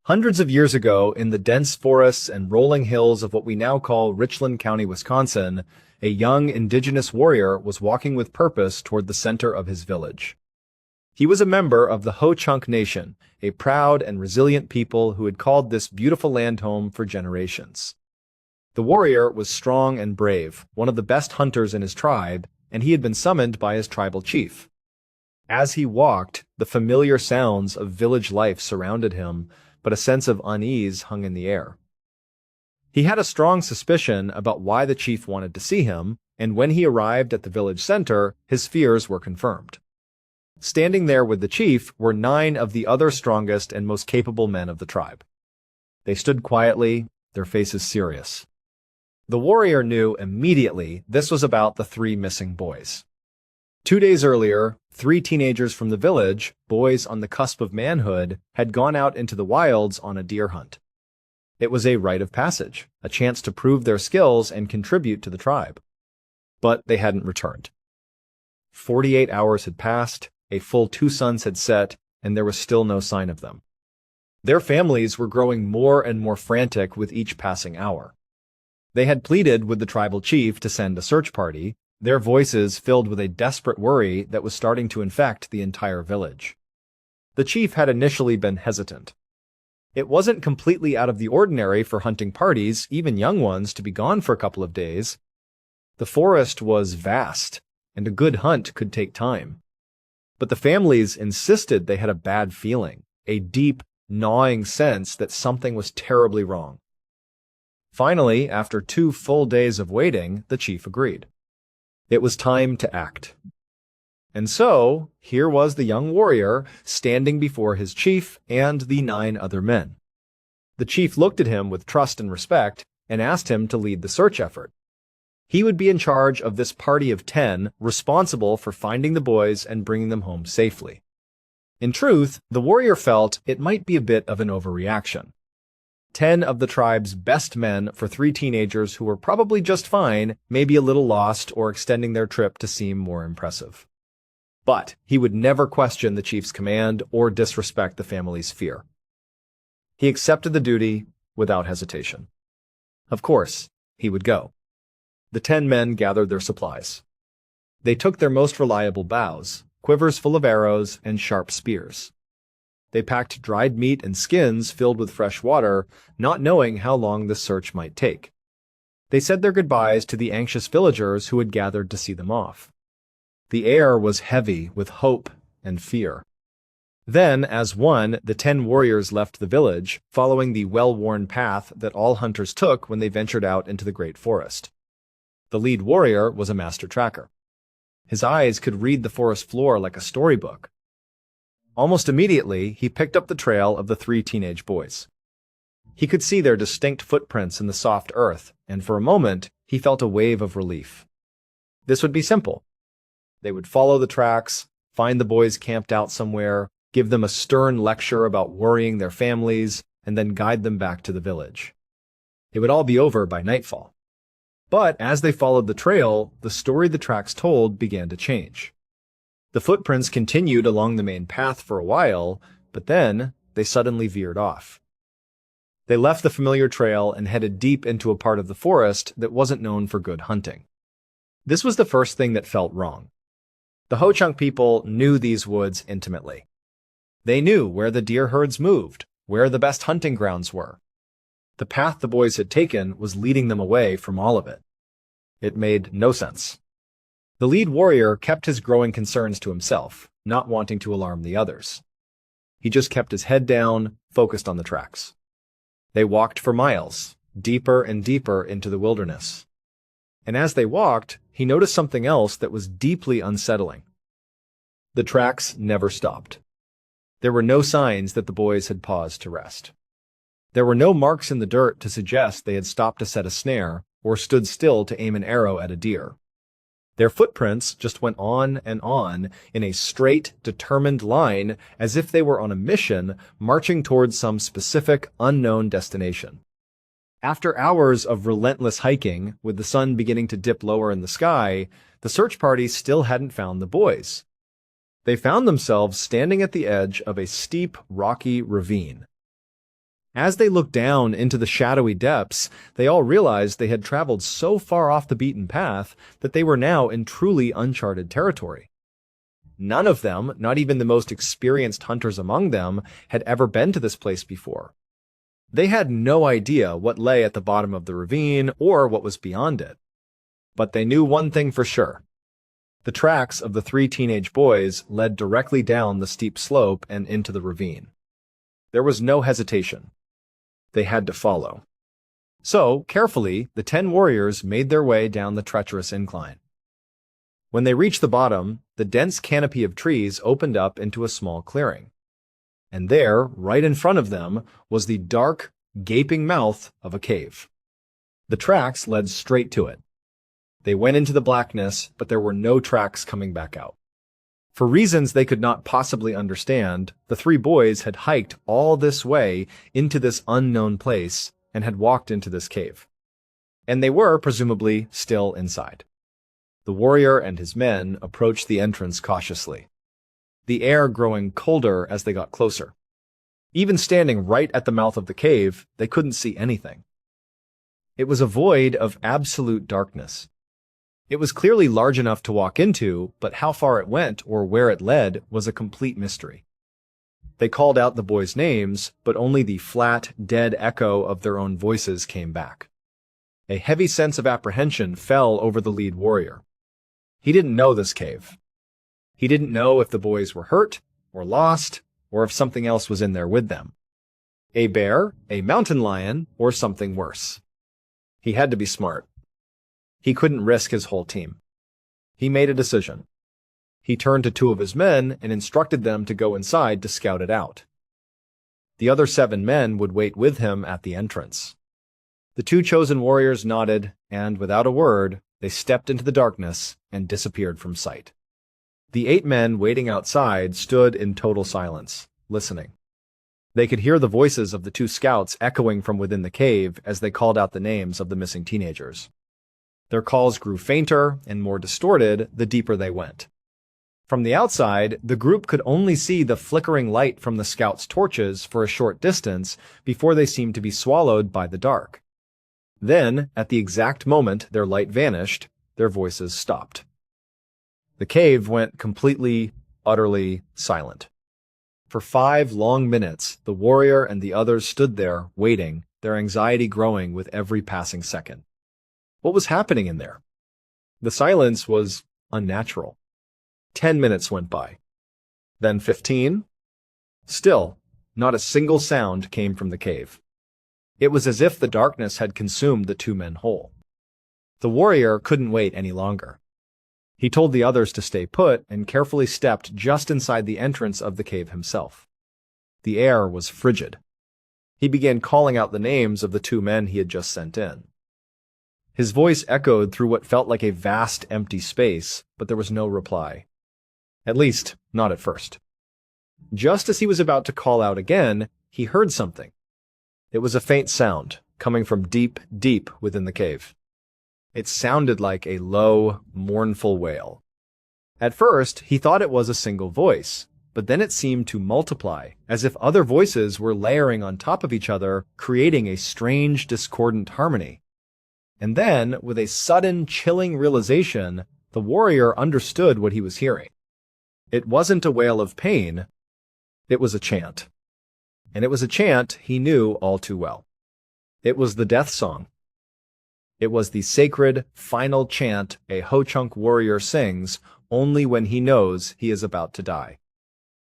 Hundreds of years ago, in the dense forests and rolling hills of what we now call Richland County, Wisconsin, a young indigenous warrior was walking with purpose toward the center of his village. He was a member of the Ho-Chunk Nation, a proud and resilient people who had called this beautiful land home for generations. The warrior was strong and brave, one of the best hunters in his tribe, and he had been summoned by his tribal chief. As he walked, the familiar sounds of village life surrounded him, but a sense of unease hung in the air. He had a strong suspicion about why the chief wanted to see him, and when he arrived at the village center, his fears were confirmed. Standing there with the chief were 9 of the other strongest and most capable men of the tribe. They stood quietly, their faces serious. The warrior knew immediately this was about the 3 missing boys. 2 days earlier, 3 teenagers from the village, boys on the cusp of manhood, had gone out into the wilds on a deer hunt. It was a rite of passage, a chance to prove their skills and contribute to the tribe. But they hadn't returned. 48 hours had passed, a full 2 suns had set, and there was still no sign of them. Their families were growing more and more frantic with each passing hour. They had pleaded with the tribal chief to send a search party, their voices filled with a desperate worry that was starting to infect the entire village. The chief had initially been hesitant. It wasn't completely out of the ordinary for hunting parties, even young ones, to be gone for a couple of days. The forest was vast, and a good hunt could take time. But the families insisted they had a bad feeling, a deep, gnawing sense that something was terribly wrong. Finally, after 2 full days of waiting, the chief agreed. It was time to act. And so, here was the young warrior standing before his chief and the 9 other men. The chief looked at him with trust and respect and asked him to lead the search effort. He would be in charge of this party of 10, responsible for finding the boys and bringing them home safely. In truth, the warrior felt it might be a bit of an overreaction. 10 of the tribe's best men for 3 teenagers who were probably just fine, maybe a little lost or extending their trip to seem more impressive. But he would never question the chief's command or disrespect the family's fear. He accepted the duty without hesitation. Of course, he would go. The 10 men gathered their supplies. They took their most reliable bows, quivers full of arrows, and sharp spears. They packed dried meat and skins filled with fresh water, not knowing how long the search might take. They said their goodbyes to the anxious villagers who had gathered to see them off. The air was heavy with hope and fear. Then, as one, the 10 warriors left the village, following the well-worn path that all hunters took when they ventured out into the great forest. The lead warrior was a master tracker. His eyes could read the forest floor like a storybook. Almost immediately, he picked up the trail of the 3 teenage boys. He could see their distinct footprints in the soft earth, and for a moment, he felt a wave of relief. This would be simple. They would follow the tracks, find the boys camped out somewhere, give them a stern lecture about worrying their families, and then guide them back to the village. It would all be over by nightfall. But as they followed the trail, the story the tracks told began to change. The footprints continued along the main path for a while, but then they suddenly veered off. They left the familiar trail and headed deep into a part of the forest that wasn't known for good hunting. This was the first thing that felt wrong. The Ho-Chunk people knew these woods intimately. They knew where the deer herds moved, where the best hunting grounds were. The path the boys had taken was leading them away from all of it. It made no sense. The lead warrior kept his growing concerns to himself, not wanting to alarm the others. He just kept his head down, focused on the tracks. They walked for miles, deeper and deeper into the wilderness. And as they walked, he noticed something else that was deeply unsettling. The tracks never stopped. There were no signs that the boys had paused to rest. There were no marks in the dirt to suggest they had stopped to set a snare or stood still to aim an arrow at a deer. Their footprints just went on and on in a straight, determined line as if they were on a mission marching towards some specific, unknown destination. After hours of relentless hiking, with the sun beginning to dip lower in the sky, the search party still hadn't found the boys. They found themselves standing at the edge of a steep, rocky ravine. As they looked down into the shadowy depths, they all realized they had traveled so far off the beaten path that they were now in truly uncharted territory. None of them, not even the most experienced hunters among them, had ever been to this place before. They had no idea what lay at the bottom of the ravine or what was beyond it. But they knew one thing for sure. The tracks of the three teenage boys led directly down the steep slope and into the ravine. There was no hesitation. They had to follow. So, carefully, the 10 warriors made their way down the treacherous incline. When they reached the bottom, the dense canopy of trees opened up into a small clearing. And there, right in front of them, was the dark, gaping mouth of a cave. The tracks led straight to it. They went into the blackness, but there were no tracks coming back out. For reasons they could not possibly understand, the 3 boys had hiked all this way into this unknown place and had walked into this cave. And they were, presumably, still inside. The warrior and his men approached the entrance cautiously, the air growing colder as they got closer. Even standing right at the mouth of the cave, they couldn't see anything. It was a void of absolute darkness. It was clearly large enough to walk into, but how far it went or where it led was a complete mystery. They called out the boys' names, but only the flat, dead echo of their own voices came back. A heavy sense of apprehension fell over the lead warrior. He didn't know this cave. He didn't know if the boys were hurt or lost, or if something else was in there with them. A bear, a mountain lion, or something worse. He had to be smart. He couldn't risk his whole team. He made a decision. He turned to 2 of his men and instructed them to go inside to scout it out. The other 7 men would wait with him at the entrance. The 2 chosen warriors nodded, and without a word, they stepped into the darkness and disappeared from sight. The 8 men waiting outside stood in total silence, listening. They could hear the voices of the 2 scouts echoing from within the cave as they called out the names of the missing teenagers. Their calls grew fainter and more distorted the deeper they went. From the outside, the group could only see the flickering light from the scouts' torches for a short distance before they seemed to be swallowed by the dark. Then, at the exact moment their light vanished, their voices stopped. The cave went completely, utterly silent. For 5 long minutes, the warrior and the others stood there, waiting, their anxiety growing with every passing second. What was happening in there? The silence was unnatural. 10 minutes went by. Then 15. Still, not a single sound came from the cave. It was as if the darkness had consumed the 2 men whole. The warrior couldn't wait any longer. He told the others to stay put and carefully stepped just inside the entrance of the cave himself. The air was frigid. He began calling out the names of the 2 men he had just sent in. His voice echoed through what felt like a vast empty space, but there was no reply. At least, not at first. Just as he was about to call out again, he heard something. It was a faint sound, coming from deep, deep within the cave. It sounded like a low, mournful wail. At first, he thought it was a single voice, but then it seemed to multiply, as if other voices were layering on top of each other, creating a strange, discordant harmony. And then, with a sudden, chilling realization, the warrior understood what he was hearing. It wasn't a wail of pain, it was a chant. And it was a chant he knew all too well. It was the death song. It was the sacred, final chant a Ho-Chunk warrior sings only when he knows he is about to die.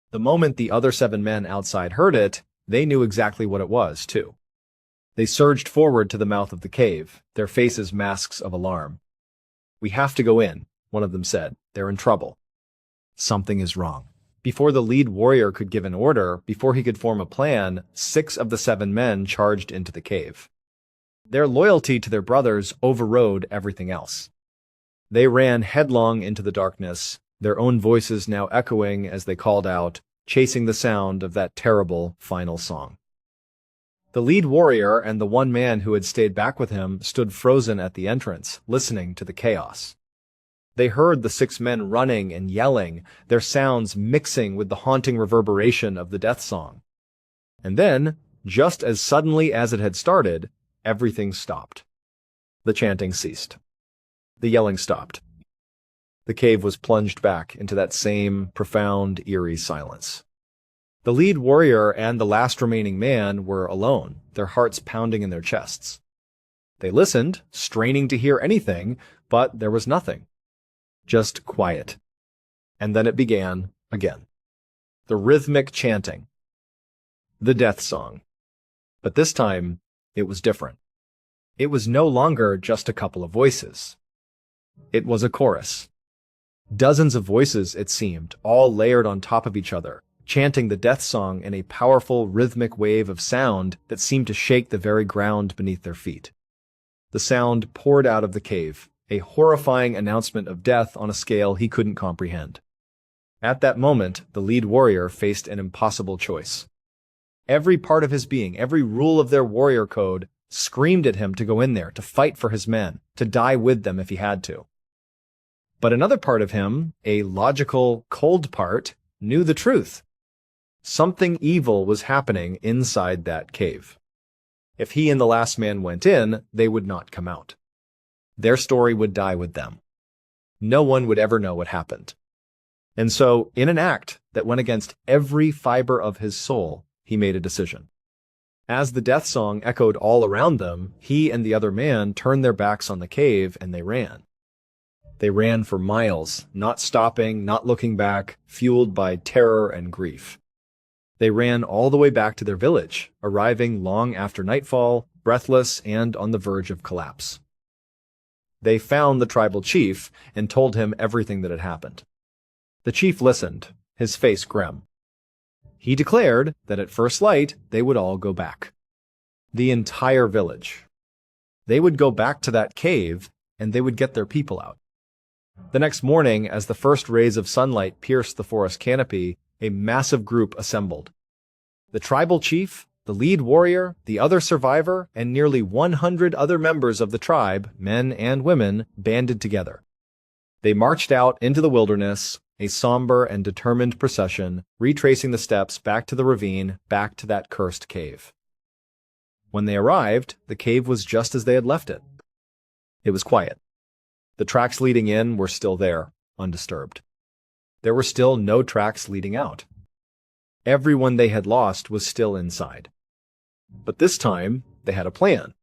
The moment the other 7 men outside heard it, they knew exactly what it was, too. They surged forward to the mouth of the cave, their faces masks of alarm. "We have to go in," one of them said. "They're in trouble." Something is wrong. Before the lead warrior could give an order, before he could form a plan, 6 of the 7 men charged into the cave. Their loyalty to their brothers overrode everything else. They ran headlong into the darkness, their own voices now echoing as they called out, chasing the sound of that terrible final song. The lead warrior and the 1 man who had stayed back with him stood frozen at the entrance, listening to the chaos. They heard the 6 men running and yelling, their sounds mixing with the haunting reverberation of the death song. And then, Just as suddenly as it had started, everything stopped. The chanting ceased. The yelling stopped. The cave was plunged back into that same profound, eerie silence. The lead warrior and the last remaining man were alone, their hearts pounding in their chests. They listened, straining to hear anything, but there was nothing. Just quiet. And then it began again. The rhythmic chanting. The death song. But this time, it was different. It was no longer just a couple of voices. It was a chorus. Dozens of voices, it seemed, all layered on top of each other, chanting the death song in a powerful rhythmic wave of sound that seemed to shake the very ground beneath their feet. The sound poured out of the cave, a horrifying announcement of death on a scale he couldn't comprehend. At that moment, the lead warrior faced an impossible choice. Every part of his being, every rule of their warrior code, screamed at him to go in there, to fight for his men, to die with them if he had to. But another part of him, a logical, cold part, knew the truth. Something evil was happening inside that cave. If he and the last man went in, they would not come out. Their story would die with them. No one would ever know what happened. And so, in an act that went against every fiber of his soul, he made a decision. As the death song echoed all around them, he and the other man turned their backs on the cave and they ran. They ran for miles, not stopping, not looking back, fueled by terror and grief. They ran all the way back to their village, arriving long after nightfall, breathless and on the verge of collapse. They found the tribal chief and told him everything that had happened. The chief listened, his face grim. He declared that at first light they would all go back. The entire village. They would go back to that cave and they would get their people out. The next morning, as the first rays of sunlight pierced the forest canopy, a massive group assembled. The tribal chief, the lead warrior, the other survivor, and nearly 100 other members of the tribe, men and women, banded together. They marched out into the wilderness, a somber and determined procession, retracing the steps back to the ravine, back to that cursed cave. When they arrived, the cave was just as they had left it. It was quiet. The tracks leading in were still there, undisturbed. There were still no tracks leading out. Everyone they had lost was still inside. But this time, they had a plan.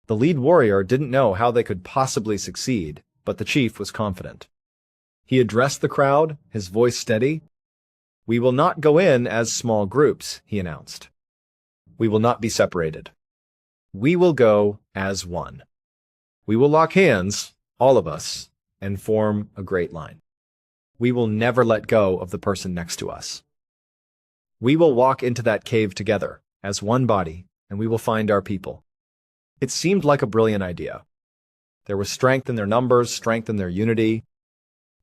The lead warrior didn't know how they could possibly succeed, but the chief was confident. He addressed the crowd, his voice steady. "We will not go in as small groups," he announced. "We will not be separated. We will go as one. We will lock hands, all of us, and form a great line. We will never let go of the person next to us. We will walk into that cave together, as one body, and we will find our people." It seemed like a brilliant idea. There was strength in their numbers, strength in their unity.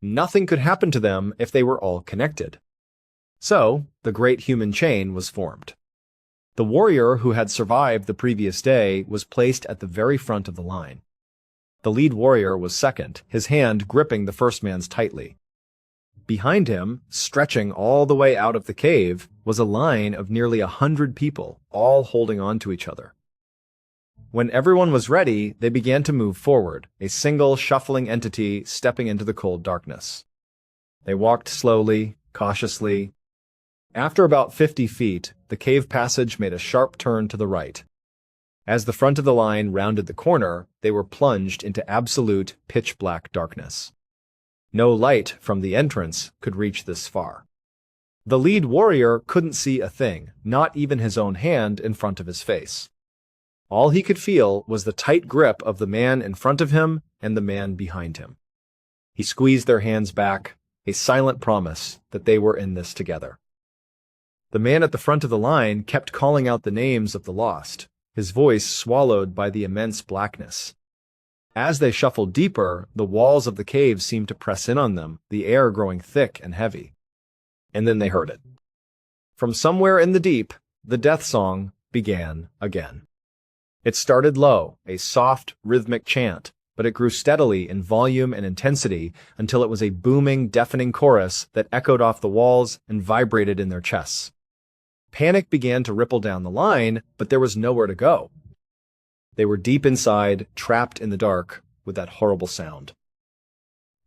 Nothing could happen to them if they were all connected. So, the great human chain was formed. The warrior who had survived the previous day was placed at the very front of the line. The lead warrior was second, his hand gripping the first man's tightly. Behind him, stretching all the way out of the cave, was a line of nearly 100 people, all holding on to each other. When everyone was ready, they began to move forward, a single shuffling entity stepping into the cold darkness. They walked slowly, cautiously. After about 50 feet, the cave passage made a sharp turn to the right. As the front of the line rounded the corner, they were plunged into absolute pitch-black darkness. No light from the entrance could reach this far. The lead warrior couldn't see a thing, not even his own hand in front of his face. All he could feel was the tight grip of the man in front of him and the man behind him. He squeezed their hands back, a silent promise that they were in this together. The man at the front of the line kept calling out the names of the lost, his voice swallowed by the immense blackness. As they shuffled deeper, the walls of the cave seemed to press in on them, the air growing thick and heavy. And then they heard it. From somewhere in the deep, the death song began again. It started low, a soft, rhythmic chant, but it grew steadily in volume and intensity until it was a booming, deafening chorus that echoed off the walls and vibrated in their chests. Panic began to ripple down the line, but there was nowhere to go. They were deep inside, trapped in the dark, with that horrible sound.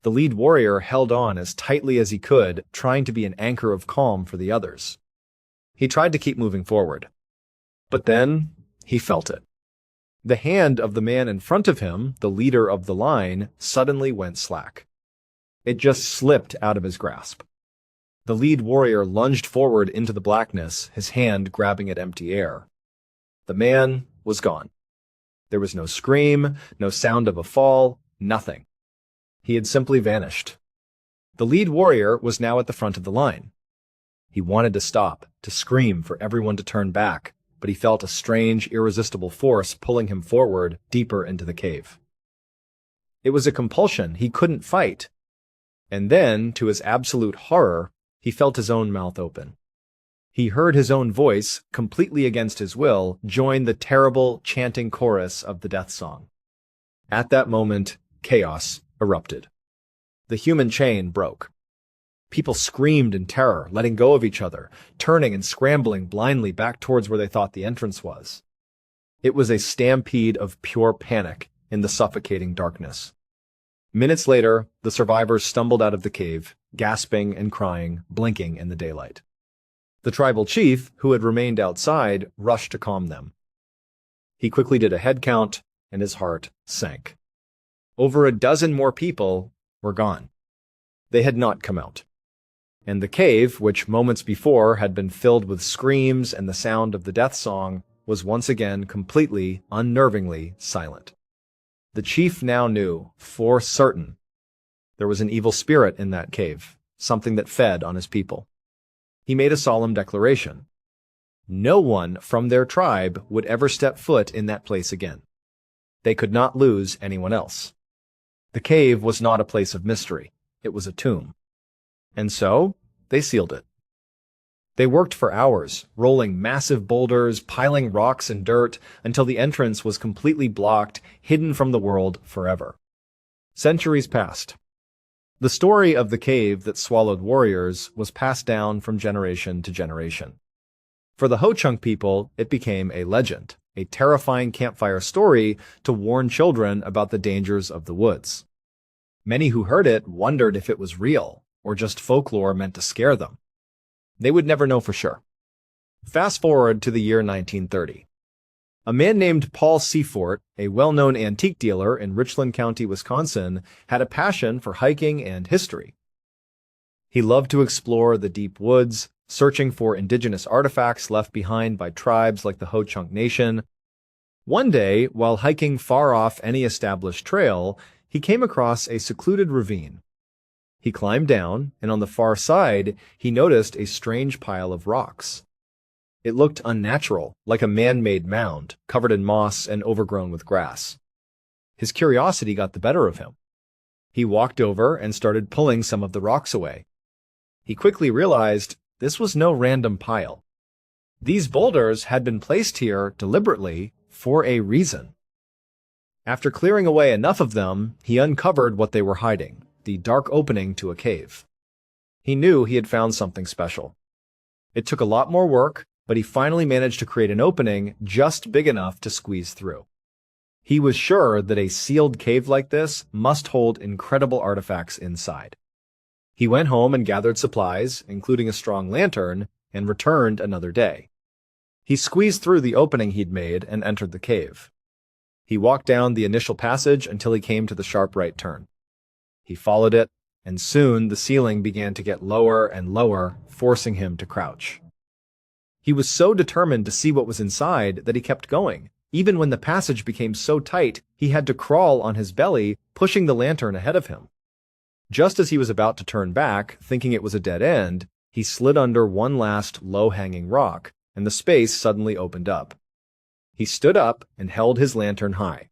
The lead warrior held on as tightly as he could, trying to be an anchor of calm for the others. He tried to keep moving forward. But then, he felt it. The hand of the man in front of him, the leader of the line, suddenly went slack. It just slipped out of his grasp. The lead warrior lunged forward into the blackness, his hand grabbing at empty air. The man was gone. There was no scream, no sound of a fall, nothing. He had simply vanished. The lead warrior was now at the front of the line. He wanted to stop, to scream for everyone to turn back, but he felt a strange, irresistible force pulling him forward, deeper into the cave. It was a compulsion he couldn't fight. And then, to his absolute horror, he felt his own mouth open. He heard his own voice, completely against his will, join the terrible, chanting chorus of the death song. At that moment, chaos erupted. The human chain broke. People screamed in terror, letting go of each other, turning and scrambling blindly back towards where they thought the entrance was. It was a stampede of pure panic in the suffocating darkness. Minutes later, the survivors stumbled out of the cave, gasping and crying, blinking in the daylight. The tribal chief, who had remained outside, rushed to calm them. He quickly did a head count, and his heart sank. Over a dozen more people were gone. They had not come out. And the cave, which moments before had been filled with screams and the sound of the death song, was once again completely, unnervingly silent. The chief now knew, for certain, there was an evil spirit in that cave, something that fed on his people. He made a solemn declaration. No one from their tribe would ever step foot in that place again. They could not lose anyone else. The cave was not a place of mystery. It was a tomb. And so, they sealed it. They worked for hours, rolling massive boulders, piling rocks and dirt, until the entrance was completely blocked, hidden from the world forever. Centuries passed. The story of the cave that swallowed warriors was passed down from generation to generation. For the Ho-Chunk people, it became a legend, a terrifying campfire story to warn children about the dangers of the woods. Many who heard it wondered if it was real, or just folklore meant to scare them. They would never know for sure. Fast forward to the year 1930. A man named Paul Seafort, a well-known antique dealer in Richland County, Wisconsin, had a passion for hiking and history. He loved to explore the deep woods, searching for indigenous artifacts left behind by tribes like the Ho-Chunk Nation. One day, while hiking far off any established trail, he came across a secluded ravine. He climbed down, and on the far side, he noticed a strange pile of rocks. It looked unnatural, like a man-made mound, covered in moss and overgrown with grass. His curiosity got the better of him. He walked over and started pulling some of the rocks away. He quickly realized this was no random pile. These boulders had been placed here deliberately for a reason. After clearing away enough of them, he uncovered what they were hiding, the dark opening to a cave. He knew he had found something special. It took a lot more work, but he finally managed to create an opening just big enough to squeeze through. He was sure that a sealed cave like this must hold incredible artifacts inside. He went home and gathered supplies, including a strong lantern, and returned another day. He squeezed through the opening he'd made and entered the cave. He walked down the initial passage until he came to the sharp right turn. He followed it, and soon the ceiling began to get lower and lower, forcing him to crouch. He was so determined to see what was inside that he kept going. Even when the passage became so tight, he had to crawl on his belly, pushing the lantern ahead of him. Just as he was about to turn back, thinking it was a dead end, he slid under one last low-hanging rock, and the space suddenly opened up. He stood up and held his lantern high.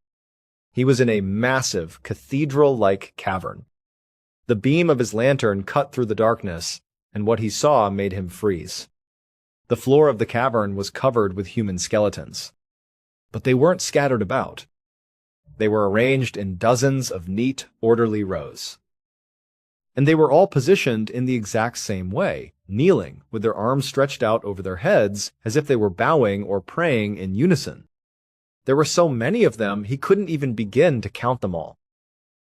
He was in a massive, cathedral-like cavern. The beam of his lantern cut through the darkness, and what he saw made him freeze. The floor of the cavern was covered with human skeletons. But they weren't scattered about. They were arranged in dozens of neat, orderly rows. And they were all positioned in the exact same way, kneeling with their arms stretched out over their heads as if they were bowing or praying in unison. There were so many of them he couldn't even begin to count them all.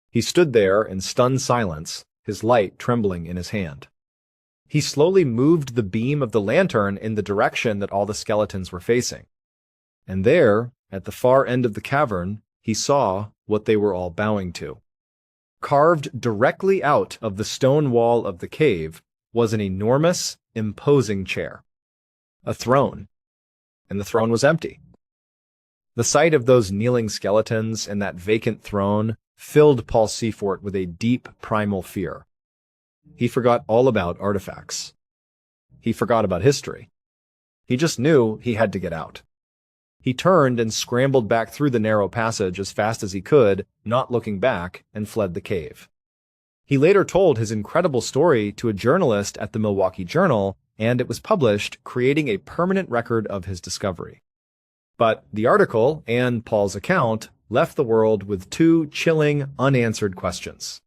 He stood there in stunned silence, his light trembling in his hand. He slowly moved the beam of the lantern in the direction that all the skeletons were facing. And there, at the far end of the cavern, he saw what they were all bowing to. Carved directly out of the stone wall of the cave was an enormous, imposing chair. A throne. And the throne was empty. The sight of those kneeling skeletons and that vacant throne filled Paul Seafort with a deep primal fear. He forgot all about artifacts. He forgot about history. He just knew he had to get out. He turned and scrambled back through the narrow passage as fast as he could, not looking back, and fled the cave. He later told his incredible story to a journalist at the Milwaukee Journal, and it was published, creating a permanent record of his discovery. But the article and Paul's account left the world with two chilling, unanswered questions.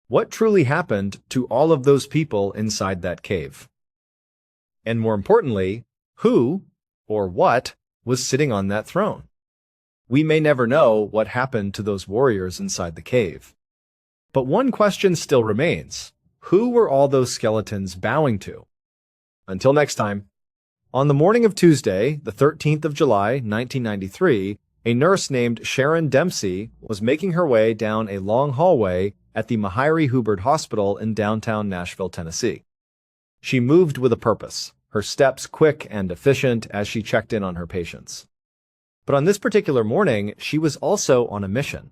What truly happened to all of those people inside that cave? And more importantly, who, or what, was sitting on that throne? We may never know what happened to those warriors inside the cave. But one question still remains. Who were all those skeletons bowing to? Until next time. On the morning of Tuesday, the 13th of July, 1993, a nurse named Sharon Dempsey was making her way down a long hallway at the Mahiri Hubbard Hospital in downtown Nashville, Tennessee. She moved with a purpose, her steps quick and efficient as she checked in on her patients. But on this particular morning, she was also on a mission.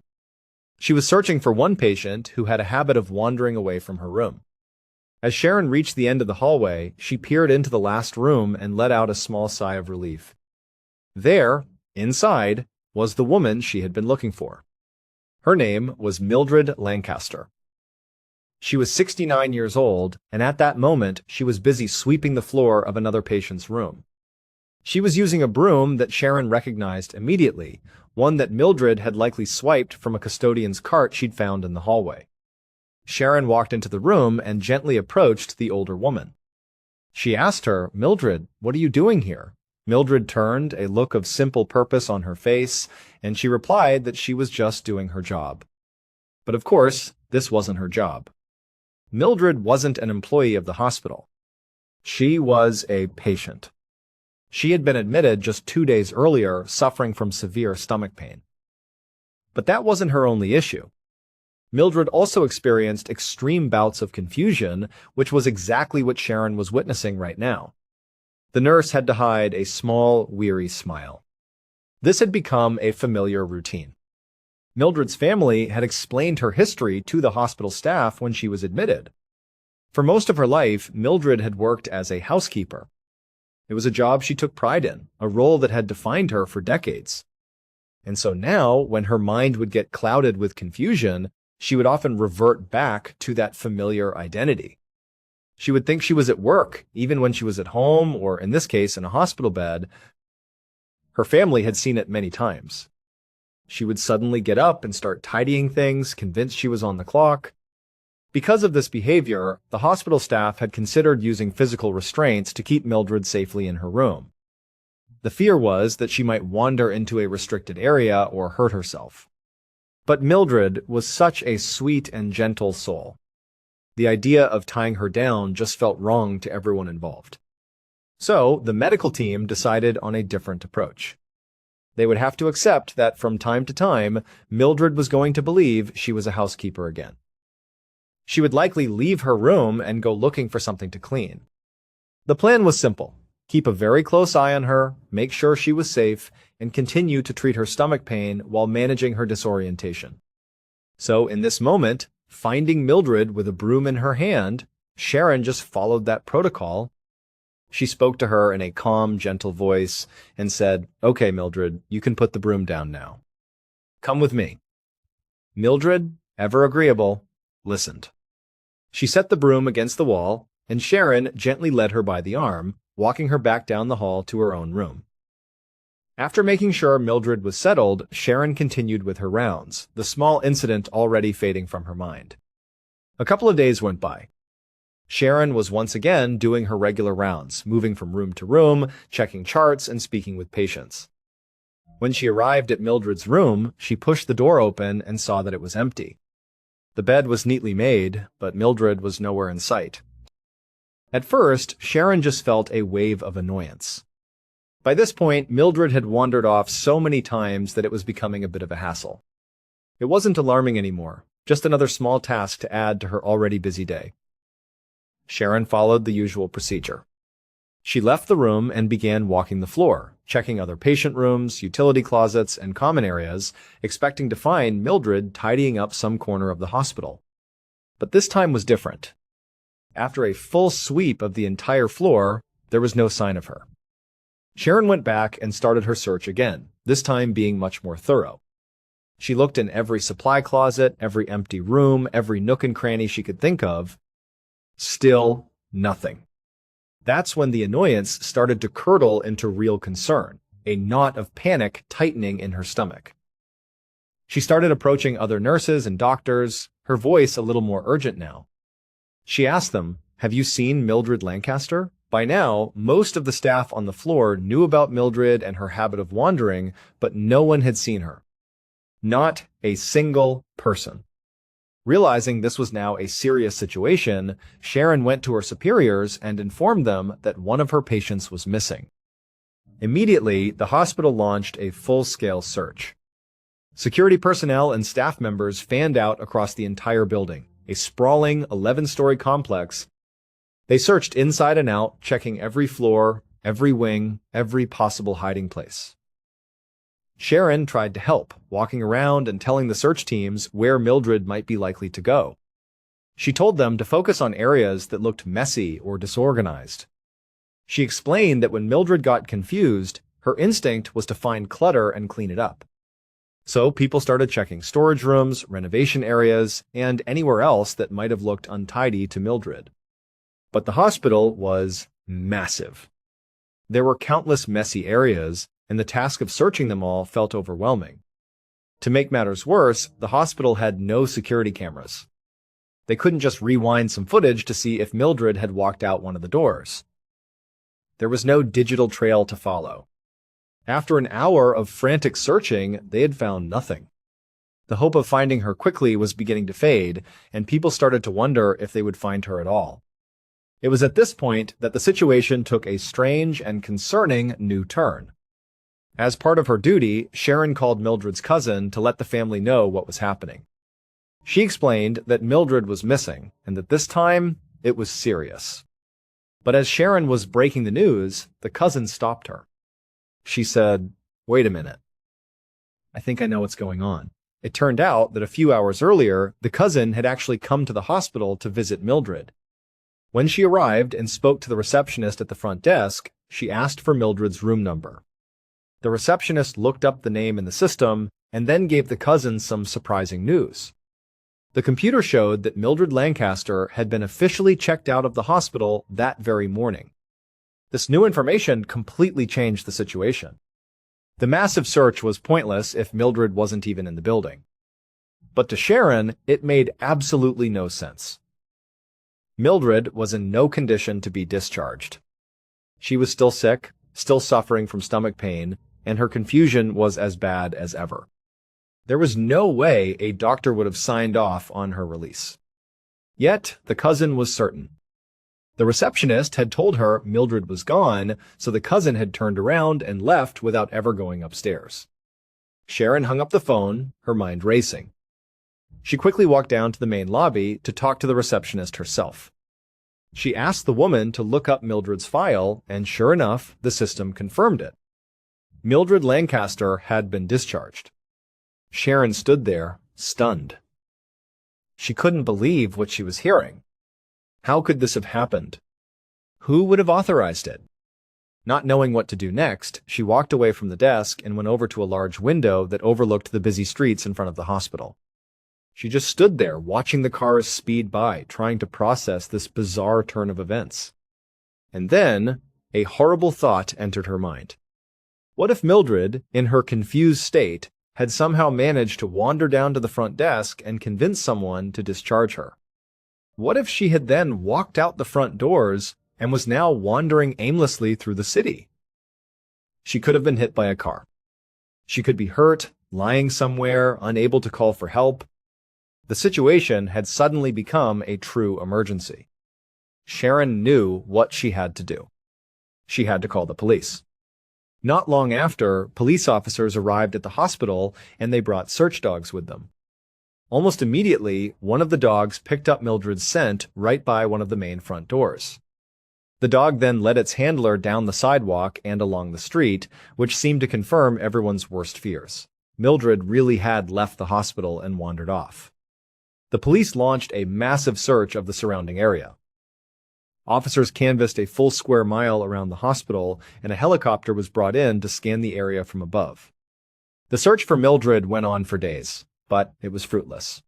She was searching for one patient who had a habit of wandering away from her room. As Sharon reached the end of the hallway, she peered into the last room and let out a small sigh of relief. There, inside, was the woman she had been looking for. Her name was Mildred Lancaster. She was 69 years old, and at that moment she was busy sweeping the floor of another patient's room. She was using a broom that Sharon recognized immediately, one that Mildred had likely swiped from a custodian's cart she'd found in the hallway. Sharon walked into the room and gently approached the older woman. She asked her, "Mildred, what are you doing here?" Mildred turned, a look of simple purpose on her face, and she replied that she was just doing her job. But of course, this wasn't her job. Mildred wasn't an employee of the hospital. She was a patient. She had been admitted just 2 days earlier, suffering from severe stomach pain. But that wasn't her only issue. Mildred also experienced extreme bouts of confusion, which was exactly what Sharon was witnessing right now. The nurse had to hide a small, weary smile. This had become a familiar routine. Mildred's family had explained her history to the hospital staff when she was admitted. For most of her life, Mildred had worked as a housekeeper. It was a job she took pride in, a role that had defined her for decades. And so now, when her mind would get clouded with confusion, she would often revert back to that familiar identity. She would think she was at work, even when she was at home, or in this case, in a hospital bed. Her family had seen it many times. She would suddenly get up and start tidying things, convinced she was on the clock. Because of this behavior, the hospital staff had considered using physical restraints to keep Mildred safely in her room. The fear was that she might wander into a restricted area or hurt herself. But Mildred was such a sweet and gentle soul. The idea of tying her down just felt wrong to everyone involved. So, the medical team decided on a different approach. They would have to accept that from time to time, Mildred was going to believe she was a housekeeper again. She would likely leave her room and go looking for something to clean. The plan was simple. Keep a very close eye on her, make sure she was safe, and continue to treat her stomach pain while managing her disorientation. So, in this moment, finding Mildred with a broom in her hand, Sharon just followed that protocol. She spoke to her in a calm, gentle voice and said, "Okay, Mildred, you can put the broom down now. Come with me." Mildred, ever agreeable, listened. She set the broom against the wall, and Sharon gently led her by the arm, walking her back down the hall to her own room. After making sure Mildred was settled, Sharon continued with her rounds, the small incident already fading from her mind. A couple of days went by. Sharon was once again doing her regular rounds, moving from room to room, checking charts, and speaking with patients. When she arrived at Mildred's room, she pushed the door open and saw that it was empty. The bed was neatly made, but Mildred was nowhere in sight. At first, Sharon just felt a wave of annoyance. By this point, Mildred had wandered off so many times that it was becoming a bit of a hassle. It wasn't alarming anymore, just another small task to add to her already busy day. Sharon followed the usual procedure. She left the room and began walking the floor, checking other patient rooms, utility closets, and common areas, expecting to find Mildred tidying up some corner of the hospital. But this time was different. After a full sweep of the entire floor, there was no sign of her. Sharon went back and started her search again, this time being much more thorough. She looked in every supply closet, every empty room, every nook and cranny she could think of. Still nothing. That's when the annoyance started to curdle into real concern, a knot of panic tightening in her stomach. She started approaching other nurses and doctors, her voice a little more urgent now. She asked them, "Have you seen Mildred Lancaster?" By now, most of the staff on the floor knew about Mildred and her habit of wandering, but no one had seen her. Not a single person. Realizing this was now a serious situation, Sharon went to her superiors and informed them that one of her patients was missing. Immediately, the hospital launched a full-scale search. Security personnel and staff members fanned out across the entire building, a sprawling 11-story complex. They searched inside and out, checking every floor, every wing, every possible hiding place. Sharon tried to help, walking around and telling the search teams where Mildred might be likely to go. She told them to focus on areas that looked messy or disorganized. She explained that when Mildred got confused, her instinct was to find clutter and clean it up. So people started checking storage rooms, renovation areas, and anywhere else that might have looked untidy to Mildred. But the hospital was massive. There were countless messy areas, and the task of searching them all felt overwhelming. To make matters worse, the hospital had no security cameras. They couldn't just rewind some footage to see if Mildred had walked out one of the doors. There was no digital trail to follow. After an hour of frantic searching, they had found nothing. The hope of finding her quickly was beginning to fade, and people started to wonder if they would find her at all. It was at this point that the situation took a strange and concerning new turn. As part of her duty, Sharon called Mildred's cousin to let the family know what was happening. She explained that Mildred was missing, and that this time, it was serious. But as Sharon was breaking the news, the cousin stopped her. She said, "Wait a minute. I think I know what's going on." It turned out that a few hours earlier, the cousin had actually come to the hospital to visit Mildred. When she arrived and spoke to the receptionist at the front desk, she asked for Mildred's room number. The receptionist looked up the name in the system and then gave the cousin some surprising news. The computer showed that Mildred Lancaster had been officially checked out of the hospital that very morning. This new information completely changed the situation. The massive search was pointless if Mildred wasn't even in the building. But to Sharon, it made absolutely no sense. Mildred was in no condition to be discharged. She was still sick, still suffering from stomach pain, and her confusion was as bad as ever. There was no way a doctor would have signed off on her release. Yet, the cousin was certain. The receptionist had told her Mildred was gone, so the cousin had turned around and left without ever going upstairs. Sharon hung up the phone, her mind racing. She quickly walked down to the main lobby to talk to the receptionist herself. She asked the woman to look up Mildred's file, and sure enough, the system confirmed it. Mildred Lancaster had been discharged. Sharon stood there, stunned. She couldn't believe what she was hearing. How could this have happened? Who would have authorized it? Not knowing what to do next, she walked away from the desk and went over to a large window that overlooked the busy streets in front of the hospital. She just stood there, watching the cars speed by, trying to process this bizarre turn of events. And then, a horrible thought entered her mind. What if Mildred, in her confused state, had somehow managed to wander down to the front desk and convince someone to discharge her? What if she had then walked out the front doors and was now wandering aimlessly through the city? She could have been hit by a car. She could be hurt, lying somewhere, unable to call for help. The situation had suddenly become a true emergency. Sharon knew what she had to do. She had to call the police. Not long after, police officers arrived at the hospital and they brought search dogs with them. Almost immediately, one of the dogs picked up Mildred's scent right by one of the main front doors. The dog then led its handler down the sidewalk and along the street, which seemed to confirm everyone's worst fears. Mildred really had left the hospital and wandered off. The police launched a massive search of the surrounding area. Officers canvassed a full square mile around the hospital, and a helicopter was brought in to scan the area from above. The search for Mildred went on for days, but it was fruitless.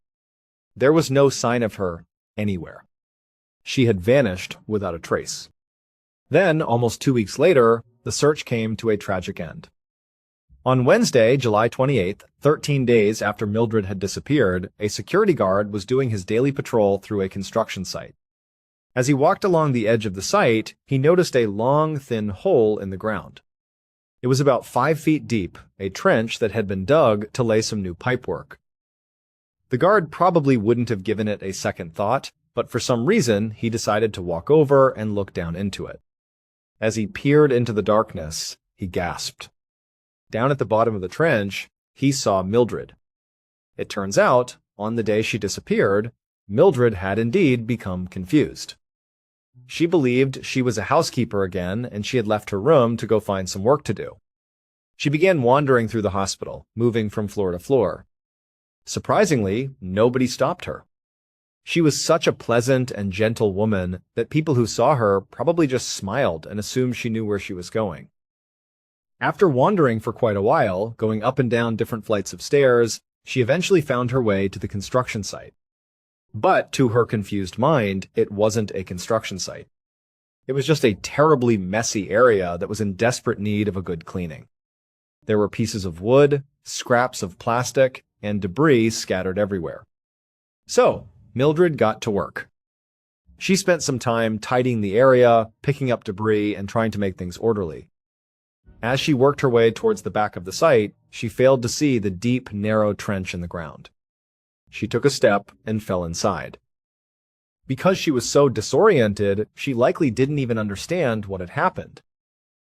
There was no sign of her anywhere. She had vanished without a trace. Then, almost 2 weeks later, the search came to a tragic end. On Wednesday, July 28th, 13 days after Mildred had disappeared, a security guard was doing his daily patrol through a construction site. As he walked along the edge of the site, he noticed a long, thin hole in the ground. It was about 5 feet deep, a trench that had been dug to lay some new pipework. The guard probably wouldn't have given it a second thought, but for some reason, he decided to walk over and look down into it. As he peered into the darkness, he gasped. Down at the bottom of the trench, he saw Mildred. It turns out, on the day she disappeared, Mildred had indeed become confused. She believed she was a housekeeper again, and she had left her room to go find some work to do. She began wandering through the hospital, moving from floor to floor. Surprisingly, nobody stopped her. She was such a pleasant and gentle woman that people who saw her probably just smiled and assumed she knew where she was going. After wandering for quite a while, going up and down different flights of stairs, she eventually found her way to the construction site. But to her confused mind, it wasn't a construction site. It was just a terribly messy area that was in desperate need of a good cleaning. There were pieces of wood, scraps of plastic, and debris scattered everywhere. So, Mildred got to work. She spent some time tidying the area, picking up debris, and trying to make things orderly. As she worked her way towards the back of the site, she failed to see the deep, narrow trench in the ground. She took a step and fell inside. Because she was so disoriented, she likely didn't even understand what had happened.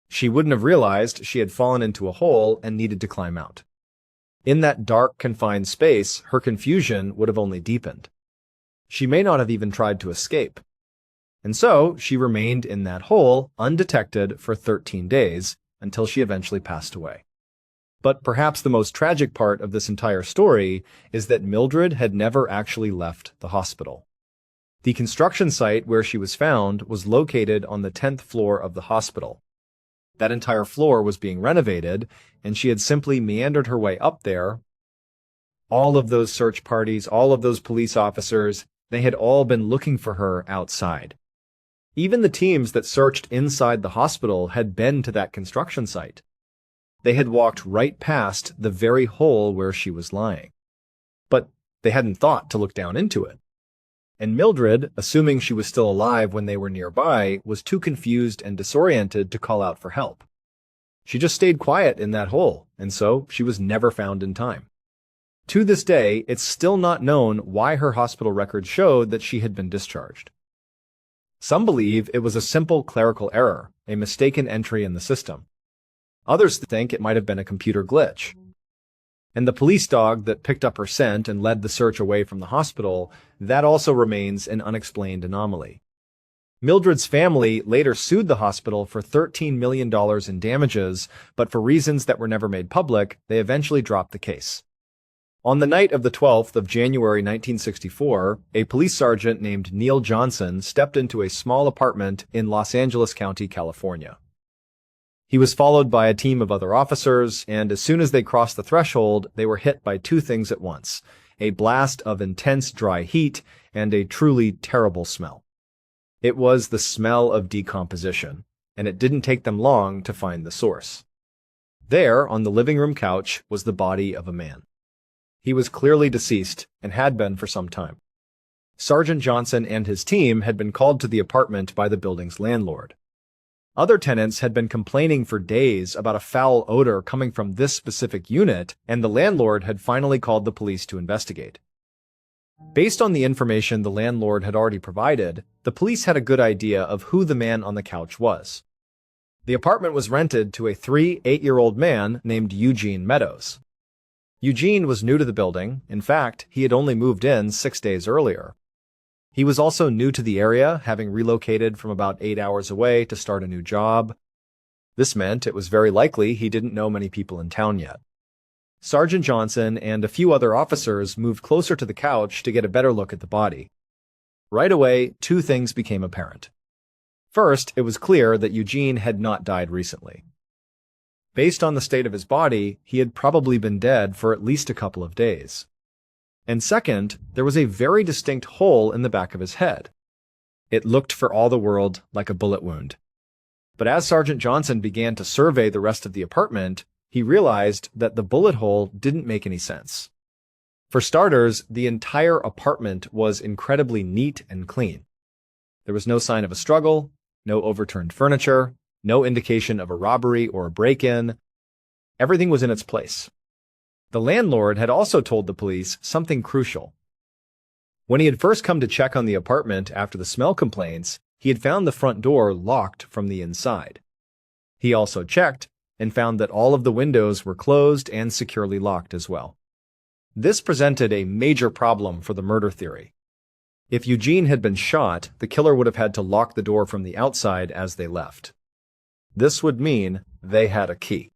She wouldn't have realized she had fallen into a hole and needed to climb out. In that dark, confined space, her confusion would have only deepened. She may not have even tried to escape. And so, she remained in that hole, undetected, for 13 days, until she eventually passed away. But perhaps the most tragic part of this entire story is that Mildred had never actually left the hospital. The construction site where she was found was located on the 10th floor of the hospital. That entire floor was being renovated, and she had simply meandered her way up there. All of those search parties, all of those police officers, they had all been looking for her outside. Even the teams that searched inside the hospital had been to that construction site. They had walked right past the very hole where she was lying. But they hadn't thought to look down into it. And Mildred, assuming she was still alive when they were nearby, was too confused and disoriented to call out for help. She just stayed quiet in that hole, and so she was never found in time. To this day, it's still not known why her hospital records showed that she had been discharged. Some believe it was a simple clerical error, a mistaken entry in the system. Others think it might have been a computer glitch. And the police dog that picked up her scent and led the search away from the hospital, that also remains an unexplained anomaly. Mildred's family later sued the hospital for $13 million in damages, but for reasons that were never made public, they eventually dropped the case. On the night of the 12th of January 1964, a police sergeant named Neil Johnson stepped into a small apartment in Los Angeles County, California. He was followed by a team of other officers, and as soon as they crossed the threshold, they were hit by two things at once: a blast of intense dry heat and a truly terrible smell. It was the smell of decomposition, and it didn't take them long to find the source. There, on the living room couch, was the body of a man. He was clearly deceased and had been for some time. Sergeant Johnson and his team had been called to the apartment by the building's landlord. Other tenants had been complaining for days about a foul odor coming from this specific unit, and the landlord had finally called the police to investigate. Based on the information the landlord had already provided, the police had a good idea of who the man on the couch was. The apartment was rented to a 8-year-old man named Eugene Meadows. Eugene was new to the building. In fact, he had only moved in 6 days earlier. He was also new to the area, having relocated from about 8 hours away to start a new job. This meant it was very likely he didn't know many people in town yet. Sergeant Johnson and a few other officers moved closer to the couch to get a better look at the body. Right away, two things became apparent. First, it was clear that Eugene had not died recently. Based on the state of his body, he had probably been dead for at least a couple of days. And second, there was a very distinct hole in the back of his head. It looked for all the world like a bullet wound. But as Sergeant Johnson began to survey the rest of the apartment, he realized that the bullet hole didn't make any sense. For starters, the entire apartment was incredibly neat and clean. There was no sign of a struggle, no overturned furniture, no indication of a robbery or a break-in. Everything was in its place. The landlord had also told the police something crucial. When he had first come to check on the apartment after the smell complaints, he had found the front door locked from the inside. He also checked and found that all of the windows were closed and securely locked as well. This presented a major problem for the murder theory. If Eugene had been shot, the killer would have had to lock the door from the outside as they left. This would mean they had a key.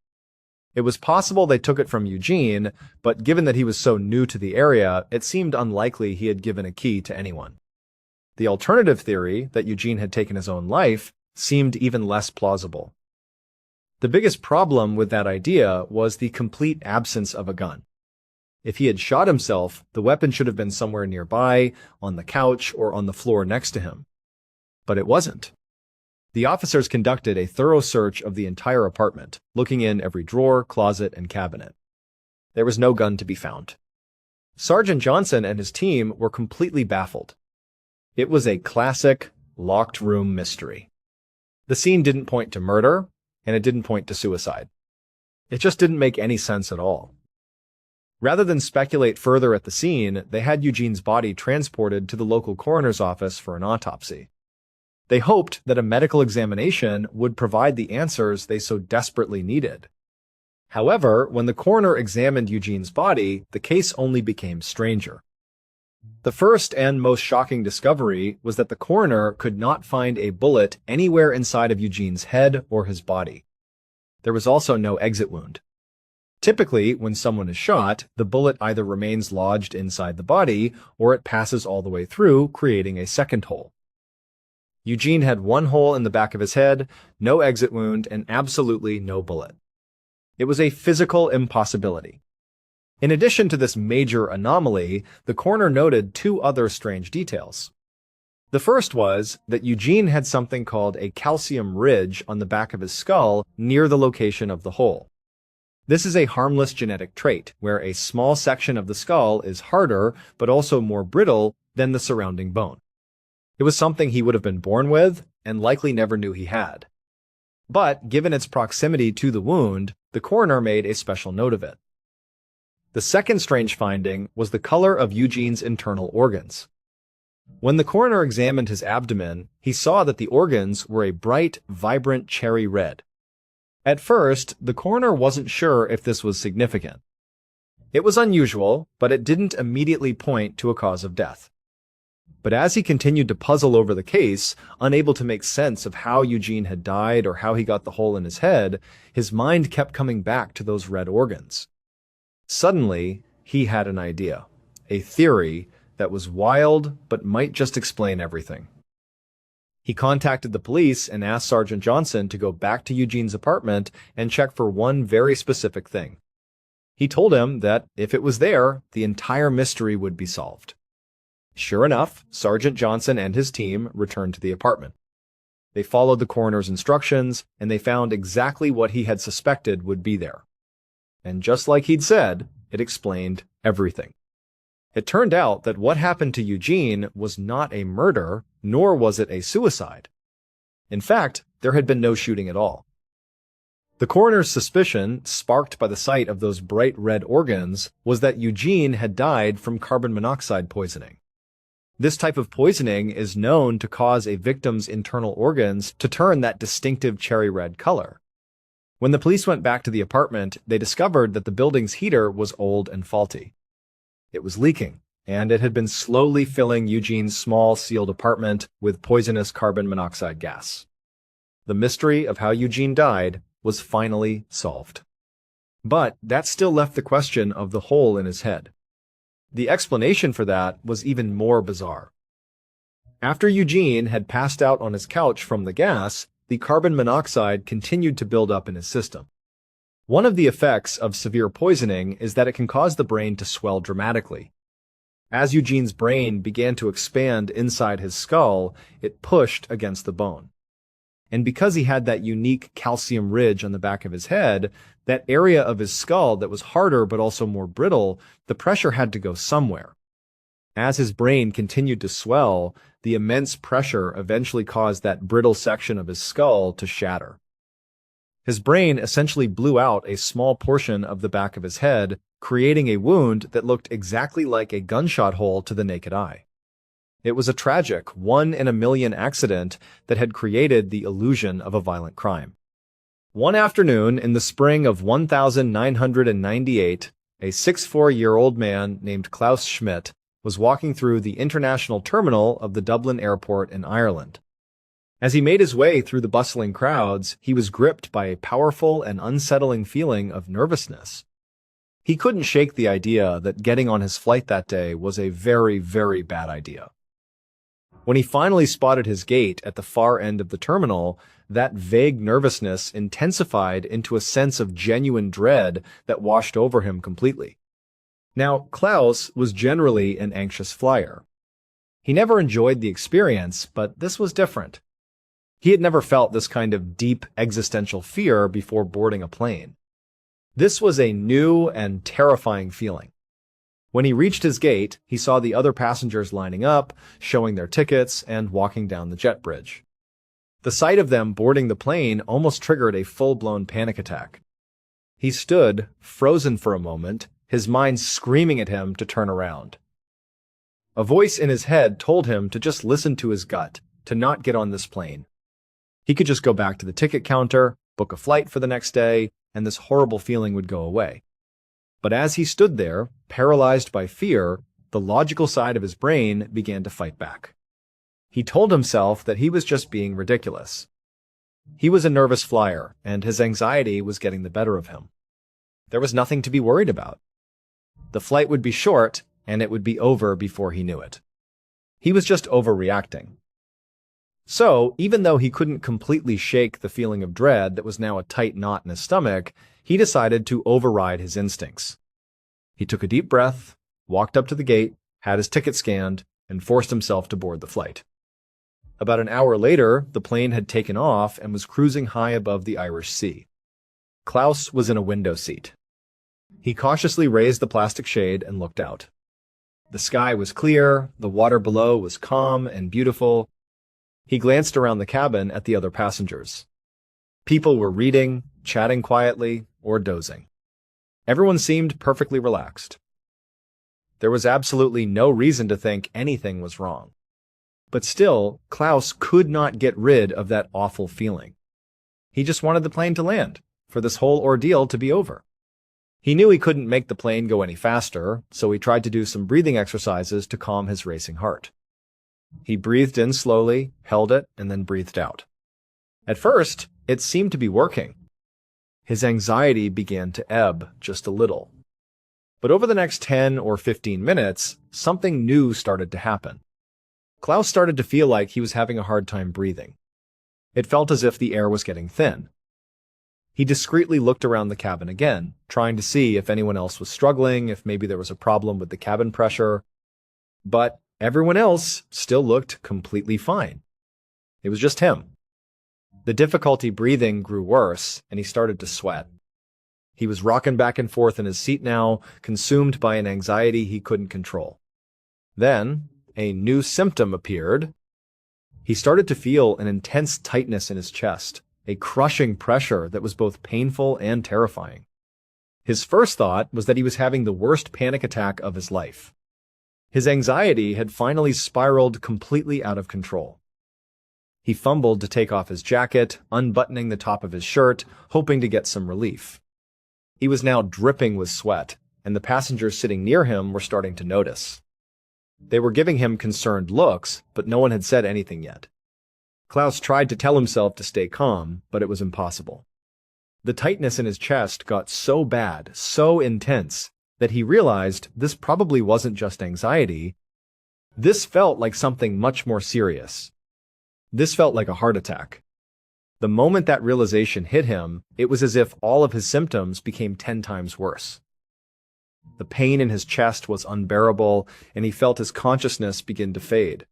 It was possible they took it from Eugene, but given that he was so new to the area, it seemed unlikely he had given a key to anyone. The alternative theory, that Eugene had taken his own life, seemed even less plausible. The biggest problem with that idea was the complete absence of a gun. If he had shot himself, the weapon should have been somewhere nearby, on the couch, or on the floor next to him. But it wasn't. The officers conducted a thorough search of the entire apartment, looking in every drawer, closet, and cabinet. There was no gun to be found. Sergeant Johnson and his team were completely baffled. It was a classic locked room mystery. The scene didn't point to murder, and it didn't point to suicide. It just didn't make any sense at all. Rather than speculate further at the scene, they had Eugene's body transported to the local coroner's office for an autopsy. They hoped that a medical examination would provide the answers they so desperately needed. However, when the coroner examined Eugene's body, the case only became stranger. The first and most shocking discovery was that the coroner could not find a bullet anywhere inside of Eugene's head or his body. There was also no exit wound. Typically, when someone is shot, the bullet either remains lodged inside the body or it passes all the way through, creating a second hole. Eugene had one hole in the back of his head, no exit wound, and absolutely no bullet. It was a physical impossibility. In addition to this major anomaly, the coroner noted two other strange details. The first was that Eugene had something called a calcium ridge on the back of his skull near the location of the hole. This is a harmless genetic trait, where a small section of the skull is harder but also more brittle than the surrounding bone. It was something he would have been born with and likely never knew he had. But given its proximity to the wound, the coroner made a special note of it. The second strange finding was the color of Eugene's internal organs. When the coroner examined his abdomen, he saw that the organs were a bright, vibrant cherry red. At first, the coroner wasn't sure if this was significant. It was unusual, but it didn't immediately point to a cause of death. But as he continued to puzzle over the case, unable to make sense of how Eugene had died or how he got the hole in his head, his mind kept coming back to those red organs. Suddenly, he had an idea, a theory that was wild but might just explain everything. He contacted the police and asked Sergeant Johnson to go back to Eugene's apartment and check for one very specific thing. He told him that if it was there, the entire mystery would be solved. Sure enough, Sergeant Johnson and his team returned to the apartment. They followed the coroner's instructions, and they found exactly what he had suspected would be there. And just like he'd said, it explained everything. It turned out that what happened to Eugene was not a murder, nor was it a suicide. In fact, there had been no shooting at all. The coroner's suspicion, sparked by the sight of those bright red organs, was that Eugene had died from carbon monoxide poisoning. This type of poisoning is known to cause a victim's internal organs to turn that distinctive cherry red color. When the police went back to the apartment, they discovered that the building's heater was old and faulty. It was leaking, and it had been slowly filling Eugene's small, sealed apartment with poisonous carbon monoxide gas. The mystery of how Eugene died was finally solved. But that still left the question of the hole in his head. The explanation for that was even more bizarre. After Eugene had passed out on his couch from the gas, the carbon monoxide continued to build up in his system. One of the effects of severe poisoning is that it can cause the brain to swell dramatically. As Eugene's brain began to expand inside his skull, it pushed against the bone. And because he had that unique calcium ridge on the back of his head, that area of his skull that was harder but also more brittle, the pressure had to go somewhere. As his brain continued to swell, the immense pressure eventually caused that brittle section of his skull to shatter. His brain essentially blew out a small portion of the back of his head, creating a wound that looked exactly like a gunshot hole to the naked eye. It was a tragic, one-in-a-million accident that had created the illusion of a violent crime. One afternoon in the spring of 1998, a 64-year-old man named Klaus Schmidt was walking through the international terminal of the Dublin airport in Ireland. As he made his way through the bustling crowds, he was gripped by a powerful and unsettling feeling of nervousness. He couldn't shake the idea that getting on his flight that day was a very, very bad idea. When he finally spotted his gate at the far end of the terminal, that vague nervousness intensified into a sense of genuine dread that washed over him completely. Now, Klaus was generally an anxious flyer. He never enjoyed the experience, but this was different. He had never felt this kind of deep existential fear before boarding a plane. This was a new and terrifying feeling. When he reached his gate, he saw the other passengers lining up, showing their tickets, and walking down the jet bridge. The sight of them boarding the plane almost triggered a full-blown panic attack. He stood, frozen for a moment, his mind screaming at him to turn around. A voice in his head told him to just listen to his gut, to not get on this plane. He could just go back to the ticket counter, book a flight for the next day, and this horrible feeling would go away. But as he stood there, paralyzed by fear, the logical side of his brain began to fight back. He told himself that he was just being ridiculous. He was a nervous flyer, and his anxiety was getting the better of him. There was nothing to be worried about. The flight would be short, and it would be over before he knew it. He was just overreacting. So, even though he couldn't completely shake the feeling of dread that was now a tight knot in his stomach, he decided to override his instincts. He took a deep breath, walked up to the gate, had his ticket scanned, and forced himself to board the flight. About an hour later, the plane had taken off and was cruising high above the Irish Sea. Klaus was in a window seat. He cautiously raised the plastic shade and looked out. The sky was clear, the water below was calm and beautiful. He glanced around the cabin at the other passengers. People were reading, chatting quietly, or dozing. Everyone seemed perfectly relaxed. There was absolutely no reason to think anything was wrong. But still, Klaus could not get rid of that awful feeling. He just wanted the plane to land, for this whole ordeal to be over. He knew he couldn't make the plane go any faster, so he tried to do some breathing exercises to calm his racing heart. He breathed in slowly, held it, and then breathed out. At first, it seemed to be working. His anxiety began to ebb just a little. But over the next 10 or 15 minutes, something new started to happen. Klaus started to feel like he was having a hard time breathing. It felt as if the air was getting thin. He discreetly looked around the cabin again, trying to see if anyone else was struggling, if maybe there was a problem with the cabin pressure. But everyone else still looked completely fine. It was just him. The difficulty breathing grew worse, and he started to sweat. He was rocking back and forth in his seat now, consumed by an anxiety he couldn't control. Then, a new symptom appeared. He started to feel an intense tightness in his chest, a crushing pressure that was both painful and terrifying. His first thought was that he was having the worst panic attack of his life. His anxiety had finally spiraled completely out of control. He fumbled to take off his jacket, unbuttoning the top of his shirt, hoping to get some relief. He was now dripping with sweat, and the passengers sitting near him were starting to notice. They were giving him concerned looks, but no one had said anything yet. Klaus tried to tell himself to stay calm, but it was impossible. The tightness in his chest got so bad, so intense, that he realized this probably wasn't just anxiety. This felt like something much more serious. This felt like a heart attack. The moment that realization hit him, it was as if all of his symptoms became 10 times worse. The pain in his chest was unbearable, and he felt his consciousness begin to fade.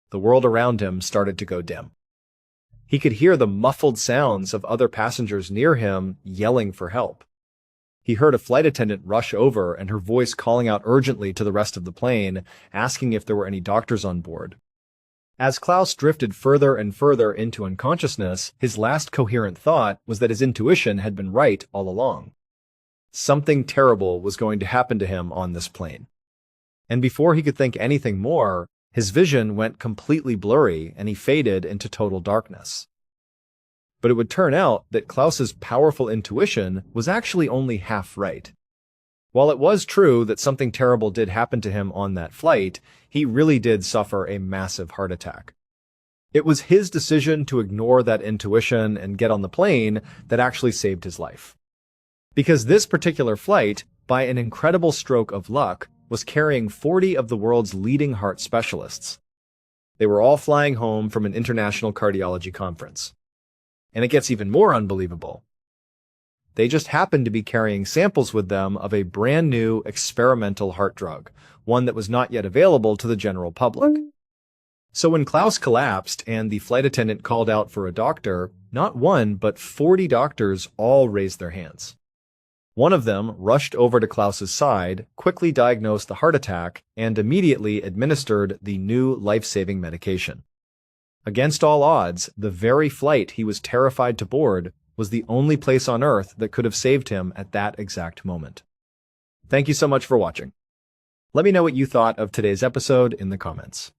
The world around him started to go dim. He could hear the muffled sounds of other passengers near him yelling for help. He heard a flight attendant rush over and her voice calling out urgently to the rest of the plane, asking if there were any doctors on board. As Klaus drifted further and further into unconsciousness, his last coherent thought was that his intuition had been right all along. Something terrible was going to happen to him on this plane. And before he could think anything more, his vision went completely blurry and he faded into total darkness. But it would turn out that Klaus's powerful intuition was actually only half right. While it was true that something terrible did happen to him on that flight, he really did suffer a massive heart attack. It was his decision to ignore that intuition and get on the plane that actually saved his life. Because this particular flight, by an incredible stroke of luck, was carrying 40 of the world's leading heart specialists. They were all flying home from an international cardiology conference. And it gets even more unbelievable. They just happened to be carrying samples with them of a brand new experimental heart drug, one that was not yet available to the general public. So when Klaus collapsed and the flight attendant called out for a doctor, not one but 40 doctors all raised their hands. One of them rushed over to Klaus's side, quickly diagnosed the heart attack, and immediately administered the new life-saving medication. Against all odds, the very flight he was terrified to board was the only place on Earth that could have saved him at that exact moment. Thank you so much for watching. Let me know what you thought of today's episode in the comments.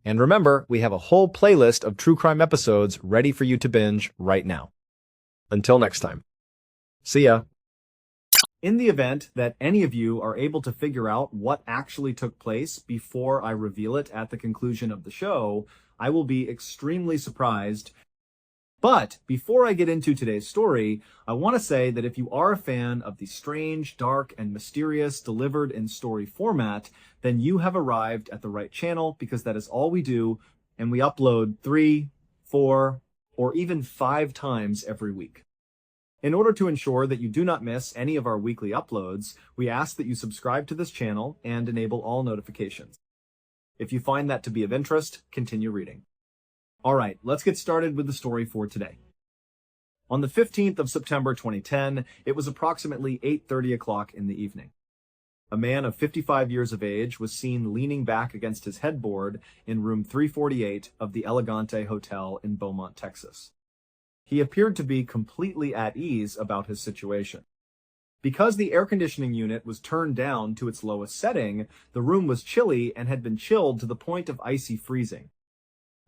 And remember, we have a whole playlist of true crime episodes ready for you to binge right now. Until next time. See ya. In the event that any of you are able to figure out what actually took place before I reveal it at the conclusion of the show, I will be extremely surprised. But before I get into today's story, I want to say that if you are a fan of the strange, dark, and mysterious delivered in story format, then you have arrived at the right channel, because that is all we do, and we upload 3, 4, or even 5 times every week. In order to ensure that you do not miss any of our weekly uploads, we ask that you subscribe to this channel and enable all notifications. If you find that to be of interest, continue reading. Alright, let's get started with the story for today. On the 15th of September 2010, it was approximately 8:30 o'clock in the evening. A man of 55 years of age was seen leaning back against his headboard in room 348 of the Elegante Hotel in Beaumont, Texas. He appeared to be completely at ease about his situation. Because the air conditioning unit was turned down to its lowest setting, the room was chilly and had been chilled to the point of icy freezing.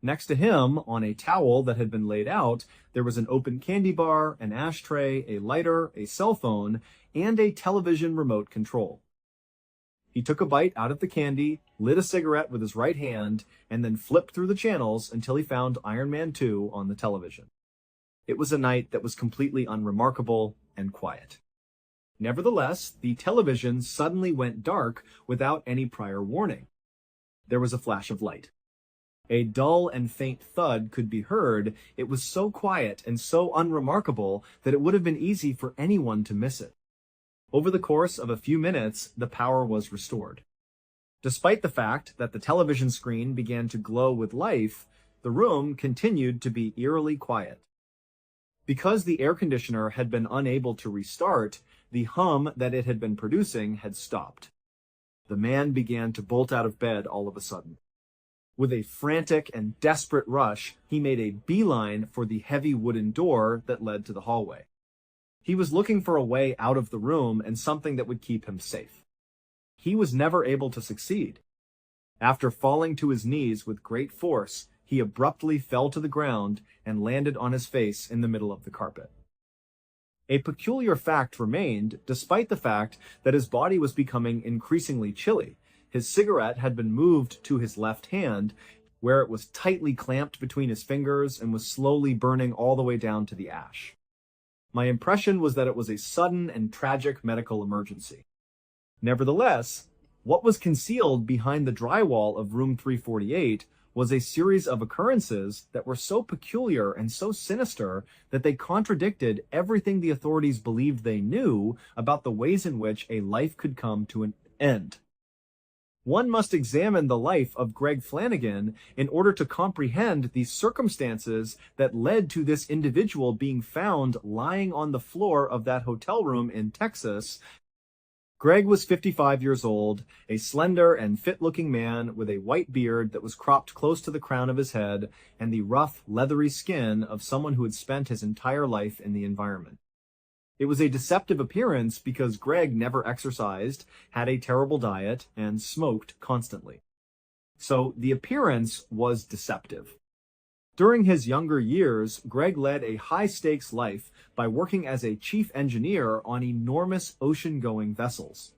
Next to him, on a towel that had been laid out, there was an open candy bar, an ashtray, a lighter, a cell phone, and a television remote control. He took a bite out of the candy, lit a cigarette with his right hand, and then flipped through the channels until he found Iron Man 2 on the television. It was a night that was completely unremarkable and quiet. Nevertheless, the television suddenly went dark without any prior warning. There was a flash of light. A dull and faint thud could be heard. It was so quiet and so unremarkable that it would have been easy for anyone to miss it. Over the course of a few minutes, the power was restored. Despite the fact that the television screen began to glow with life, the room continued to be eerily quiet. Because the air conditioner had been unable to restart, the hum that it had been producing had stopped. The man began to bolt out of bed all of a sudden. With a frantic and desperate rush, he made a beeline for the heavy wooden door that led to the hallway. He was looking for a way out of the room and something that would keep him safe. He was never able to succeed. After falling to his knees with great force, he abruptly fell to the ground and landed on his face in the middle of the carpet. A peculiar fact remained, despite the fact that his body was becoming increasingly chilly. His cigarette had been moved to his left hand, where it was tightly clamped between his fingers and was slowly burning all the way down to the ash. My impression was that it was a sudden and tragic medical emergency. Nevertheless, what was concealed behind the drywall of room 348 was a series of occurrences that were so peculiar and so sinister that they contradicted everything the authorities believed they knew about the ways in which a life could come to an end. One must examine the life of Greg Flanagan in order to comprehend the circumstances that led to this individual being found lying on the floor of that hotel room in Texas. Greg was 55 years old, a slender and fit-looking man with a white beard that was cropped close to the crown of his head and the rough, leathery skin of someone who had spent his entire life in the environment. It was a deceptive appearance because Greg never exercised, had a terrible diet, and smoked constantly. So the appearance was deceptive. During his younger years, Greg led a high-stakes life by working as a chief engineer on enormous ocean-going vessels.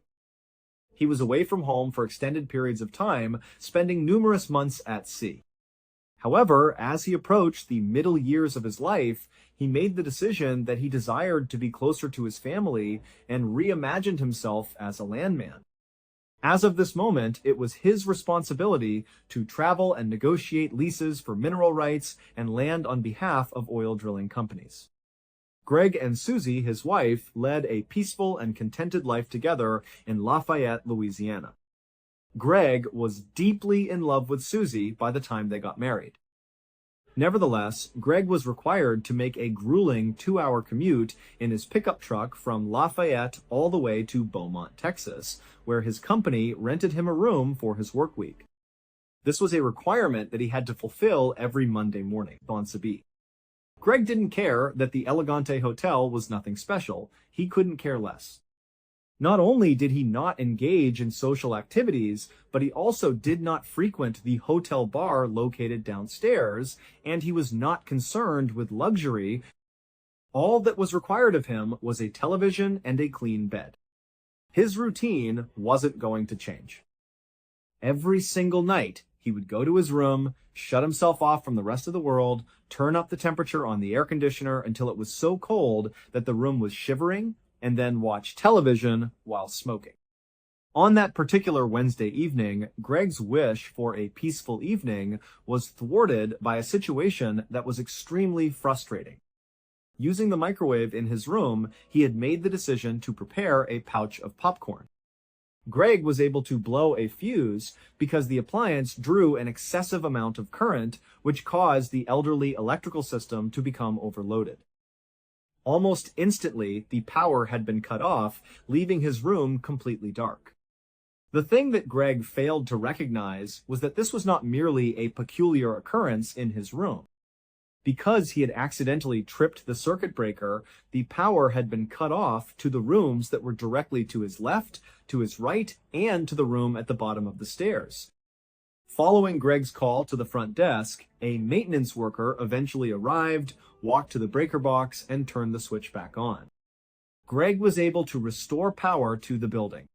He was away from home for extended periods of time, spending numerous months at sea. However, as he approached the middle years of his life, he made the decision that he desired to be closer to his family and reimagined himself as a landman. As of this moment, it was his responsibility to travel and negotiate leases for mineral rights and land on behalf of oil drilling companies. Greg and Susie, his wife, led a peaceful and contented life together in Lafayette, Louisiana. Greg was deeply in love with Susie by the time they got married. Nevertheless, Greg was required to make a grueling 2-hour commute in his pickup truck from Lafayette all the way to Beaumont, Texas, where his company rented him a room for his work week. This was a requirement that he had to fulfill every Monday morning on Sabine. Greg didn't care that the Elegante Hotel was nothing special. He couldn't care less. Not only did he not engage in social activities, but he also did not frequent the hotel bar located downstairs, and he was not concerned with luxury. All that was required of him was a television and a clean bed. His routine wasn't going to change. Every single night, he would go to his room, shut himself off from the rest of the world, turn up the temperature on the air conditioner until it was so cold that the room was shivering, and then watch television while smoking. On that particular Wednesday evening, Greg's wish for a peaceful evening was thwarted by a situation that was extremely frustrating. Using the microwave in his room, he had made the decision to prepare a pouch of popcorn. Greg was able to blow a fuse because the appliance drew an excessive amount of current, which caused the elderly electrical system to become overloaded. Almost instantly, the power had been cut off, leaving his room completely dark. The thing that Greg failed to recognize was that this was not merely a peculiar occurrence in his room. Because he had accidentally tripped the circuit breaker, the power had been cut off to the rooms that were directly to his left, to his right, and to the room at the bottom of the stairs. Following Greg's call to the front desk, a maintenance worker eventually arrived, walked to the breaker box, and turned the switch back on. Greg was able to restore power to the building.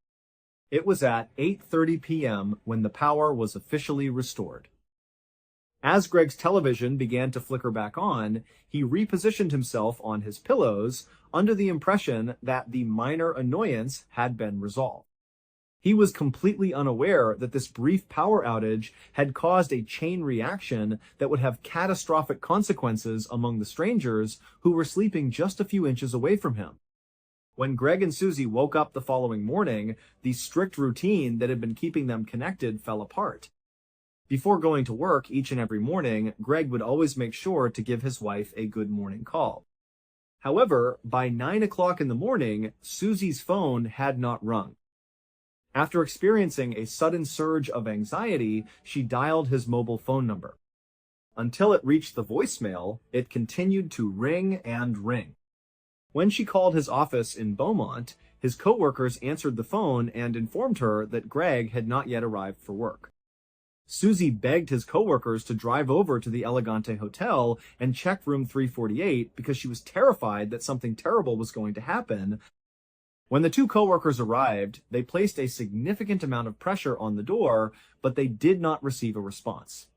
It was at 8:30 p.m. when the power was officially restored. As Greg's television began to flicker back on, he repositioned himself on his pillows under the impression that the minor annoyance had been resolved. He was completely unaware that this brief power outage had caused a chain reaction that would have catastrophic consequences among the strangers who were sleeping just a few inches away from him. When Greg and Susie woke up the following morning, the strict routine that had been keeping them connected fell apart. Before going to work each and every morning, Greg would always make sure to give his wife a good morning call. However, by 9 o'clock in the morning, Susie's phone had not rung. After experiencing a sudden surge of anxiety, she dialed his mobile phone number. Until it reached the voicemail, it continued to ring and ring. When she called his office in Beaumont, his coworkers answered the phone and informed her that Greg had not yet arrived for work. Susie begged his coworkers to drive over to the Elegante Hotel and check room 348 because she was terrified that something terrible was going to happen. When the two coworkers arrived, they placed a significant amount of pressure on the door, but they did not receive a response.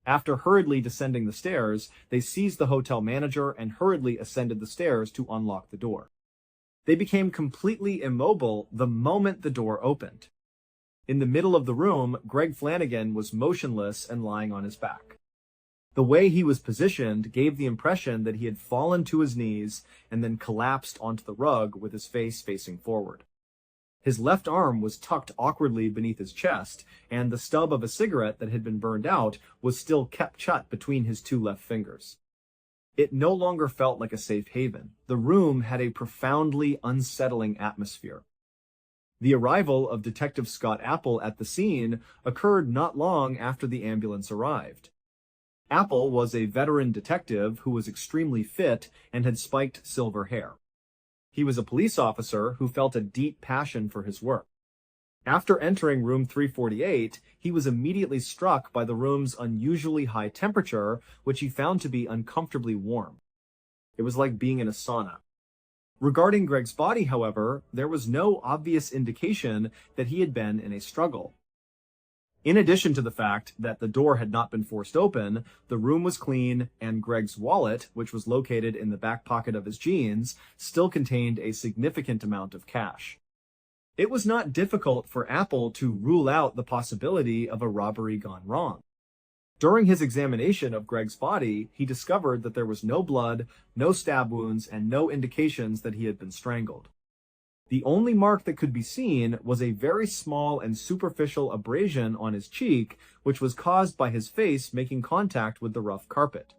After hurriedly descending the stairs, they seized the hotel manager and hurriedly ascended the stairs to unlock the door. They became completely immobile the moment the door opened. In the middle of the room, Greg Flanagan was motionless and lying on his back. The way he was positioned gave the impression that he had fallen to his knees and then collapsed onto the rug with his face facing forward. His left arm was tucked awkwardly beneath his chest, and the stub of a cigarette that had been burned out was still kept shut between his two left fingers. It no longer felt like a safe haven. The room had a profoundly unsettling atmosphere. The arrival of Detective Scott Apple at the scene occurred not long after the ambulance arrived. Apple was a veteran detective who was extremely fit and had spiked silver hair. He was a police officer who felt a deep passion for his work. After entering room 348, he was immediately struck by the room's unusually high temperature, which he found to be uncomfortably warm. It was like being in a sauna. Regarding Greg's body, however, there was no obvious indication that he had been in a struggle. In addition to the fact that the door had not been forced open, the room was clean, and Greg's wallet, which was located in the back pocket of his jeans, still contained a significant amount of cash. It was not difficult for Apple to rule out the possibility of a robbery gone wrong. During his examination of Greg's body, he discovered that there was no blood, no stab wounds, and no indications that he had been strangled. The only mark that could be seen was a very small and superficial abrasion on his cheek, which was caused by his face making contact with the rough carpet.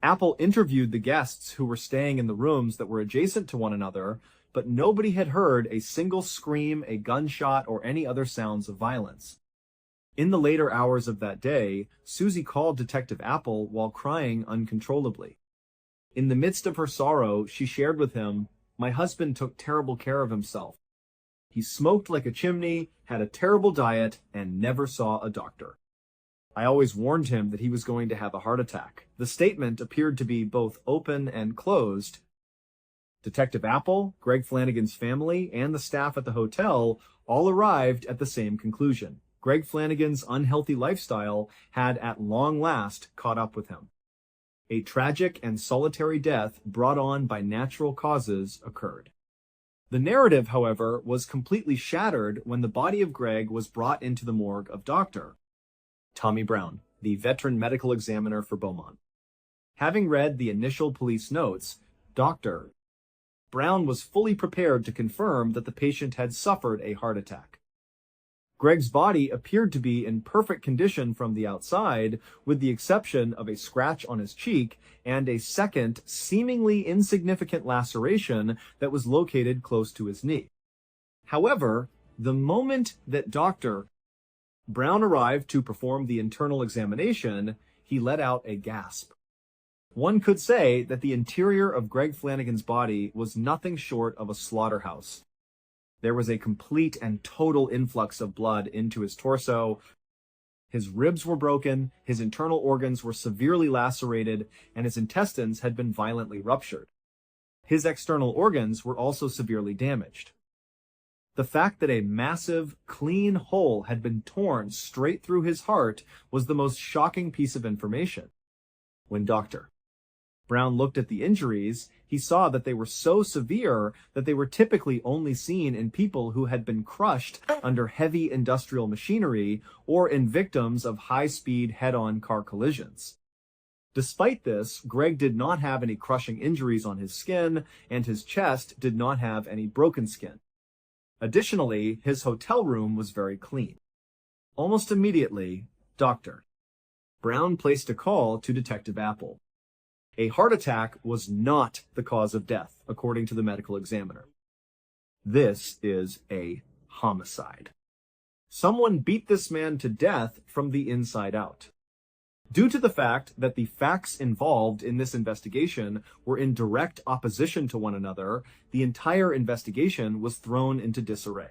Apple interviewed the guests who were staying in the rooms that were adjacent to one another, but nobody had heard a single scream, a gunshot, or any other sounds of violence. In the later hours of that day, Susie called Detective Apple while crying uncontrollably. In the midst of her sorrow, she shared with him, "My husband took terrible care of himself. He smoked like a chimney, had a terrible diet, and never saw a doctor. I always warned him that he was going to have a heart attack." The statement appeared to be both open and closed. Detective Apple, Greg Flanagan's family, and the staff at the hotel all arrived at the same conclusion. Greg Flanagan's unhealthy lifestyle had at long last caught up with him. A tragic and solitary death brought on by natural causes occurred. The narrative, however, was completely shattered when the body of Greg was brought into the morgue of Dr. Tommy Brown, the veteran medical examiner for Beaumont. Having read the initial police notes, Dr. Brown was fully prepared to confirm that the patient had suffered a heart attack. Greg's body appeared to be in perfect condition from the outside, with the exception of a scratch on his cheek and a second, seemingly insignificant laceration that was located close to his knee. However, the moment that Dr. Brown arrived to perform the internal examination, he let out a gasp. One could say that the interior of Greg Flanagan's body was nothing short of a slaughterhouse. There was a complete and total influx of blood into his torso. His ribs were broken, his internal organs were severely lacerated, and his intestines had been violently ruptured. His external organs were also severely damaged. The fact that a massive, clean hole had been torn straight through his heart was the most shocking piece of information. When Dr. Brown looked at the injuries, he saw that they were so severe that they were typically only seen in people who had been crushed under heavy industrial machinery or in victims of high-speed head-on car collisions. Despite this, Greg did not have any crushing injuries on his skin, and his chest did not have any broken skin. Additionally, his hotel room was very clean. Almost immediately, Dr. Brown placed a call to Detective Apple. A heart attack was not the cause of death, according to the medical examiner. This is a homicide. Someone beat this man to death from the inside out. Due to the fact that the facts involved in this investigation were in direct opposition to one another, the entire investigation was thrown into disarray.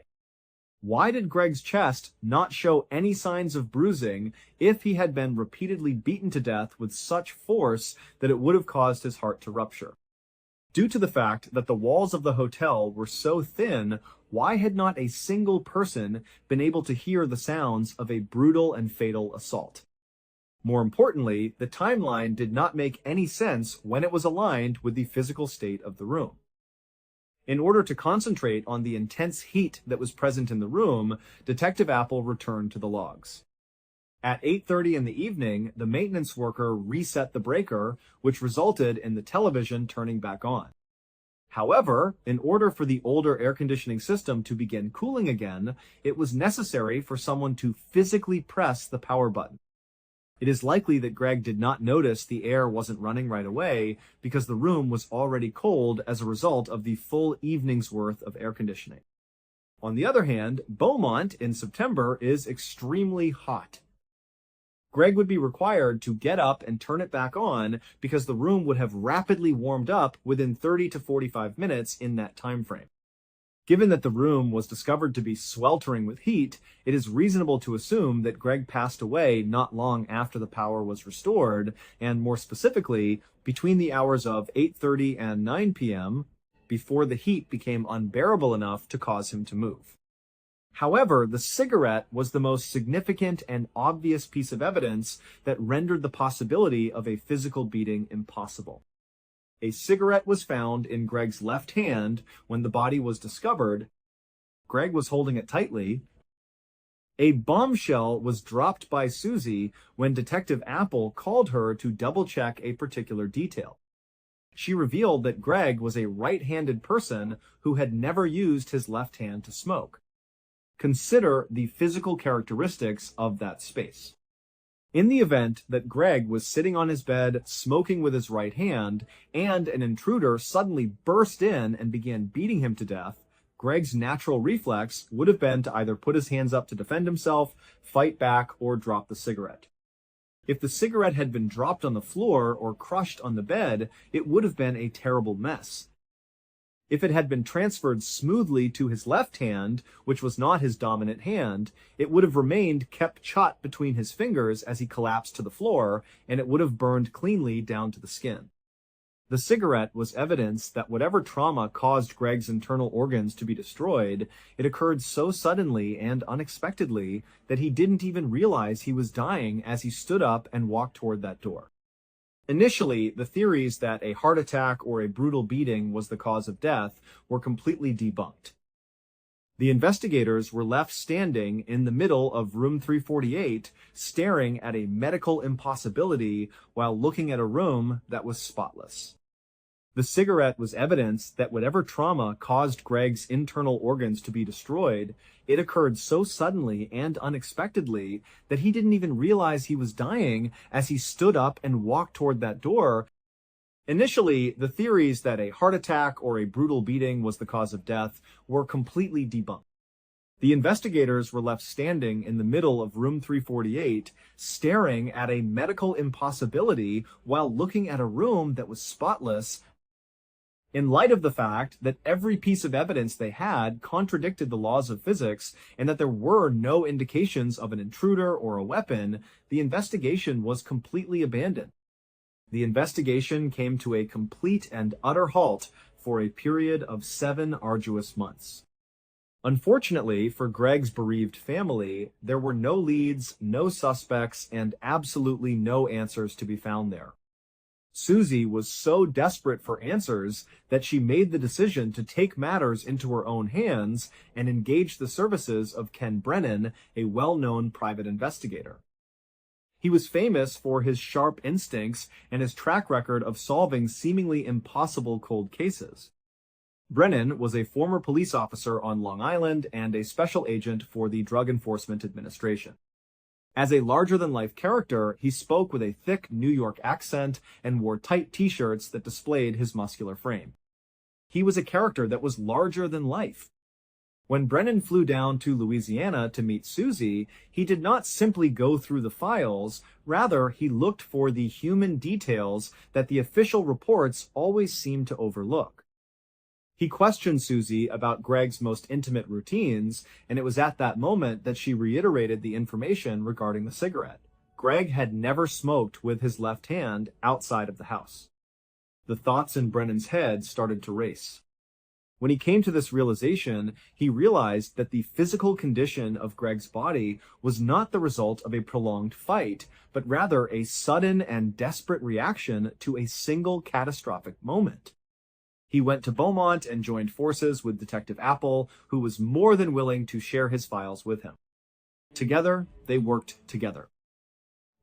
Why did Greg's chest not show any signs of bruising if he had been repeatedly beaten to death with such force that it would have caused his heart to rupture? Due to the fact that the walls of the hotel were so thin, why had not a single person been able to hear the sounds of a brutal and fatal assault? More importantly, the timeline did not make any sense when it was aligned with the physical state of the room. In order to concentrate on the intense heat that was present in the room, Detective Apple returned to the logs. At 8:30 in the evening, the maintenance worker reset the breaker, which resulted in the television turning back on. However, in order for the older air conditioning system to begin cooling again, it was necessary for someone to physically press the power button. It is likely that Greg did not notice the air wasn't running right away because the room was already cold as a result of the full evening's worth of air conditioning. On the other hand, Beaumont in September is extremely hot. Greg would be required to get up and turn it back on because the room would have rapidly warmed up within 30 to 45 minutes in that time frame. Given that the room was discovered to be sweltering with heat, it is reasonable to assume that Greg passed away not long after the power was restored, and more specifically, between the hours of 8:30 and 9 p.m., before the heat became unbearable enough to cause him to move. However, the cigarette was the most significant and obvious piece of evidence that rendered the possibility of a physical beating impossible. A cigarette was found in Greg's left hand when the body was discovered. Greg was holding it tightly. A bombshell was dropped by Susie when Detective Apple called her to double-check a particular detail. She revealed that Greg was a right-handed person who had never used his left hand to smoke. Consider the physical characteristics of that space. In the event that Greg was sitting on his bed smoking with his right hand, and an intruder suddenly burst in and began beating him to death, Greg's natural reflex would have been to either put his hands up to defend himself, fight back, or drop the cigarette. If the cigarette had been dropped on the floor or crushed on the bed, it would have been a terrible mess. If it had been transferred smoothly to his left hand, which was not his dominant hand, it would have remained kept shut between his fingers as he collapsed to the floor, and it would have burned cleanly down to the skin. The cigarette was evidence that whatever trauma caused Greg's internal organs to be destroyed, it occurred so suddenly and unexpectedly that he didn't even realize he was dying as he stood up and walked toward that door. Initially, the theories that a heart attack or a brutal beating was the cause of death were completely debunked. The investigators were left standing in the middle of room 348, staring at a medical impossibility while looking at a room that was spotless. The cigarette was evidence that whatever trauma caused Greg's internal organs to be destroyed, it occurred so suddenly and unexpectedly that he didn't even realize he was dying as he stood up and walked toward that door. Initially, the theories that a heart attack or a brutal beating was the cause of death were completely debunked. The investigators were left standing in the middle of room 348, staring at a medical impossibility while looking at a room that was spotless, in light of the fact that every piece of evidence they had contradicted the laws of physics and that there were no indications of an intruder or a weapon. The investigation was completely abandoned. The investigation came to a complete and utter halt for a period of 7 arduous months. Unfortunately for Greg's bereaved family, there were no leads, no suspects, and absolutely no answers to be found there. Susie was so desperate for answers that she made the decision to take matters into her own hands and engage the services of Ken Brennan, a well-known private investigator. He was famous for his sharp instincts and his track record of solving seemingly impossible cold cases. Brennan was a former police officer on Long Island and a special agent for the Drug Enforcement Administration. As a larger-than-life character, he spoke with a thick New York accent and wore tight t-shirts that displayed his muscular frame. He was a character that was larger than life. When Brennan flew down to Louisiana to meet Susie, he did not simply go through the files, rather he looked for the human details that the official reports always seemed to overlook. He questioned Susie about Greg's most intimate routines, and it was at that moment that she reiterated the information regarding the cigarette. Greg had never smoked with his left hand outside of the house. The thoughts in Brennan's head started to race. When he came to this realization, he realized that the physical condition of Greg's body was not the result of a prolonged fight, but rather a sudden and desperate reaction to a single catastrophic moment. He went to Beaumont and joined forces with Detective Apple, who was more than willing to share his files with him. Together, they worked together.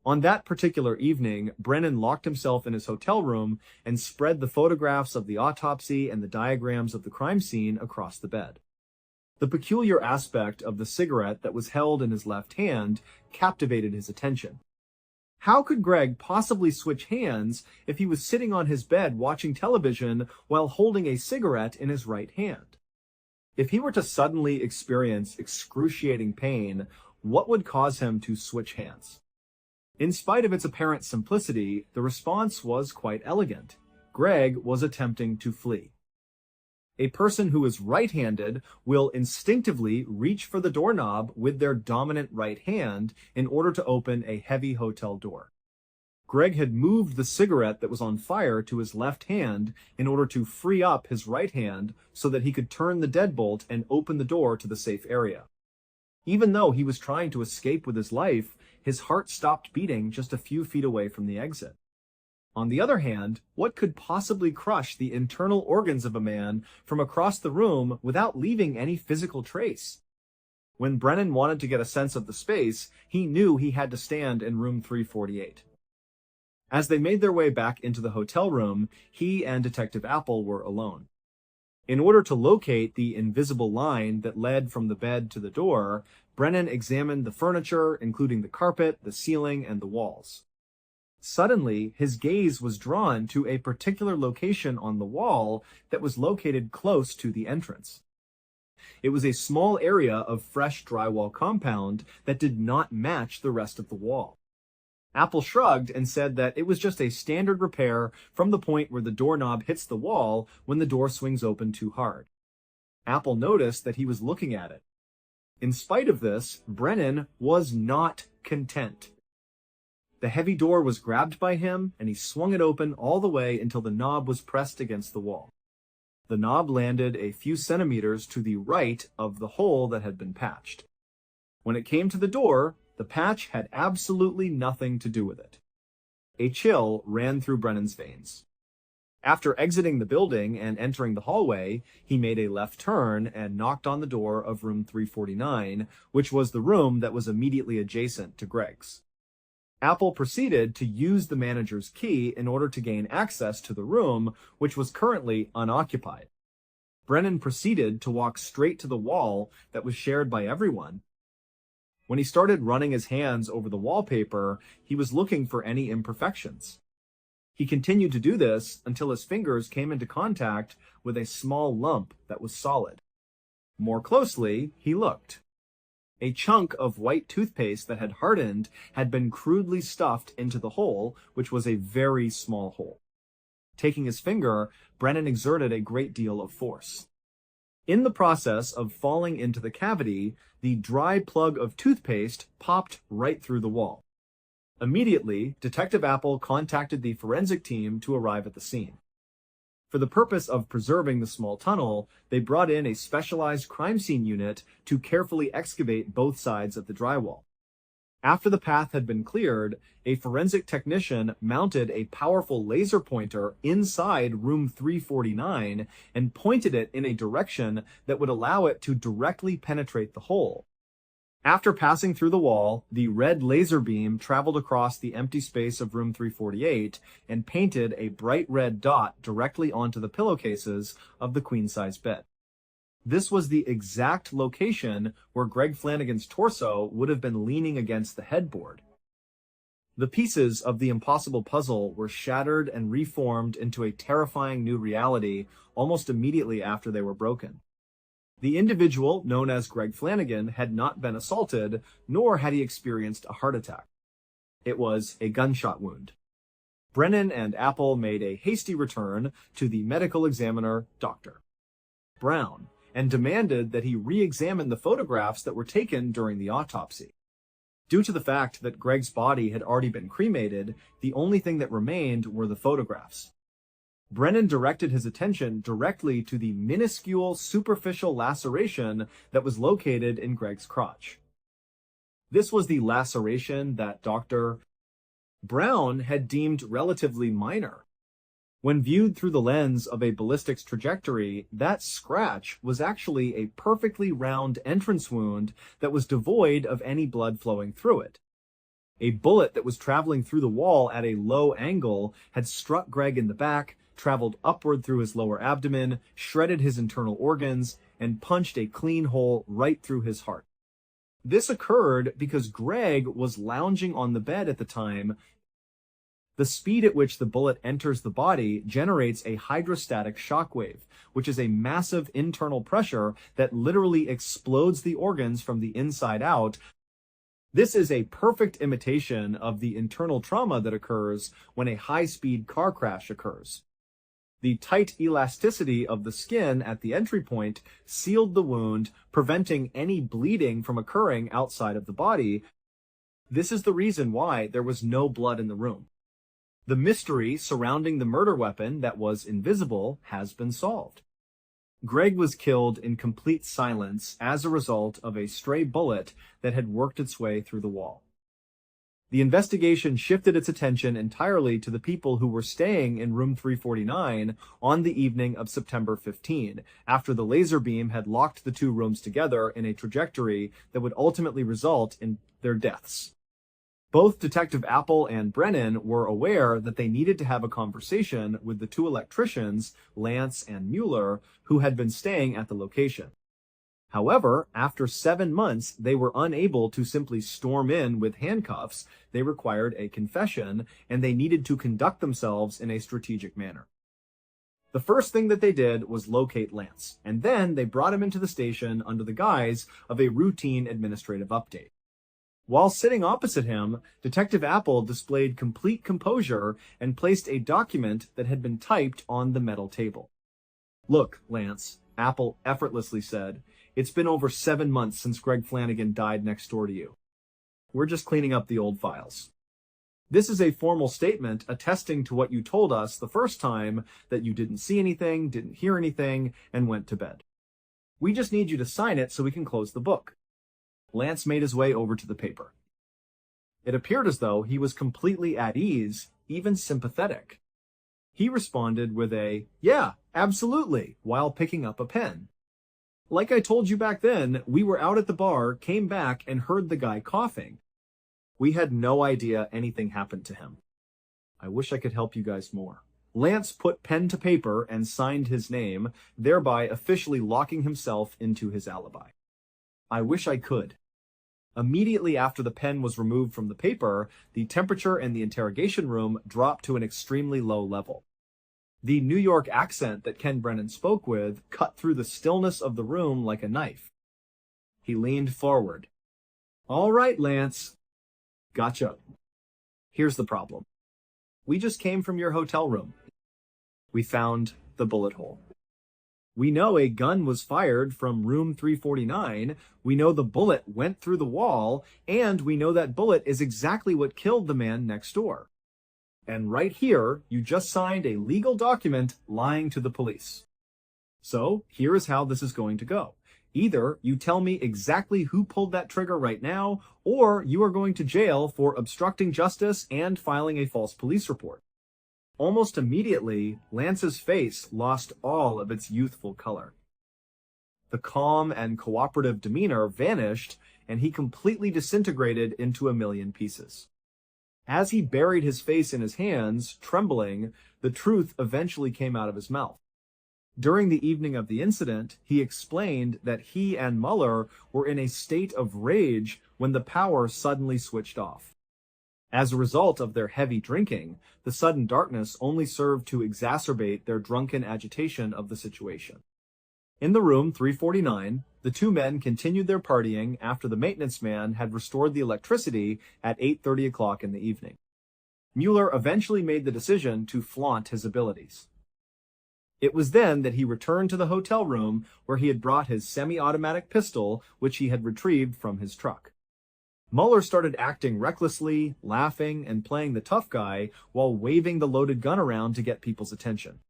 On that particular evening, Brennan locked himself in his hotel room and spread the photographs of the autopsy and the diagrams of the crime scene across the bed. The peculiar aspect of the cigarette that was held in his left hand captivated his attention. How could Greg possibly switch hands if he was sitting on his bed watching television while holding a cigarette in his right hand? If he were to suddenly experience excruciating pain, what would cause him to switch hands? In spite of its apparent simplicity, the response was quite elegant. Greg was attempting to flee. A person who is right-handed will instinctively reach for the doorknob with their dominant right hand in order to open a heavy hotel door. Greg had moved the cigarette that was on fire to his left hand in order to free up his right hand so that he could turn the deadbolt and open the door to the safe area. Even though he was trying to escape with his life, his heart stopped beating just a few feet away from the exit. On the other hand, what could possibly crush the internal organs of a man from across the room without leaving any physical trace? When Brennan wanted to get a sense of the space, he knew he had to stand in room 348. As they made their way back into the hotel room, he and Detective Apple were alone. In order to locate the invisible line that led from the bed to the door, Brennan examined the furniture, including the carpet, the ceiling, and the walls. Suddenly, his gaze was drawn to a particular location on the wall that was located close to the entrance. It was a small area of fresh drywall compound that did not match the rest of the wall. Apple shrugged and said that it was just a standard repair from the point where the doorknob hits the wall when the door swings open too hard. Apple noticed that he was looking at it. In spite of this, Brennan was not content. The heavy door was grabbed by him, and he swung it open all the way until the knob was pressed against the wall. The knob landed a few centimeters to the right of the hole that had been patched. When it came to the door, the patch had absolutely nothing to do with it. A chill ran through Brennan's veins. After exiting the building and entering the hallway, he made a left turn and knocked on the door of room 349, which was the room that was immediately adjacent to Greg's. Apple proceeded to use the manager's key in order to gain access to the room, which was currently unoccupied. Brennan proceeded to walk straight to the wall that was shared by everyone. When he started running his hands over the wallpaper, he was looking for any imperfections. He continued to do this until his fingers came into contact with a small lump that was solid. More closely, he looked. A chunk of white toothpaste that had hardened had been crudely stuffed into the hole, which was a very small hole. Taking his finger, Brennan exerted a great deal of force. In the process of falling into the cavity, the dry plug of toothpaste popped right through the wall. Immediately, Detective Apple contacted the forensic team to arrive at the scene. For the purpose of preserving the small tunnel, they brought in a specialized crime scene unit to carefully excavate both sides of the drywall. After the path had been cleared, a forensic technician mounted a powerful laser pointer inside room 349 and pointed it in a direction that would allow it to directly penetrate the hole. After passing through the wall, the red laser beam traveled across the empty space of room 348 and painted a bright red dot directly onto the pillowcases of the queen-size bed. This was the exact location where Greg Flanagan's torso would have been leaning against the headboard. The pieces of the impossible puzzle were shattered and reformed into a terrifying new reality almost immediately after they were broken. The individual, known as Greg Flanagan, had not been assaulted, nor had he experienced a heart attack. It was a gunshot wound. Brennan and Apple made a hasty return to the medical examiner, Dr. Brown, and demanded that he re-examine the photographs that were taken during the autopsy. Due to the fact that Greg's body had already been cremated, the only thing that remained were the photographs. Brennan directed his attention directly to the minuscule superficial laceration that was located in Greg's crotch. This was the laceration that Dr. Brown had deemed relatively minor. When viewed through the lens of a ballistics trajectory, that scratch was actually a perfectly round entrance wound that was devoid of any blood flowing through it. A bullet that was traveling through the wall at a low angle had struck Greg in the back, traveled upward through his lower abdomen, shredded his internal organs, and punched a clean hole right through his heart. This occurred because Greg was lounging on the bed at the time. The speed at which the bullet enters the body generates a hydrostatic shockwave, which is a massive internal pressure that literally explodes the organs from the inside out. This is a perfect imitation of the internal trauma that occurs when a high-speed car crash occurs. The tight elasticity of the skin at the entry point sealed the wound, preventing any bleeding from occurring outside of the body. This is the reason why there was no blood in the room. The mystery surrounding the murder weapon that was invisible has been solved. Greg was killed in complete silence as a result of a stray bullet that had worked its way through the wall. The investigation shifted its attention entirely to the people who were staying in room 349 on the evening of September 15, after the laser beam had locked the two rooms together in a trajectory that would ultimately result in their deaths. Both Detective Apple and Brennan were aware that they needed to have a conversation with the two electricians, Lance and Mueller, who had been staying at the location. However, after 7 months, they were unable to simply storm in with handcuffs. They required a confession, and they needed to conduct themselves in a strategic manner. The first thing that they did was locate Lance, and then they brought him into the station under the guise of a routine administrative update. While sitting opposite him, Detective Apple displayed complete composure and placed a document that had been typed on the metal table. "Look, Lance," Apple effortlessly said, "it's been over 7 months since Greg Flanagan died next door to you. We're just cleaning up the old files. This is a formal statement attesting to what you told us the first time, that you didn't see anything, didn't hear anything, and went to bed. We just need you to sign it so we can close the book." Lance made his way over to the paper. It appeared as though he was completely at ease, even sympathetic. He responded with a, "Yeah, absolutely," while picking up a pen. "Like I told you back then, we were out at the bar, came back, and heard the guy coughing. We had no idea anything happened to him. I wish I could help you guys more." Lance put pen to paper and signed his name, thereby officially locking himself into his alibi. "I wish I could." Immediately after the pen was removed from the paper, the temperature in the interrogation room dropped to an extremely low level. The New York accent that Ken Brennan spoke with cut through the stillness of the room like a knife. He leaned forward. "All right, Lance. Gotcha. Here's the problem. We just came from your hotel room. We found the bullet hole. We know a gun was fired from room 349, we know the bullet went through the wall, and we know that bullet is exactly what killed the man next door. And right here, you just signed a legal document lying to the police. So, here is how this is going to go. Either you tell me exactly who pulled that trigger right now, or you are going to jail for obstructing justice and filing a false police report." Almost immediately, Lance's face lost all of its youthful color. The calm and cooperative demeanor vanished, and he completely disintegrated into a million pieces. As he buried his face in his hands, trembling, the truth eventually came out of his mouth. During the evening of the incident, he explained that he and Mueller were in a state of rage when the power suddenly switched off. As a result of their heavy drinking, the sudden darkness only served to exacerbate their drunken agitation of the situation. In the room 349, the two men continued their partying after the maintenance man had restored the electricity at 8:30 o'clock in the evening. Mueller eventually made the decision to flaunt his abilities. It was then that he returned to the hotel room where he had brought his semi-automatic pistol, which he had retrieved from his truck. Mueller started acting recklessly, laughing, and playing the tough guy while waving the loaded gun around to get people's attention.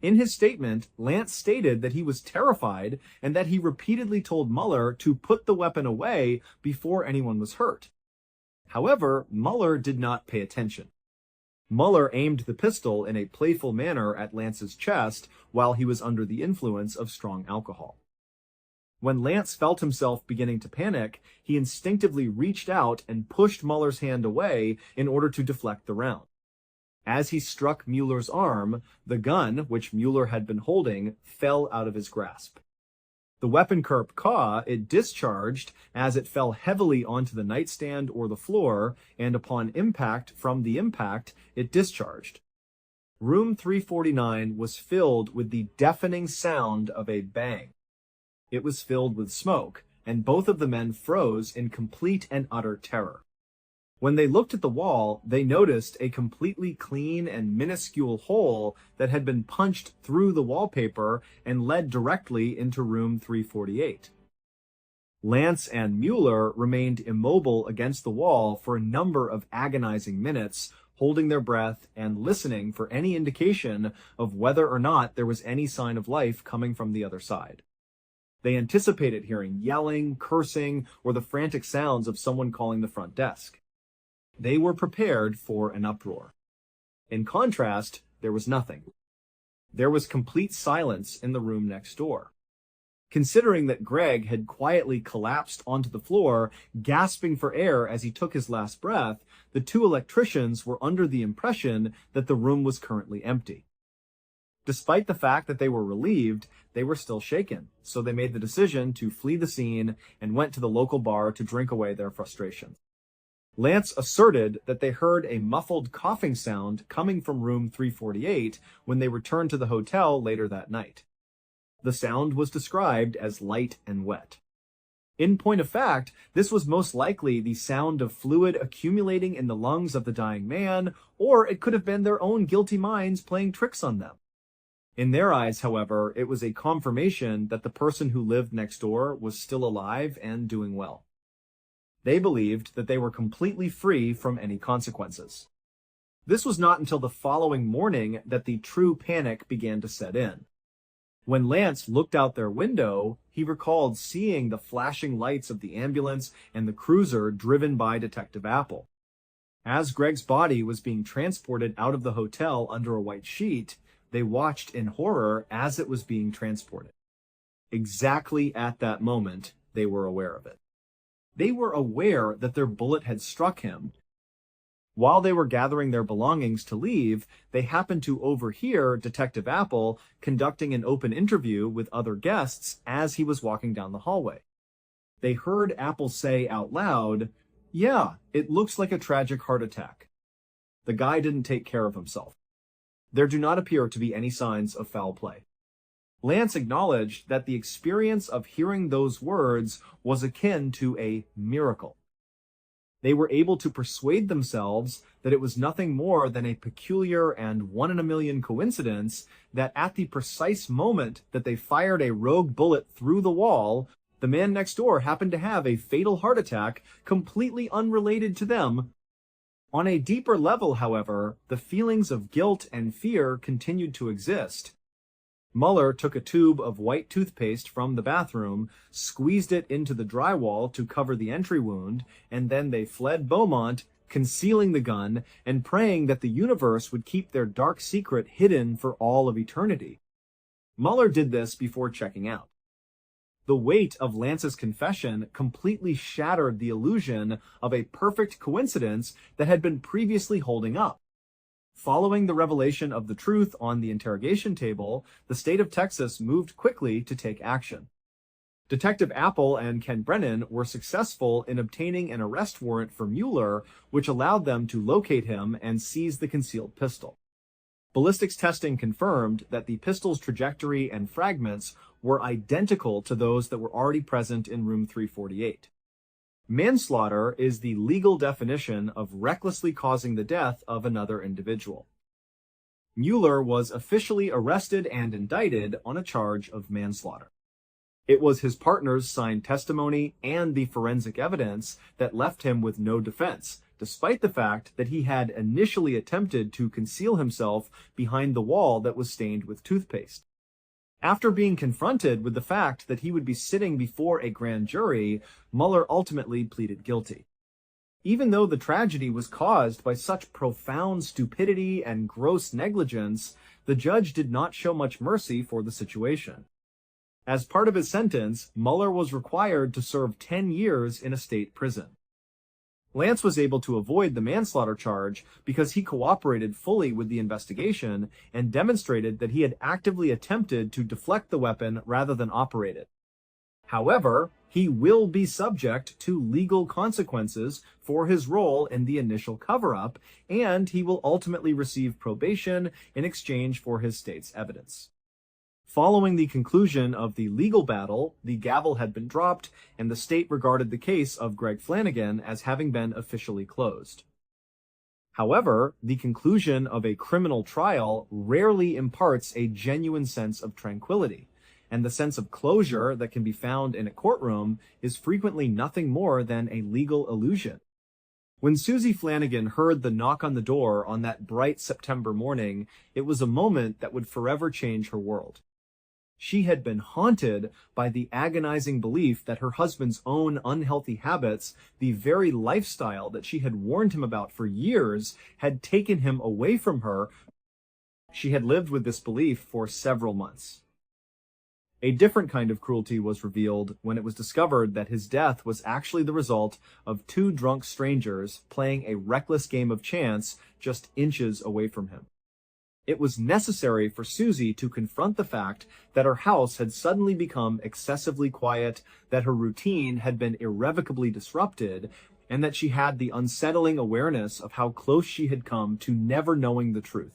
In his statement, Lance stated that he was terrified and that he repeatedly told Mueller to put the weapon away before anyone was hurt. However, Mueller did not pay attention. Mueller aimed the pistol in a playful manner at Lance's chest while he was under the influence of strong alcohol. When Lance felt himself beginning to panic, he instinctively reached out and pushed Mueller's hand away in order to deflect the round. As he struck Mueller's arm, the gun, which Mueller had been holding, fell out of his grasp. The weapon it discharged as it fell heavily onto the nightstand or the floor, and upon impact from the impact, it discharged. Room 349 was filled with the deafening sound of a bang. It was filled with smoke, and both of the men froze in complete and utter terror. When they looked at the wall, they noticed a completely clean and minuscule hole that had been punched through the wallpaper and led directly into room 348. Lance and Mueller remained immobile against the wall for a number of agonizing minutes, holding their breath and listening for any indication of whether or not there was any sign of life coming from the other side. They anticipated hearing yelling, cursing, or the frantic sounds of someone calling the front desk. They were prepared for an uproar. In contrast, there was nothing. There was complete silence in the room next door. Considering that Greg had quietly collapsed onto the floor, gasping for air as he took his last breath, the two electricians were under the impression that the room was currently empty. Despite the fact that they were relieved, they were still shaken, so they made the decision to flee the scene and went to the local bar to drink away their frustration. Lance asserted that they heard a muffled coughing sound coming from room 348 when they returned to the hotel later that night. The sound was described as light and wet. In point of fact, this was most likely the sound of fluid accumulating in the lungs of the dying man, or it could have been their own guilty minds playing tricks on them. In their eyes, however, it was a confirmation that the person who lived next door was still alive and doing well. They believed that they were completely free from any consequences. This was not until the following morning that the true panic began to set in. When Lance looked out their window, he recalled seeing the flashing lights of the ambulance and the cruiser driven by Detective Apple. As Greg's body was being transported out of the hotel under a white sheet, they watched in horror as it was being transported. Exactly at that moment, they were aware of it. They were aware that their bullet had struck him. While they were gathering their belongings to leave, they happened to overhear Detective Apple conducting an open interview with other guests as he was walking down the hallway. They heard Apple say out loud, "Yeah, it looks like a tragic heart attack. The guy didn't take care of himself. There do not appear to be any signs of foul play." Lance acknowledged that the experience of hearing those words was akin to a miracle. They were able to persuade themselves that it was nothing more than a peculiar and one-in-a-million coincidence that at the precise moment that they fired a rogue bullet through the wall, the man next door happened to have a fatal heart attack completely unrelated to them. On a deeper level, however, the feelings of guilt and fear continued to exist. Mueller took a tube of white toothpaste from the bathroom, squeezed it into the drywall to cover the entry wound, and then they fled Beaumont, concealing the gun and praying that the universe would keep their dark secret hidden for all of eternity. Mueller did this before checking out. The weight of Lance's confession completely shattered the illusion of a perfect coincidence that had been previously holding up. Following the revelation of the truth on the interrogation table, the state of Texas moved quickly to take action. Detective Apple and Ken Brennan were successful in obtaining an arrest warrant for Mueller, which allowed them to locate him and seize the concealed pistol. Ballistics testing confirmed that the pistol's trajectory and fragments were identical to those that were already present in room 348. Manslaughter is the legal definition of recklessly causing the death of another individual. Mueller was officially arrested and indicted on a charge of manslaughter. It was his partner's signed testimony and the forensic evidence that left him with no defense, despite the fact that he had initially attempted to conceal himself behind the wall that was stained with toothpaste. After being confronted with the fact that he would be sitting before a grand jury, Mueller ultimately pleaded guilty. Even though the tragedy was caused by such profound stupidity and gross negligence, the judge did not show much mercy for the situation. As part of his sentence, Mueller was required to serve 10 years in a state prison. Lance was able to avoid the manslaughter charge because he cooperated fully with the investigation and demonstrated that he had actively attempted to deflect the weapon rather than operate it. However, he will be subject to legal consequences for his role in the initial cover-up, and he will ultimately receive probation in exchange for his state's evidence. Following the conclusion of the legal battle, the gavel had been dropped, and the state regarded the case of Greg Flanagan as having been officially closed. However, the conclusion of a criminal trial rarely imparts a genuine sense of tranquility, and the sense of closure that can be found in a courtroom is frequently nothing more than a legal illusion. When Susie Flanagan heard the knock on the door on that bright September morning, it was a moment that would forever change her world. She had been haunted by the agonizing belief that her husband's own unhealthy habits, the very lifestyle that she had warned him about for years, had taken him away from her. She had lived with this belief for several months. A different kind of cruelty was revealed when it was discovered that his death was actually the result of two drunk strangers playing a reckless game of chance just inches away from him. It was necessary for Susie to confront the fact that her house had suddenly become excessively quiet, that her routine had been irrevocably disrupted, and that she had the unsettling awareness of how close she had come to never knowing the truth.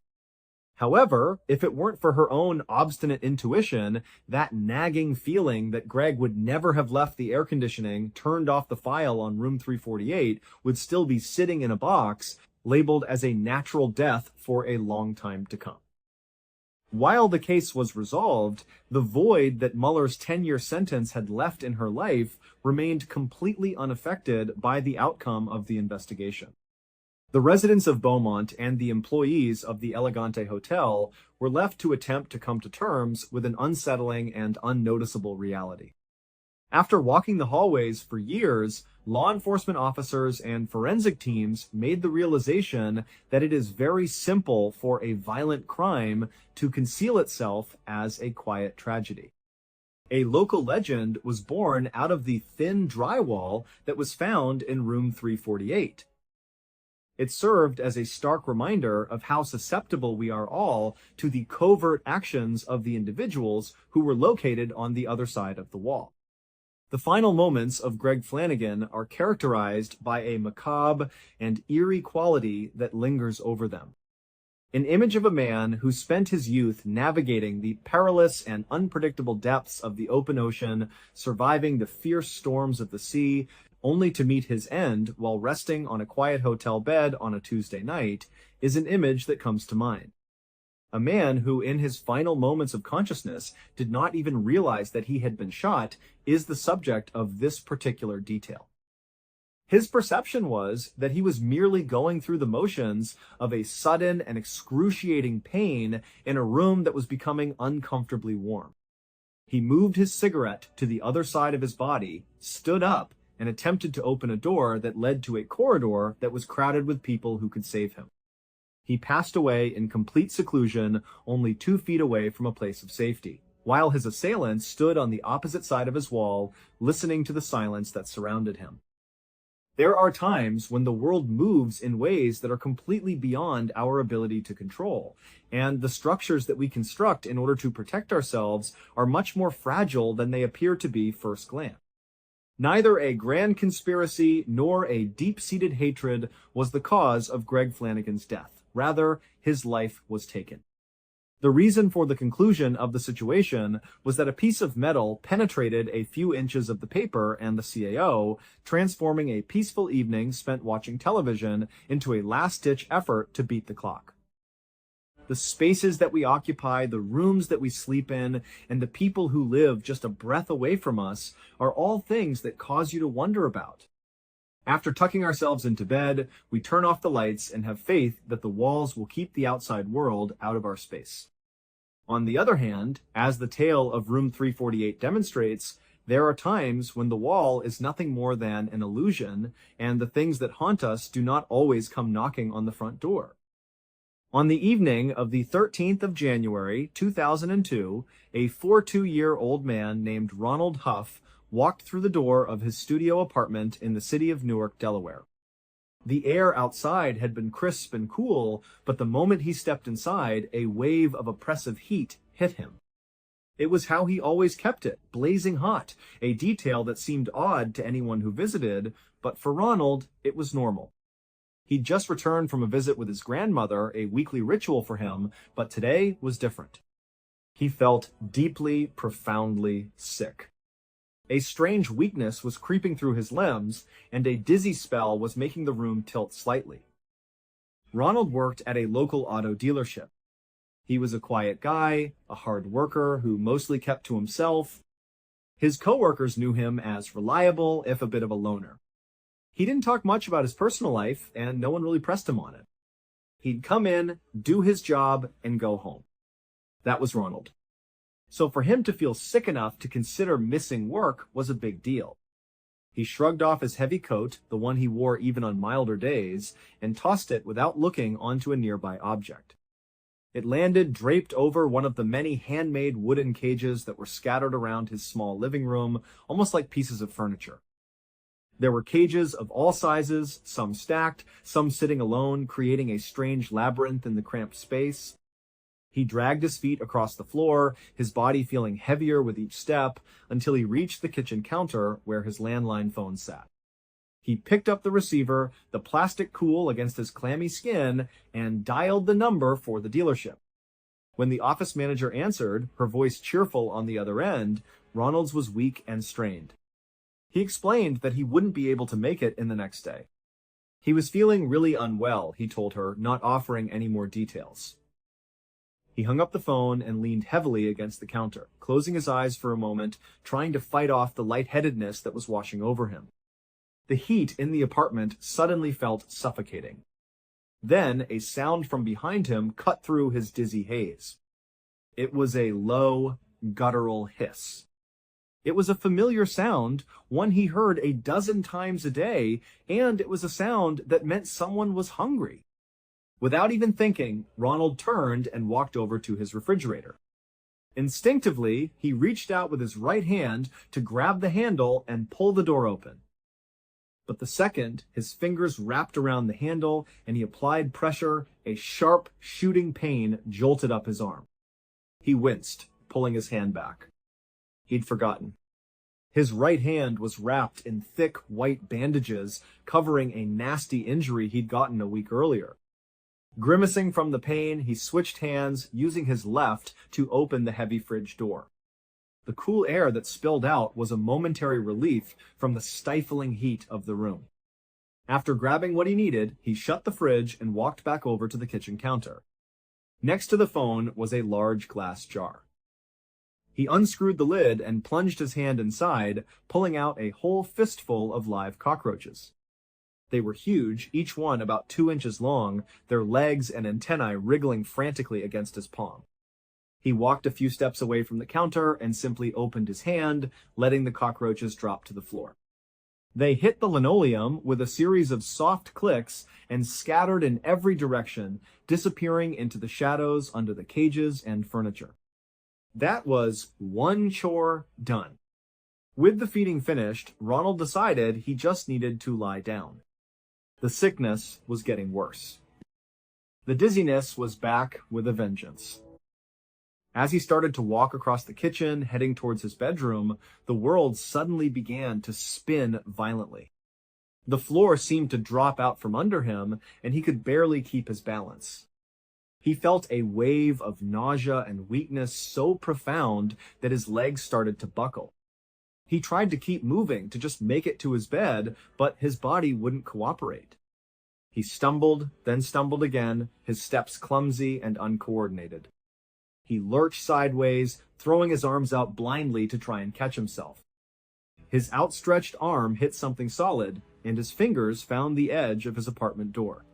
However, if it weren't for her own obstinate intuition, that nagging feeling that Greg would never have left the air conditioning, turned off the file on room 348, would still be sitting in a box, labeled as a natural death for a long time to come. While the case was resolved, the void that Mueller's 10-year sentence had left in her life remained completely unaffected by the outcome of the investigation. The residents of Beaumont and the employees of the Elegante Hotel were left to attempt to come to terms with an unsettling and unnoticeable reality. After walking the hallways for years, law enforcement officers and forensic teams made the realization that it is very simple for a violent crime to conceal itself as a quiet tragedy. A local legend was born out of the thin drywall that was found in room 348. It served as a stark reminder of how susceptible we are all to the covert actions of the individuals who were located on the other side of the wall. The final moments of Greg Flanagan are characterized by a macabre and eerie quality that lingers over them. An image of a man who spent his youth navigating the perilous and unpredictable depths of the open ocean, surviving the fierce storms of the sea, only to meet his end while resting on a quiet hotel bed on a Tuesday night, is an image that comes to mind. A man who, in his final moments of consciousness, did not even realize that he had been shot, is the subject of this particular detail. His perception was that he was merely going through the motions of a sudden and excruciating pain in a room that was becoming uncomfortably warm. He moved his cigarette to the other side of his body, stood up, and attempted to open a door that led to a corridor that was crowded with people who could save him. He passed away in complete seclusion, only 2 feet away from a place of safety, while his assailants stood on the opposite side of his wall, listening to the silence that surrounded him. There are times when the world moves in ways that are completely beyond our ability to control, and the structures that we construct in order to protect ourselves are much more fragile than they appear to be first glance. Neither a grand conspiracy nor a deep-seated hatred was the cause of Greg Flanagan's death. Rather, his life was taken. The reason for the conclusion of the situation was that a piece of metal penetrated a few inches of the paper and the CAO, transforming a peaceful evening spent watching television into a last-ditch effort to beat the clock. The spaces that we occupy, the rooms that we sleep in, and the people who live just a breath away from us are all things that cause you to wonder about. After tucking ourselves into bed, we turn off the lights and have faith that the walls will keep the outside world out of our space. On the other hand, as the tale of Room 348 demonstrates, there are times when the wall is nothing more than an illusion, and the things that haunt us do not always come knocking on the front door. On the evening of the 13th of January, 2002, a 42-year-old man named Ronald Huff walked through the door of his studio apartment in the city of Newark, Delaware. The air outside had been crisp and cool, but the moment he stepped inside, a wave of oppressive heat hit him. It was how he always kept it, blazing hot, a detail that seemed odd to anyone who visited, but for Ronald, it was normal. He'd just returned from a visit with his grandmother, a weekly ritual for him, but today was different. He felt deeply, profoundly sick. A strange weakness was creeping through his limbs, and a dizzy spell was making the room tilt slightly. Ronald worked at a local auto dealership. He was a quiet guy, a hard worker who mostly kept to himself. His coworkers knew him as reliable, if a bit of a loner. He didn't talk much about his personal life, and no one really pressed him on it. He'd come in, do his job, and go home. That was Ronald. So for him to feel sick enough to consider missing work was a big deal. He shrugged off his heavy coat, the one he wore even on milder days, and tossed it without looking onto a nearby object. It landed draped over one of the many handmade wooden cages that were scattered around his small living room, almost like pieces of furniture. There were cages of all sizes, some stacked, some sitting alone, creating a strange labyrinth in the cramped space. He dragged his feet across the floor, his body feeling heavier with each step, until he reached the kitchen counter where his landline phone sat. He picked up the receiver, the plastic cool against his clammy skin, and dialed the number for the dealership. When the office manager answered, her voice cheerful on the other end, Ronald's was weak and strained. He explained that he wouldn't be able to make it in the next day. He was feeling really unwell, he told her, not offering any more details. He hung up the phone and leaned heavily against the counter, closing his eyes for a moment, trying to fight off the lightheadedness that was washing over him. The heat in the apartment suddenly felt suffocating. Then a sound from behind him cut through his dizzy haze. It was a low, guttural hiss. It was a familiar sound, one he heard a dozen times a day, and it was a sound that meant someone was hungry. Without even thinking, Ronald turned and walked over to his refrigerator. Instinctively, he reached out with his right hand to grab the handle and pull the door open. But the second his fingers wrapped around the handle and he applied pressure, a sharp, shooting pain jolted up his arm. He winced, pulling his hand back. He'd forgotten. His right hand was wrapped in thick, white bandages, covering a nasty injury he'd gotten a week earlier. Grimacing from the pain, he switched hands, using his left to open the heavy fridge door. The cool air that spilled out was a momentary relief from the stifling heat of the room. After grabbing what he needed, he shut the fridge and walked back over to the kitchen counter. Next to the phone was a large glass jar. He unscrewed the lid and plunged his hand inside, pulling out a whole fistful of live cockroaches. They were huge, each one about 2 inches long, their legs and antennae wriggling frantically against his palm. He walked a few steps away from the counter and simply opened his hand, letting the cockroaches drop to the floor. They hit the linoleum with a series of soft clicks and scattered in every direction, disappearing into the shadows under the cages and furniture. That was one chore done. With the feeding finished, Ronald decided he just needed to lie down. The sickness was getting worse. The dizziness was back with a vengeance. As he started to walk across the kitchen, heading towards his bedroom, the world suddenly began to spin violently. The floor seemed to drop out from under him, and he could barely keep his balance. He felt a wave of nausea and weakness so profound that his legs started to buckle. He tried to keep moving to just make it to his bed, but his body wouldn't cooperate. He stumbled, then stumbled again, his steps clumsy and uncoordinated. He lurched sideways, throwing his arms out blindly to try and catch himself. His outstretched arm hit something solid, and his fingers found the edge of his apartment door.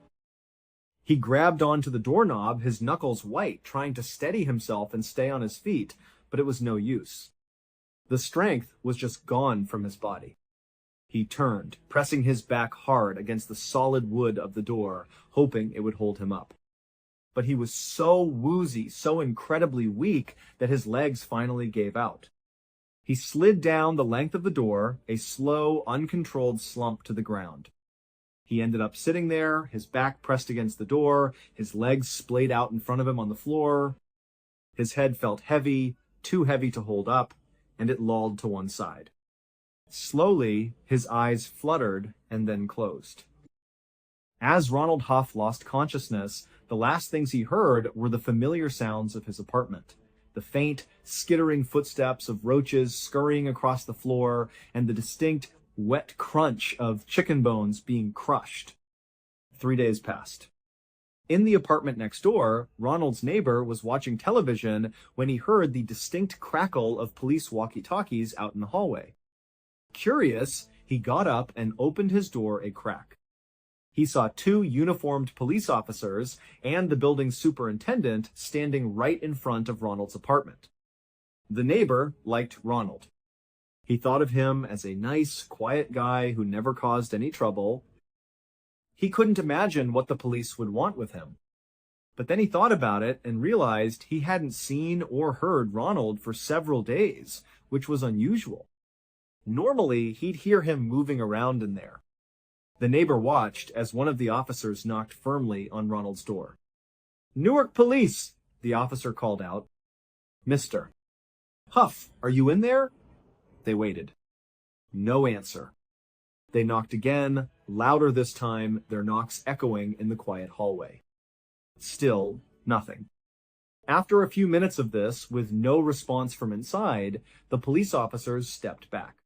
He grabbed onto the doorknob, his knuckles white, trying to steady himself and stay on his feet, but it was no use. The strength was just gone from his body. He turned, pressing his back hard against the solid wood of the door, hoping it would hold him up. But he was so woozy, so incredibly weak, that his legs finally gave out. He slid down the length of the door, a slow, uncontrolled slump to the ground. He ended up sitting there, his back pressed against the door, his legs splayed out in front of him on the floor. His head felt heavy, too heavy to hold up, and it lolled to one side. Slowly, his eyes fluttered and then closed. As Ronald Huff lost consciousness, the last things he heard were the familiar sounds of his apartment. The faint, skittering footsteps of roaches scurrying across the floor, and the distinct, wet crunch of chicken bones being crushed. 3 days passed. In the apartment next door, Ronald's neighbor was watching television when he heard the distinct crackle of police walkie-talkies out in the hallway. Curious, he got up and opened his door a crack. He saw 2 uniformed police officers and the building's superintendent standing right in front of Ronald's apartment. The neighbor liked Ronald. He thought of him as a nice, quiet guy who never caused any trouble. He couldn't imagine what the police would want with him. But then he thought about it and realized he hadn't seen or heard Ronald for several days, which was unusual. Normally, he'd hear him moving around in there. The neighbor watched as one of the officers knocked firmly on Ronald's door. "Newark Police," the officer called out. "Mr. Huff, are you in there?" They waited. No answer. They knocked again, louder this time, their knocks echoing in the quiet hallway. Still, nothing. After a few minutes of this, with no response from inside, the police officers stepped back.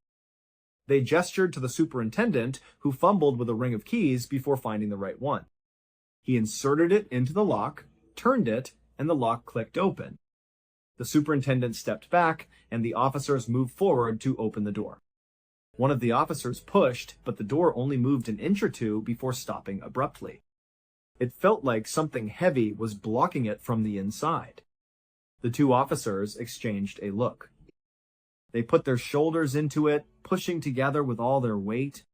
They gestured to the superintendent, who fumbled with a ring of keys before finding the right one. He inserted it into the lock, turned it, and the lock clicked open. The superintendent stepped back, and the officers moved forward to open the door. One of the officers pushed, but the door only moved an inch or two before stopping abruptly. It felt like something heavy was blocking it from the inside. The 2 officers exchanged a look. They put their shoulders into it, pushing together with all their weight.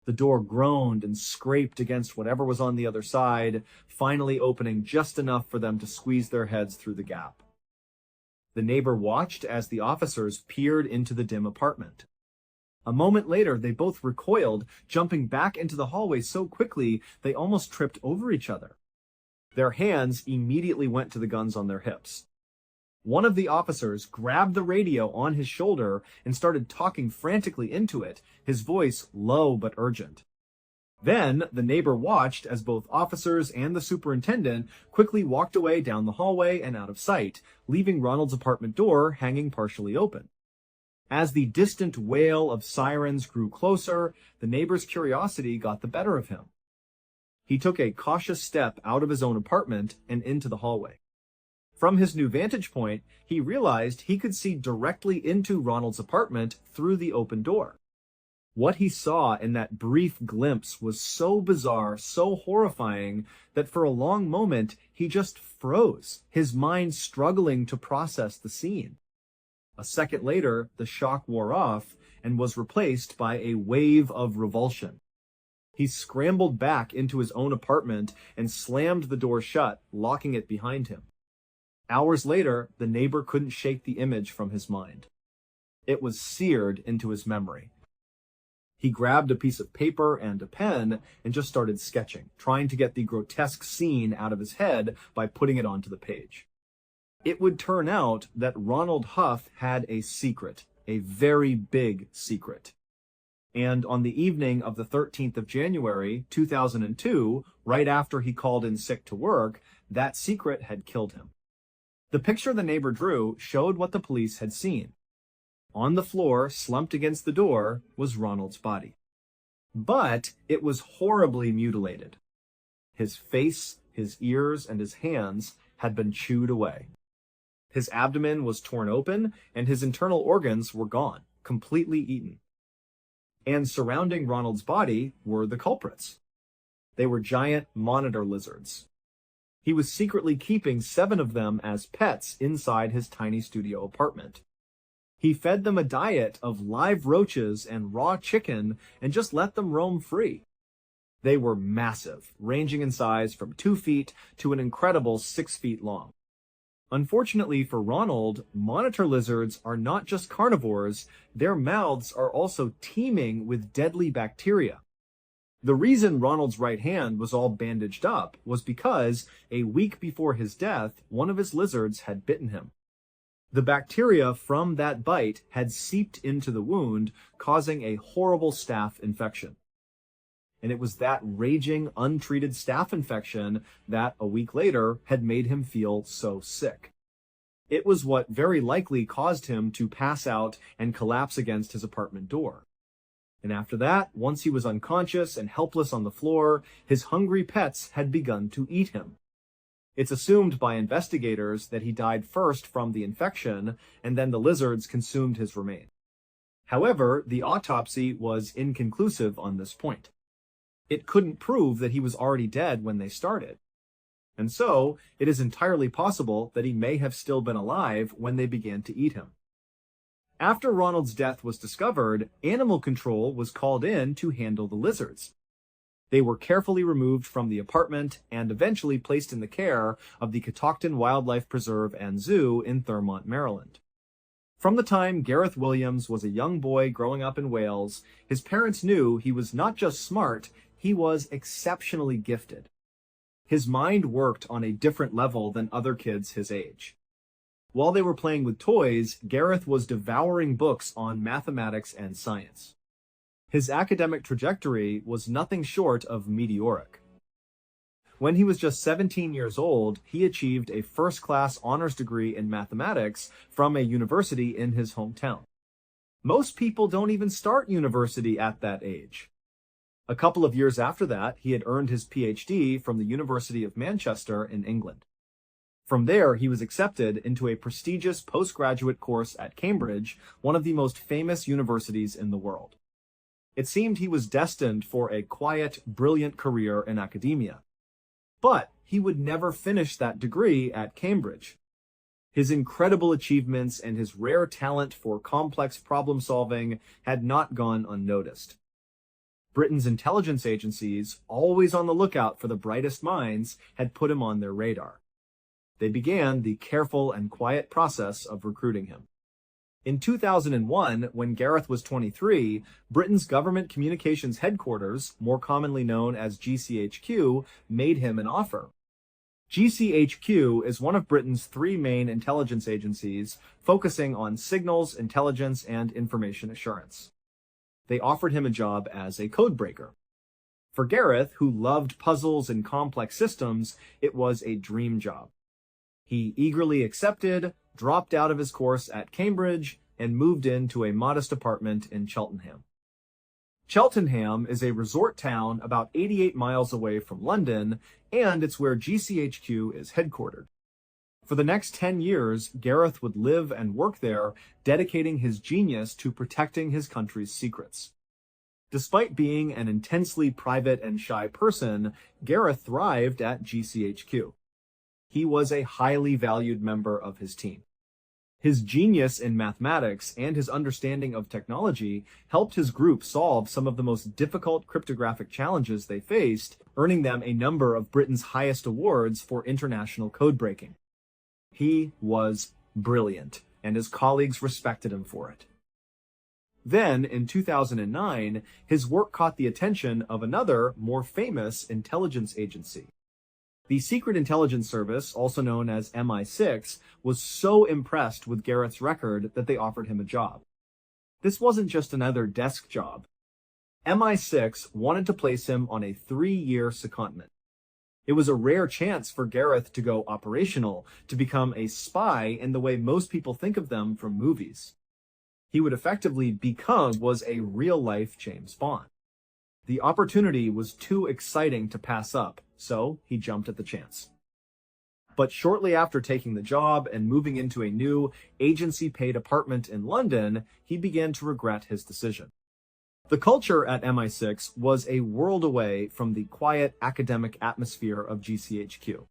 The door groaned and scraped against whatever was on the other side, finally opening just enough for them to squeeze their heads through the gap. The neighbor watched as the officers peered into the dim apartment. A moment later, they both recoiled, jumping back into the hallway so quickly they almost tripped over each other. Their hands immediately went to the guns on their hips. One of the officers grabbed the radio on his shoulder and started talking frantically into it, his voice low but urgent. Then, the neighbor watched as both officers and the superintendent quickly walked away down the hallway and out of sight, leaving Ronald's apartment door hanging partially open. As the distant wail of sirens grew closer, the neighbor's curiosity got the better of him. He took a cautious step out of his own apartment and into the hallway. From his new vantage point, he realized he could see directly into Ronald's apartment through the open door. What he saw in that brief glimpse was so bizarre, so horrifying, that for a long moment he just froze, his mind struggling to process the scene. A second later, the shock wore off and was replaced by a wave of revulsion. He scrambled back into his own apartment and slammed the door shut, locking it behind him. Hours later, the neighbor couldn't shake the image from his mind. It was seared into his memory. He grabbed a piece of paper and a pen and just started sketching, trying to get the grotesque scene out of his head by putting it onto the page. It would turn out that Ronald Huff had a secret, a very big secret. And on the evening of the 13th of January, 2002, right after he called in sick to work, That secret had killed him. The picture the neighbor drew showed what the police had seen. On the floor, slumped against the door, was Ronald's body. But it was horribly mutilated. His face, his ears, and his hands had been chewed away. His abdomen was torn open, and his internal organs were gone, completely eaten. And surrounding Ronald's body were the culprits. They were giant monitor lizards. He was secretly keeping 7 of them as pets inside his tiny studio apartment. He fed them a diet of live roaches and raw chicken and just let them roam free. They were massive, ranging in size from 2 feet to an incredible 6 feet long. Unfortunately for Ronald, monitor lizards are not just carnivores, their mouths are also teeming with deadly bacteria. The reason Ronald's right hand was all bandaged up was because, a week before his death, one of his lizards had bitten him. The bacteria from that bite had seeped into the wound, causing a horrible staph infection. And it was that raging, untreated staph infection that, a week later, had made him feel so sick. It was what very likely caused him to pass out and collapse against his apartment door. And after that, once he was unconscious and helpless on the floor, his hungry pets had begun to eat him. It's assumed by investigators that he died first from the infection, and then the lizards consumed his remains. However, the autopsy was inconclusive on this point. It couldn't prove that he was already dead when they started. And so, it is entirely possible that he may have still been alive when they began to eat him. After Ronald's death was discovered, animal control was called in to handle the lizards. They were carefully removed from the apartment and eventually placed in the care of the Catoctin Wildlife Preserve and Zoo in Thurmont, Maryland. From the time Gareth Williams was a young boy growing up in Wales, his parents knew he was not just smart, he was exceptionally gifted. His mind worked on a different level than other kids his age. While they were playing with toys, Gareth was devouring books on mathematics and science. His academic trajectory was nothing short of meteoric. When he was just 17 years old, he achieved a first-class honors degree in mathematics from a university in his hometown. Most people don't even start university at that age. A couple of years after that, he had earned his PhD from the University of Manchester in England. From there, he was accepted into a prestigious postgraduate course at Cambridge, one of the most famous universities in the world. It seemed he was destined for a quiet, brilliant career in academia. But he would never finish that degree at Cambridge. His incredible achievements and his rare talent for complex problem-solving had not gone unnoticed. Britain's intelligence agencies, always on the lookout for the brightest minds, had put him on their radar. They began the careful and quiet process of recruiting him. In 2001, when Gareth was 23, Britain's Government Communications Headquarters, more commonly known as GCHQ, made him an offer. GCHQ is one of Britain's 3 main intelligence agencies, focusing on signals, intelligence, and information assurance. They offered him a job as a codebreaker. For Gareth, who loved puzzles and complex systems, it was a dream job. He eagerly accepted, dropped out of his course at Cambridge, and moved into a modest apartment in Cheltenham. Cheltenham is a resort town about 88 miles away from London, and it's where GCHQ is headquartered. For the next 10 years, Gareth would live and work there, dedicating his genius to protecting his country's secrets. Despite being an intensely private and shy person, Gareth thrived at GCHQ. He was a highly valued member of his team. His genius in mathematics and his understanding of technology helped his group solve some of the most difficult cryptographic challenges they faced, earning them a number of Britain's highest awards for international code-breaking. He was brilliant, and his colleagues respected him for it. Then, in 2009, his work caught the attention of another, more famous intelligence agency. The Secret Intelligence Service, also known as MI6, was so impressed with Gareth's record that they offered him a job. This wasn't just another desk job. MI6 wanted to place him on a 3-year secondment. It was a rare chance for Gareth to go operational, to become a spy in the way most people think of them from movies. He would effectively become was a real-life James Bond. The opportunity was too exciting to pass up, so he jumped at the chance. But shortly after taking the job and moving into a new agency-paid apartment in London, he began to regret his decision. The culture at MI6 was a world away from the quiet academic atmosphere of GCHQ.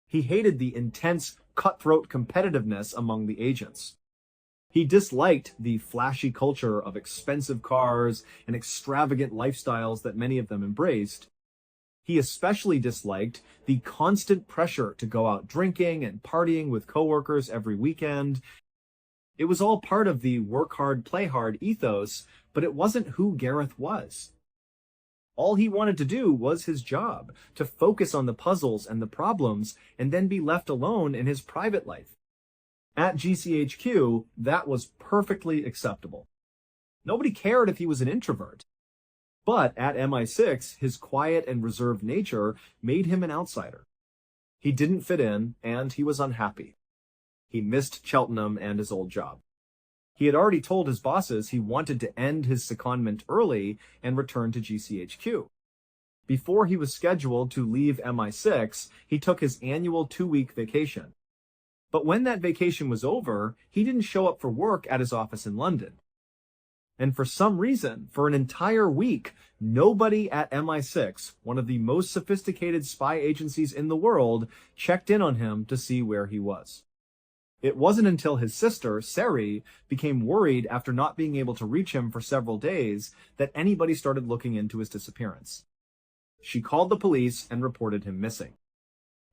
He hated the intense, cutthroat competitiveness among the agents. He disliked the flashy culture of expensive cars and extravagant lifestyles that many of them embraced. He especially disliked the constant pressure to go out drinking and partying with coworkers every weekend. It was all part of the work hard, play hard ethos, but it wasn't who Gareth was. All he wanted to do was his job, to focus on the puzzles and the problems, and then be left alone in his private life. At GCHQ, that was perfectly acceptable. Nobody cared if he was an introvert. But at MI6, his quiet and reserved nature made him an outsider. He didn't fit in, and he was unhappy. He missed Cheltenham and his old job. He had already told his bosses he wanted to end his secondment early and return to GCHQ. Before he was scheduled to leave MI6, he took his annual 2-week vacation. But when that vacation was over, he didn't show up for work at his office in London. And for some reason, for an entire week, nobody at MI6, one of the most sophisticated spy agencies in the world, checked in on him to see where he was. It wasn't until his sister, Sari, became worried after not being able to reach him for several days that anybody started looking into his disappearance. She called the police and reported him missing.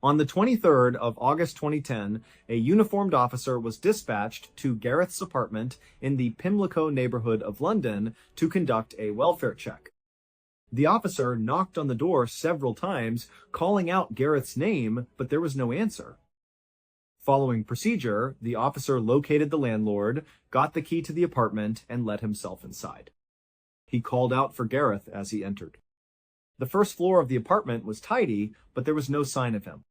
On the 23rd of August 2010, a uniformed officer was dispatched to Gareth's apartment in the Pimlico neighborhood of London to conduct a welfare check. The officer knocked on the door several times, calling out Gareth's name, but there was no answer. Following procedure, the officer located the landlord, got the key to the apartment, and let himself inside. He called out for Gareth as he entered. The first floor of the apartment was tidy, but there was no sign of him.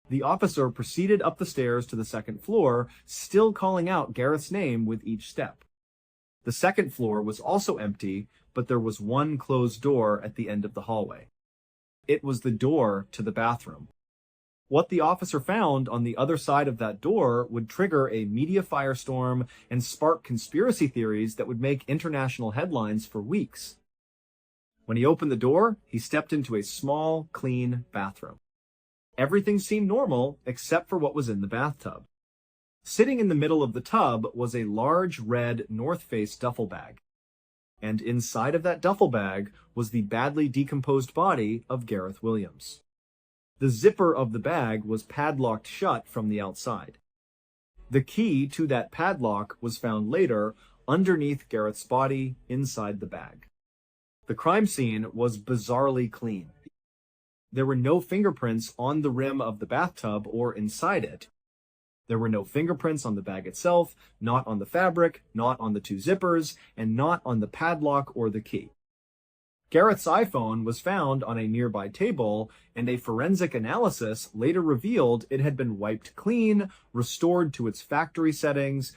The officer proceeded up the stairs to the second floor, still calling out Gareth's name with each step. The second floor was also empty, but there was one closed door at the end of the hallway. It was the door to the bathroom. What the officer found on the other side of that door would trigger a media firestorm and spark conspiracy theories that would make international headlines for weeks. When he opened the door, he stepped into a small, clean bathroom. Everything seemed normal except for what was in the bathtub. Sitting in the middle of the tub was a large red North Face duffel bag. And inside of that duffel bag was the badly decomposed body of Gareth Williams. The zipper of the bag was padlocked shut from the outside. The key to that padlock was found later underneath Gareth's body inside the bag. The crime scene was bizarrely clean. There were no fingerprints on the rim of the bathtub or inside it. There were no fingerprints on the bag itself, not on the fabric, not on the two zippers, and not on the padlock or the key. Gareth's iPhone was found on a nearby table, and a forensic analysis later revealed it had been wiped clean, restored to its factory settings.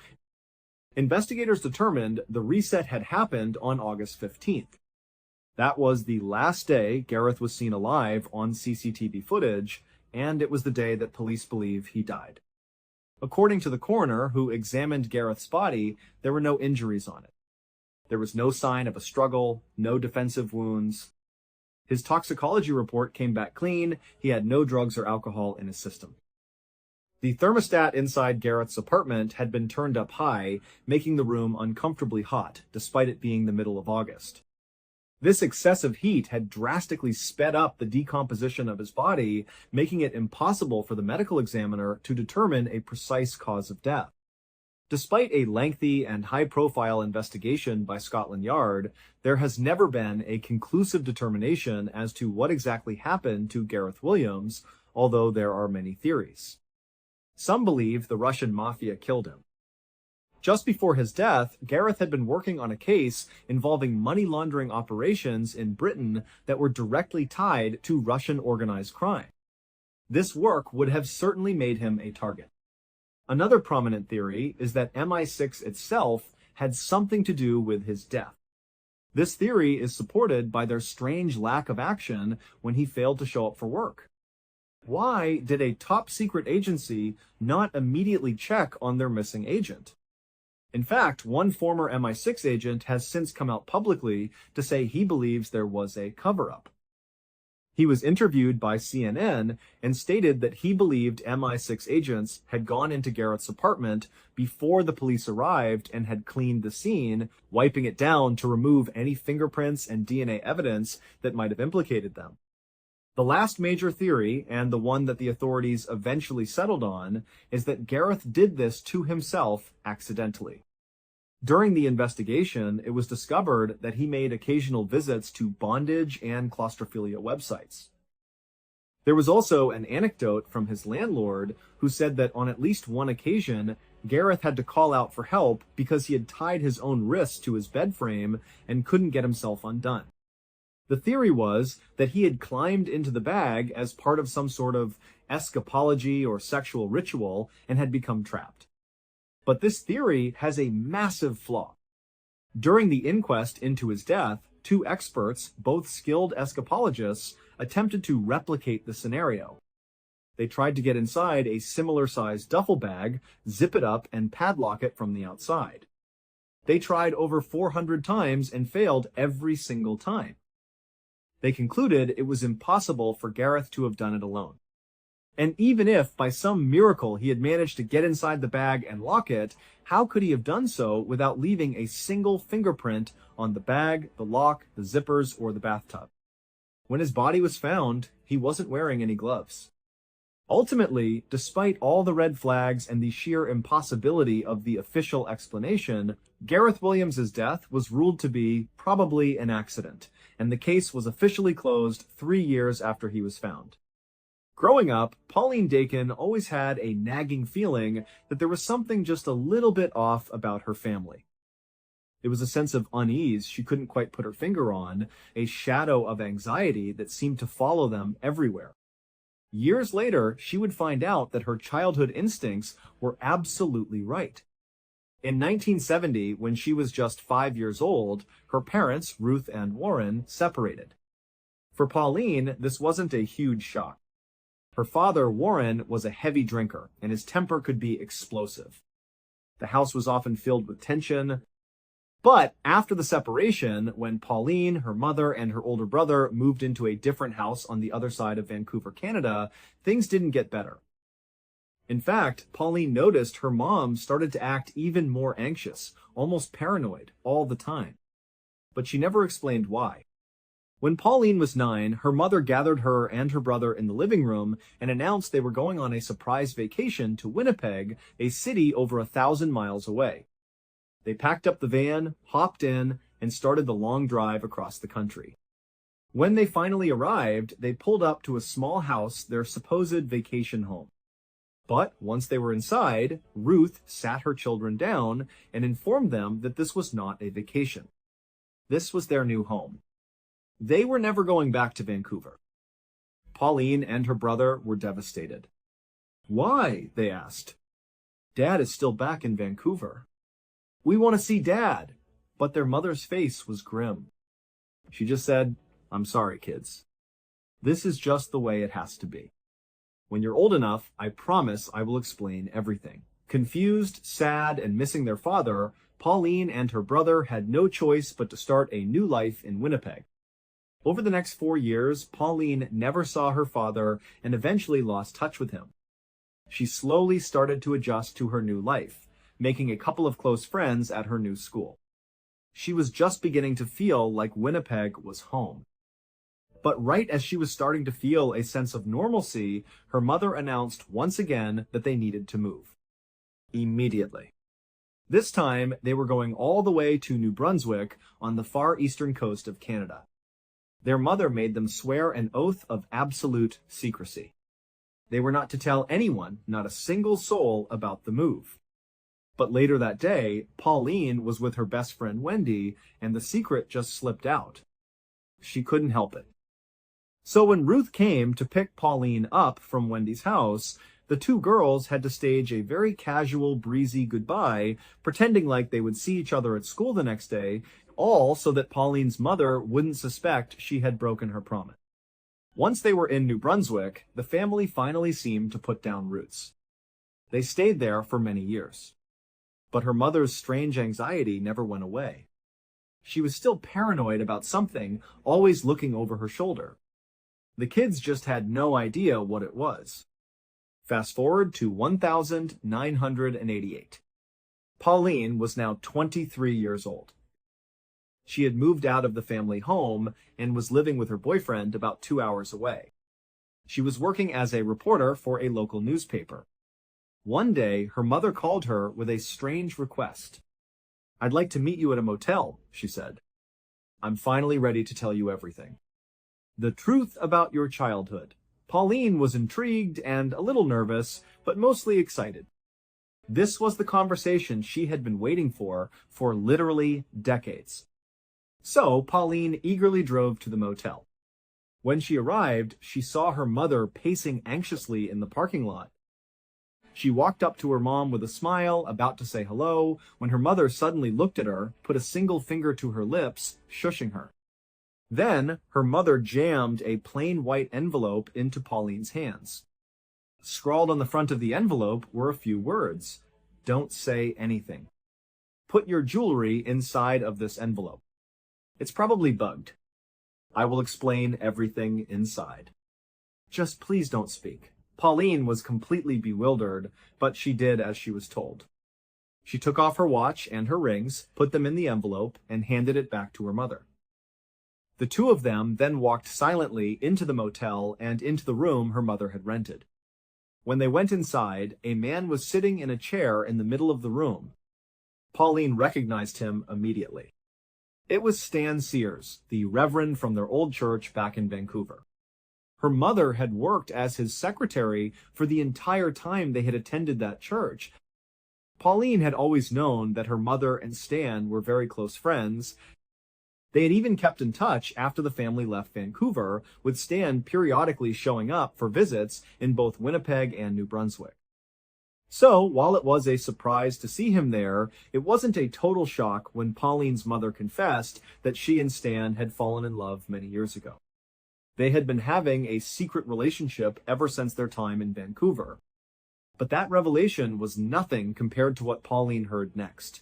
Investigators determined the reset had happened on August 15th. That was the last day Gareth was seen alive on CCTV footage, and it was the day that police believe he died. According to the coroner who examined Gareth's body, there were no injuries on it. There was no sign of a struggle, no defensive wounds. His toxicology report came back clean. He had no drugs or alcohol in his system. The thermostat inside Gareth's apartment had been turned up high, making the room uncomfortably hot, despite it being the middle of August. This excessive heat had drastically sped up the decomposition of his body, making it impossible for the medical examiner to determine a precise cause of death. Despite a lengthy and high-profile investigation by Scotland Yard, there has never been a conclusive determination as to what exactly happened to Gareth Williams, although there are many theories. Some believe the Russian mafia killed him. Just before his death, Gareth had been working on a case involving money laundering operations in Britain that were directly tied to Russian organized crime. This work would have certainly made him a target. Another prominent theory is that MI6 itself had something to do with his death. This theory is supported by their strange lack of action when he failed to show up for work. Why did a top-secret agency not immediately check on their missing agent? In fact, one former MI6 agent has since come out publicly to say he believes there was a cover-up. He was interviewed by CNN and stated that he believed MI6 agents had gone into Gareth's apartment before the police arrived and had cleaned the scene, wiping it down to remove any fingerprints and DNA evidence that might have implicated them. The last major theory, and the one that the authorities eventually settled on, is that Gareth did this to himself accidentally. During the investigation, it was discovered that he made occasional visits to bondage and claustrophilia websites. There was also an anecdote from his landlord who said that on at least one occasion, Gareth had to call out for help because he had tied his own wrists to his bed frame and couldn't get himself undone. The theory was that he had climbed into the bag as part of some sort of escapology or sexual ritual and had become trapped. But this theory has a massive flaw. During the inquest into his death, two experts, both skilled escapologists, attempted to replicate the scenario. They tried to get inside a similar-sized duffel bag, zip it up, and padlock it from the outside. They tried over 400 times and failed every single time. They concluded it was impossible for Gareth to have done it alone. And even if, by some miracle, he had managed to get inside the bag and lock it, how could he have done so without leaving a single fingerprint on the bag, the lock, the zippers, or the bathtub? When his body was found, he wasn't wearing any gloves. Ultimately, despite all the red flags and the sheer impossibility of the official explanation, Gareth Williams' death was ruled to be probably an accident, and the case was officially closed 3 years after he was found. Growing up, Pauline Dakin always had a nagging feeling that there was something just a little bit off about her family. It was a sense of unease she couldn't quite put her finger on, a shadow of anxiety that seemed to follow them everywhere. Years later, she would find out that her childhood instincts were absolutely right. In 1970, when she was just 5 years old, her parents, Ruth and Warren, separated. For Pauline, this wasn't a huge shock. Her father, Warren, was a heavy drinker, and his temper could be explosive. The house was often filled with tension. But after the separation, when Pauline, her mother, and her older brother moved into a different house on the other side of Vancouver, Canada, things didn't get better. In fact, Pauline noticed her mom started to act even more anxious, almost paranoid, all the time. But she never explained why. When Pauline was 9, her mother gathered her and her brother in the living room and announced they were going on a surprise vacation to Winnipeg, a city over 1,000 miles away. They packed up the van, hopped in, and started the long drive across the country. When they finally arrived, they pulled up to a small house, their supposed vacation home. But once they were inside, Ruth sat her children down and informed them that this was not a vacation. This was their new home. They were never going back to Vancouver. Pauline and her brother were devastated. "Why?" they asked. "Dad is still back in Vancouver." "We want to see Dad." But their mother's face was grim. She just said, "I'm sorry, kids. This is just the way it has to be. When you're old enough, I promise I will explain everything." Confused, sad, and missing their father, Pauline and her brother had no choice but to start a new life in Winnipeg. Over the next 4 years, Pauline never saw her father and eventually lost touch with him. She slowly started to adjust to her new life, making a couple of close friends at her new school. She was just beginning to feel like Winnipeg was home. But right as she was starting to feel a sense of normalcy, her mother announced once again that they needed to move. Immediately. This time, they were going all the way to New Brunswick on the far eastern coast of Canada. Their mother made them swear an oath of absolute secrecy. They were not to tell anyone, not a single soul, about the move. But later that day, Pauline was with her best friend Wendy, and the secret just slipped out. She couldn't help it. So when Ruth came to pick Pauline up from Wendy's house, the two girls had to stage a very casual, breezy goodbye, pretending like they would see each other at school the next day, all so that Pauline's mother wouldn't suspect she had broken her promise. Once they were in New Brunswick, the family finally seemed to put down roots. They stayed there for many years. But her mother's strange anxiety never went away. She was still paranoid about something, always looking over her shoulder. The kids just had no idea what it was. Fast forward to 1988. Pauline was now 23 years old. She had moved out of the family home and was living with her boyfriend about 2 hours away. She was working as a reporter for a local newspaper. One day, her mother called her with a strange request. "I'd like to meet you at a motel," she said. "I'm finally ready to tell you everything. The truth about your childhood." Pauline was intrigued and a little nervous, but mostly excited. This was the conversation she had been waiting for literally decades. So Pauline eagerly drove to the motel. When she arrived, she saw her mother pacing anxiously in the parking lot. She walked up to her mom with a smile, about to say hello, when her mother suddenly looked at her, put a single finger to her lips, shushing her. Then, her mother jammed a plain white envelope into Pauline's hands. Scrawled on the front of the envelope were a few words. "Don't say anything. Put your jewelry inside of this envelope. It's probably bugged. I will explain everything inside. Just please don't speak." Pauline was completely bewildered, but she did as she was told. She took off her watch and her rings, put them in the envelope, and handed it back to her mother. The two of them then walked silently into the motel and into the room her mother had rented. When they went inside, a man was sitting in a chair in the middle of the room. Pauline recognized him immediately. It was Stan Sears, the reverend from their old church back in Vancouver. Her mother had worked as his secretary for the entire time they had attended that church. Pauline had always known that her mother and Stan were very close friends. They had even kept in touch after the family left Vancouver, with Stan periodically showing up for visits in both Winnipeg and New Brunswick. So, while it was a surprise to see him there, it wasn't a total shock when Pauline's mother confessed that she and Stan had fallen in love many years ago. They had been having a secret relationship ever since their time in Vancouver. But that revelation was nothing compared to what Pauline heard next.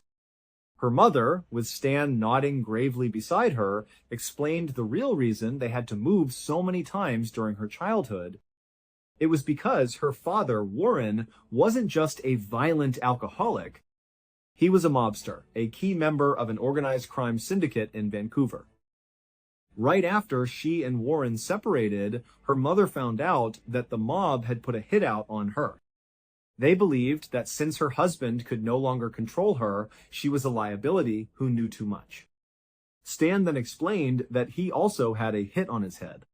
Her mother, with Stan nodding gravely beside her, explained the real reason they had to move so many times during her childhood. It was because her father, Warren, wasn't just a violent alcoholic. He was a mobster, a key member of an organized crime syndicate in Vancouver. Right after she and Warren separated, her mother found out that the mob had put a hit out on her. They believed that since her husband could no longer control her, she was a liability who knew too much. Stan then explained that he also had a hit on his head.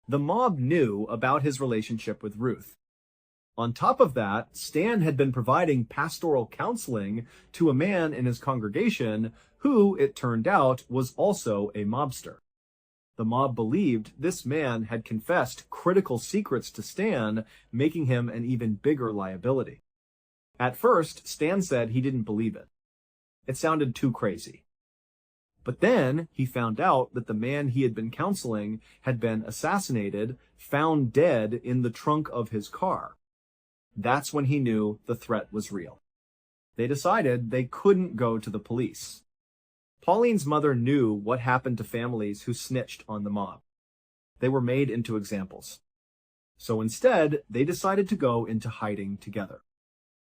The mob knew about his relationship with Ruth. On top of that, Stan had been providing pastoral counseling to a man in his congregation who, it turned out, was also a mobster. The mob believed this man had confessed critical secrets to Stan, making him an even bigger liability. At first, Stan said he didn't believe it. It sounded too crazy. But then he found out that the man he had been counseling had been assassinated, found dead in the trunk of his car. That's when he knew the threat was real. They decided they couldn't go to the police. Pauline's mother knew what happened to families who snitched on the mob. They were made into examples. So instead, they decided to go into hiding together.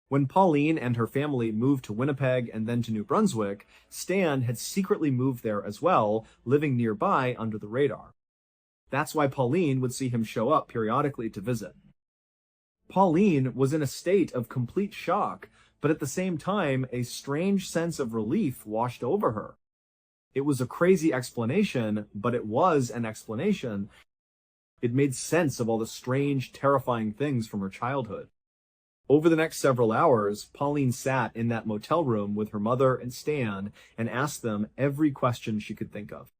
When Pauline and her family moved to Winnipeg and then to New Brunswick, Stan had secretly moved there as well, living nearby under the radar. That's why Pauline would see him show up periodically to visit. Pauline was in a state of complete shock, but at the same time, a strange sense of relief washed over her. It was a crazy explanation, but it was an explanation. It made sense of all the strange, terrifying things from her childhood. Over the next several hours, Pauline sat in that motel room with her mother and Stan and asked them every question she could think of.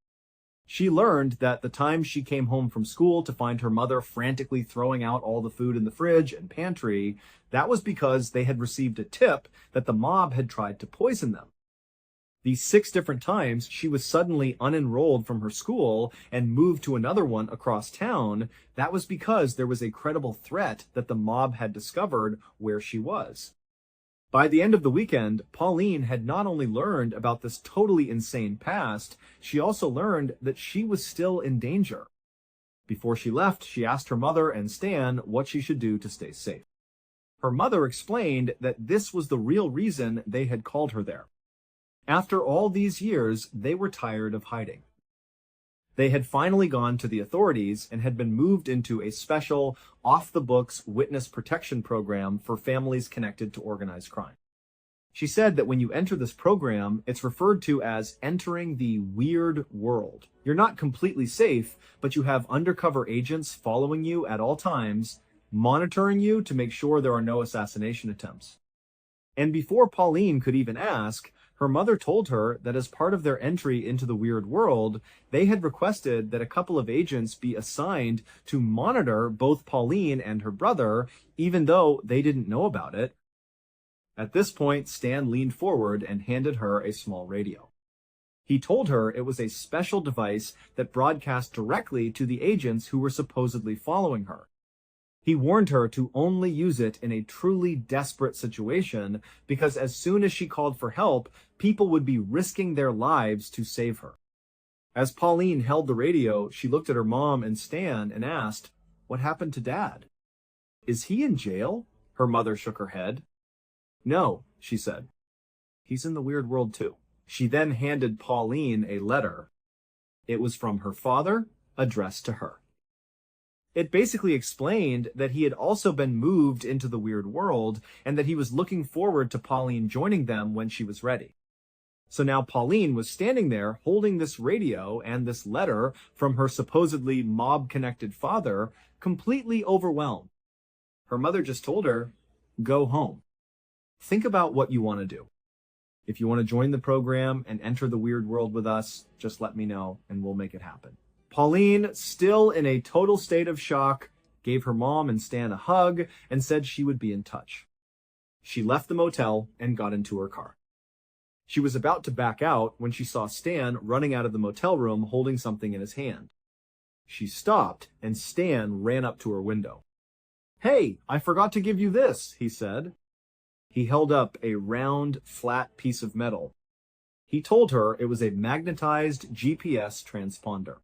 She learned that the time she came home from school to find her mother frantically throwing out all the food in the fridge and pantry, that was because they had received a tip that the mob had tried to poison them. These 6 different times she was suddenly unenrolled from her school and moved to another one across town, that was because there was a credible threat that the mob had discovered where she was. By the end of the weekend, Pauline had not only learned about this totally insane past, she also learned that she was still in danger. Before she left, she asked her mother and Stan what she should do to stay safe. Her mother explained that this was the real reason they had called her there. After all these years, they were tired of hiding. They had finally gone to the authorities and had been moved into a special, off-the-books witness protection program for families connected to organized crime. She said that when you enter this program, it's referred to as entering the weird world. You're not completely safe, but you have undercover agents following you at all times, monitoring you to make sure there are no assassination attempts. And before Pauline could even ask, her mother told her that as part of their entry into the weird world, they had requested that a couple of agents be assigned to monitor both Pauline and her brother, even though they didn't know about it. At this point, Stan leaned forward and handed her a small radio. He told her it was a special device that broadcast directly to the agents who were supposedly following her. He warned her to only use it in a truly desperate situation because as soon as she called for help, people would be risking their lives to save her. As Pauline held the radio, she looked at her mom and Stan and asked, "What happened to Dad? Is he in jail?" Her mother shook her head. "No," she said. "He's in the weird world too." She then handed Pauline a letter. It was from her father, addressed to her. It basically explained that he had also been moved into the weird world and that he was looking forward to Pauline joining them when she was ready. So now Pauline was standing there holding this radio and this letter from her supposedly mob-connected father, completely overwhelmed. Her mother just told her, "Go home. Think about what you want to do. If you want to join the program and enter the weird world with us, just let me know and we'll make it happen." Pauline, still in a total state of shock, gave her mom and Stan a hug and said she would be in touch. She left the motel and got into her car. She was about to back out when she saw Stan running out of the motel room holding something in his hand. She stopped and Stan ran up to her window. "Hey, I forgot to give you this," he said. He held up a round, flat piece of metal. He told her it was a magnetized GPS transponder.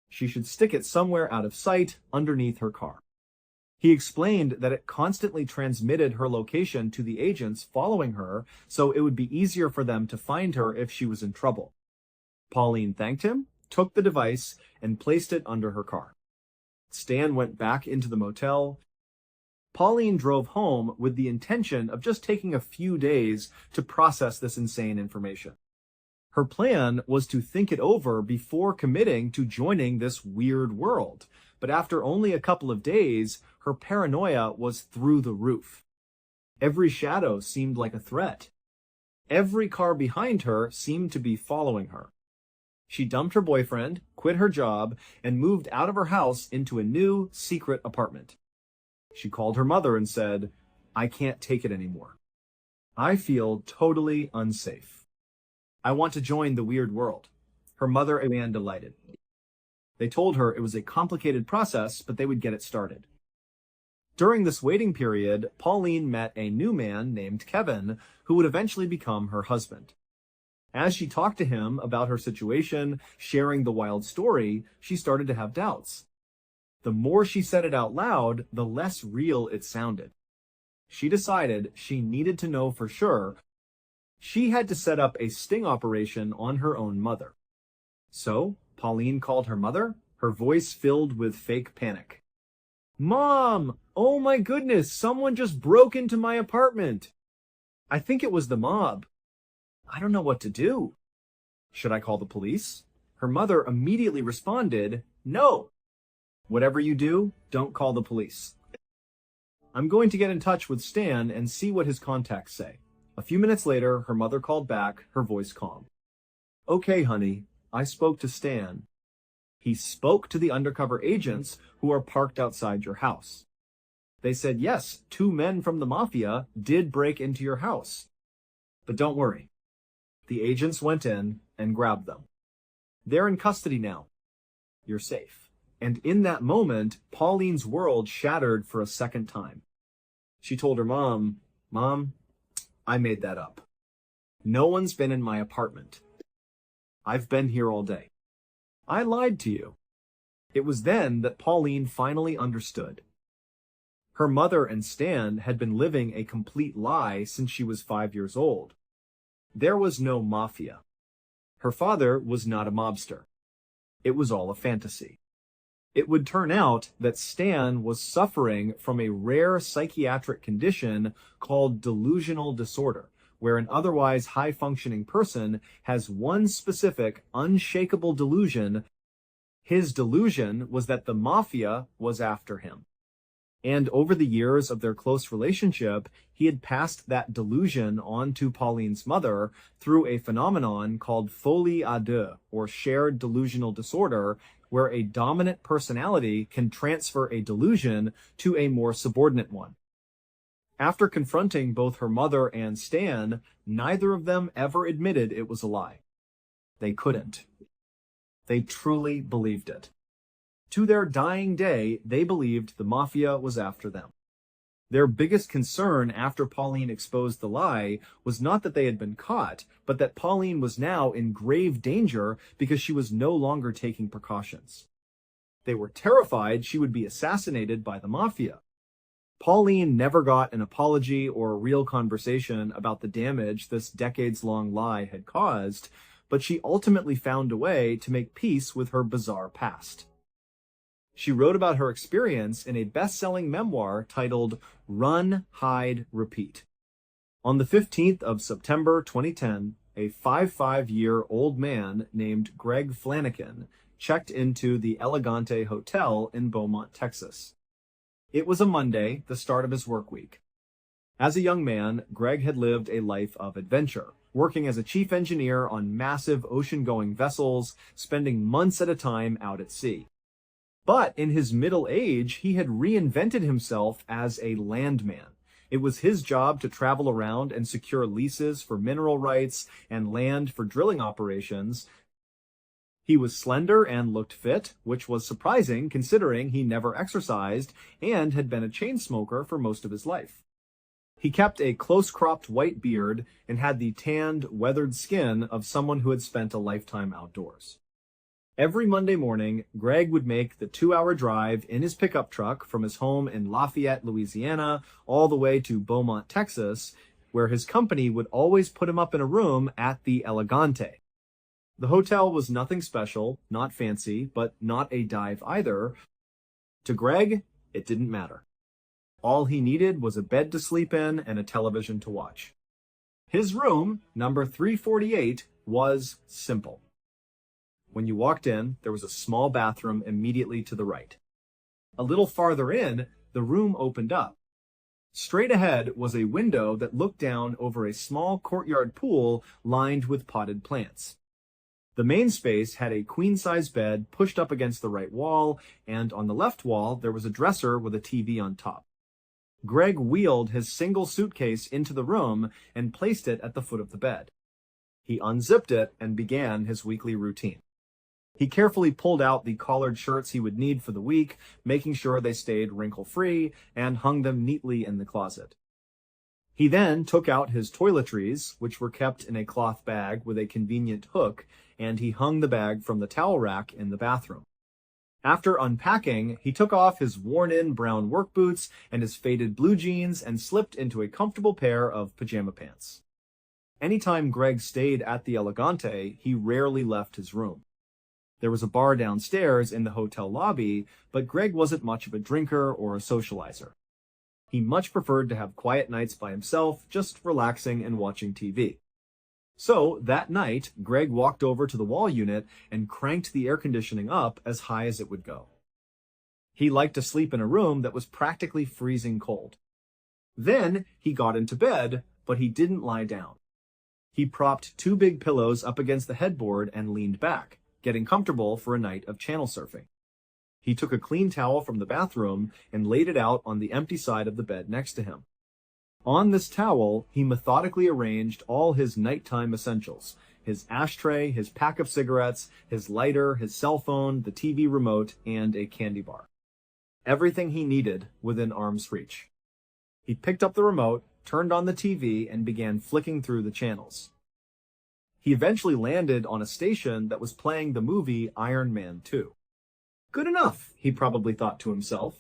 She should stick it somewhere out of sight underneath her car. He explained that it constantly transmitted her location to the agents following her, so it would be easier for them to find her if she was in trouble. Pauline thanked him, took the device, and placed it under her car. Stan went back into the motel. Pauline drove home with the intention of just taking a few days to process this insane information. Her plan was to think it over before committing to joining this weird world, but after only a couple of days, her paranoia was through the roof. Every shadow seemed like a threat. Every car behind her seemed to be following her. She dumped her boyfriend, quit her job, and moved out of her house into a new, secret apartment. She called her mother and said, "I can't take it anymore. I feel totally unsafe. I want to join the weird world." Her mother began delighted. They told her it was a complicated process, but they would get it started. During this waiting period, Pauline met a new man named Kevin, who would eventually become her husband. As she talked to him about her situation, sharing the wild story, she started to have doubts. The more she said it out loud, the less real it sounded. She decided she needed to know for sure. She had to set up a sting operation on her own mother. So, Pauline called her mother, her voice filled with fake panic. "Mom! Oh my goodness, someone just broke into my apartment. I think it was the mob. I don't know what to do. Should I call the police?" Her mother immediately responded, "No. Whatever you do, don't call the police. I'm going to get in touch with Stan and see what his contacts say." A few minutes later, her mother called back, her voice calm. "Okay, honey, I spoke to Stan. He spoke to the undercover agents who are parked outside your house. They said, yes, 2 men from the mafia did break into your house. But don't worry. The agents went in and grabbed them. They're in custody now. You're safe. And in that moment, Pauline's world shattered for a second time. She told her mom, "Mom, I made that up. No one's been in my apartment. I've been here all day. I lied to you." It was then that Pauline finally understood. Her mother and Stan had been living a complete lie since she was 5 years old. There was no mafia. Her father was not a mobster. It was all a fantasy. It would turn out that Stan was suffering from a rare psychiatric condition called delusional disorder, where an otherwise high-functioning person has one specific, unshakable delusion. His delusion was that the mafia was after him. And over the years of their close relationship, he had passed that delusion on to Pauline's mother through a phenomenon called folie à deux, or shared delusional disorder, where a dominant personality can transfer a delusion to a more subordinate one. After confronting both her mother and Stan, neither of them ever admitted it was a lie. They couldn't. They truly believed it. To their dying day, they believed the mafia was after them. Their biggest concern after Pauline exposed the lie was not that they had been caught, but that Pauline was now in grave danger because she was no longer taking precautions. They were terrified she would be assassinated by the mafia. Pauline never got an apology or a real conversation about the damage this decades-long lie had caused, but she ultimately found a way to make peace with her bizarre past. She wrote about her experience in a best-selling memoir titled Run, Hide, Repeat. On the 15th of September 2010, a 55-year-old man named Greg Flanagan checked into the Elegante Hotel in Beaumont, Texas. It was a Monday, the start of his work week. As a young man, Greg had lived a life of adventure, working as a chief engineer on massive ocean-going vessels, spending months at a time out at sea. But in his middle age, he had reinvented himself as a landman. It was his job to travel around and secure leases for mineral rights and land for drilling operations. He was slender and looked fit, which was surprising considering he never exercised and had been a chain smoker for most of his life. He kept a close-cropped white beard and had the tanned, weathered skin of someone who had spent a lifetime outdoors. Every Monday morning, Greg would make the 2-hour drive in his pickup truck from his home in Lafayette, Louisiana, all the way to Beaumont, Texas, where his company would always put him up in a room at the Elegante. The hotel was nothing special, not fancy, but not a dive either. To Greg, it didn't matter. All he needed was a bed to sleep in and a television to watch. His room, number 348, was simple. When you walked in, there was a small bathroom immediately to the right. A little farther in, the room opened up. Straight ahead was a window that looked down over a small courtyard pool lined with potted plants. The main space had a queen-size bed pushed up against the right wall, and on the left wall, there was a dresser with a TV on top. Greg wheeled his single suitcase into the room and placed it at the foot of the bed. He unzipped it and began his weekly routine. He carefully pulled out the collared shirts he would need for the week, making sure they stayed wrinkle-free, and hung them neatly in the closet. He then took out his toiletries, which were kept in a cloth bag with a convenient hook, and he hung the bag from the towel rack in the bathroom. After unpacking, he took off his worn-in brown work boots and his faded blue jeans and slipped into a comfortable pair of pajama pants. Anytime Greg stayed at the Elegante, he rarely left his room. There was a bar downstairs in the hotel lobby, but Greg wasn't much of a drinker or a socializer. He much preferred to have quiet nights by himself, just relaxing and watching TV. So, that night, Greg walked over to the wall unit and cranked the air conditioning up as high as it would go. He liked to sleep in a room that was practically freezing cold. Then, he got into bed, but he didn't lie down. He propped 2 big pillows up against the headboard and leaned back, getting comfortable for a night of channel surfing. He took a clean towel from the bathroom and laid it out on the empty side of the bed next to him. On this towel, he methodically arranged all his nighttime essentials: his ashtray, his pack of cigarettes, his lighter, his cell phone, the TV remote, and a candy bar. Everything he needed within arm's reach. He picked up the remote, turned on the TV, and began flicking through the channels. He eventually landed on a station that was playing the movie Iron Man 2. Good enough, he probably thought to himself.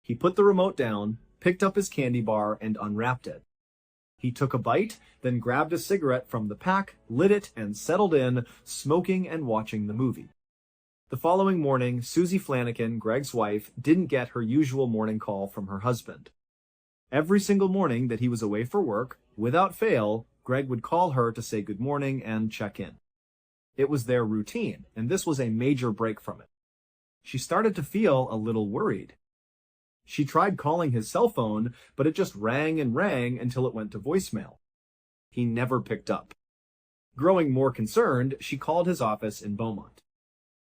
He put the remote down, picked up his candy bar, and unwrapped it. He took a bite, then grabbed a cigarette from the pack, lit it, and settled in, smoking and watching the movie. The following morning, Susie Flanagan, Greg's wife, didn't get her usual morning call from her husband. Every single morning that he was away for work, without fail, Greg would call her to say good morning and check in. It was their routine, and this was a major break from it. She started to feel a little worried. She tried calling his cell phone, but it just rang and rang until it went to voicemail. He never picked up. Growing more concerned, she called his office in Beaumont.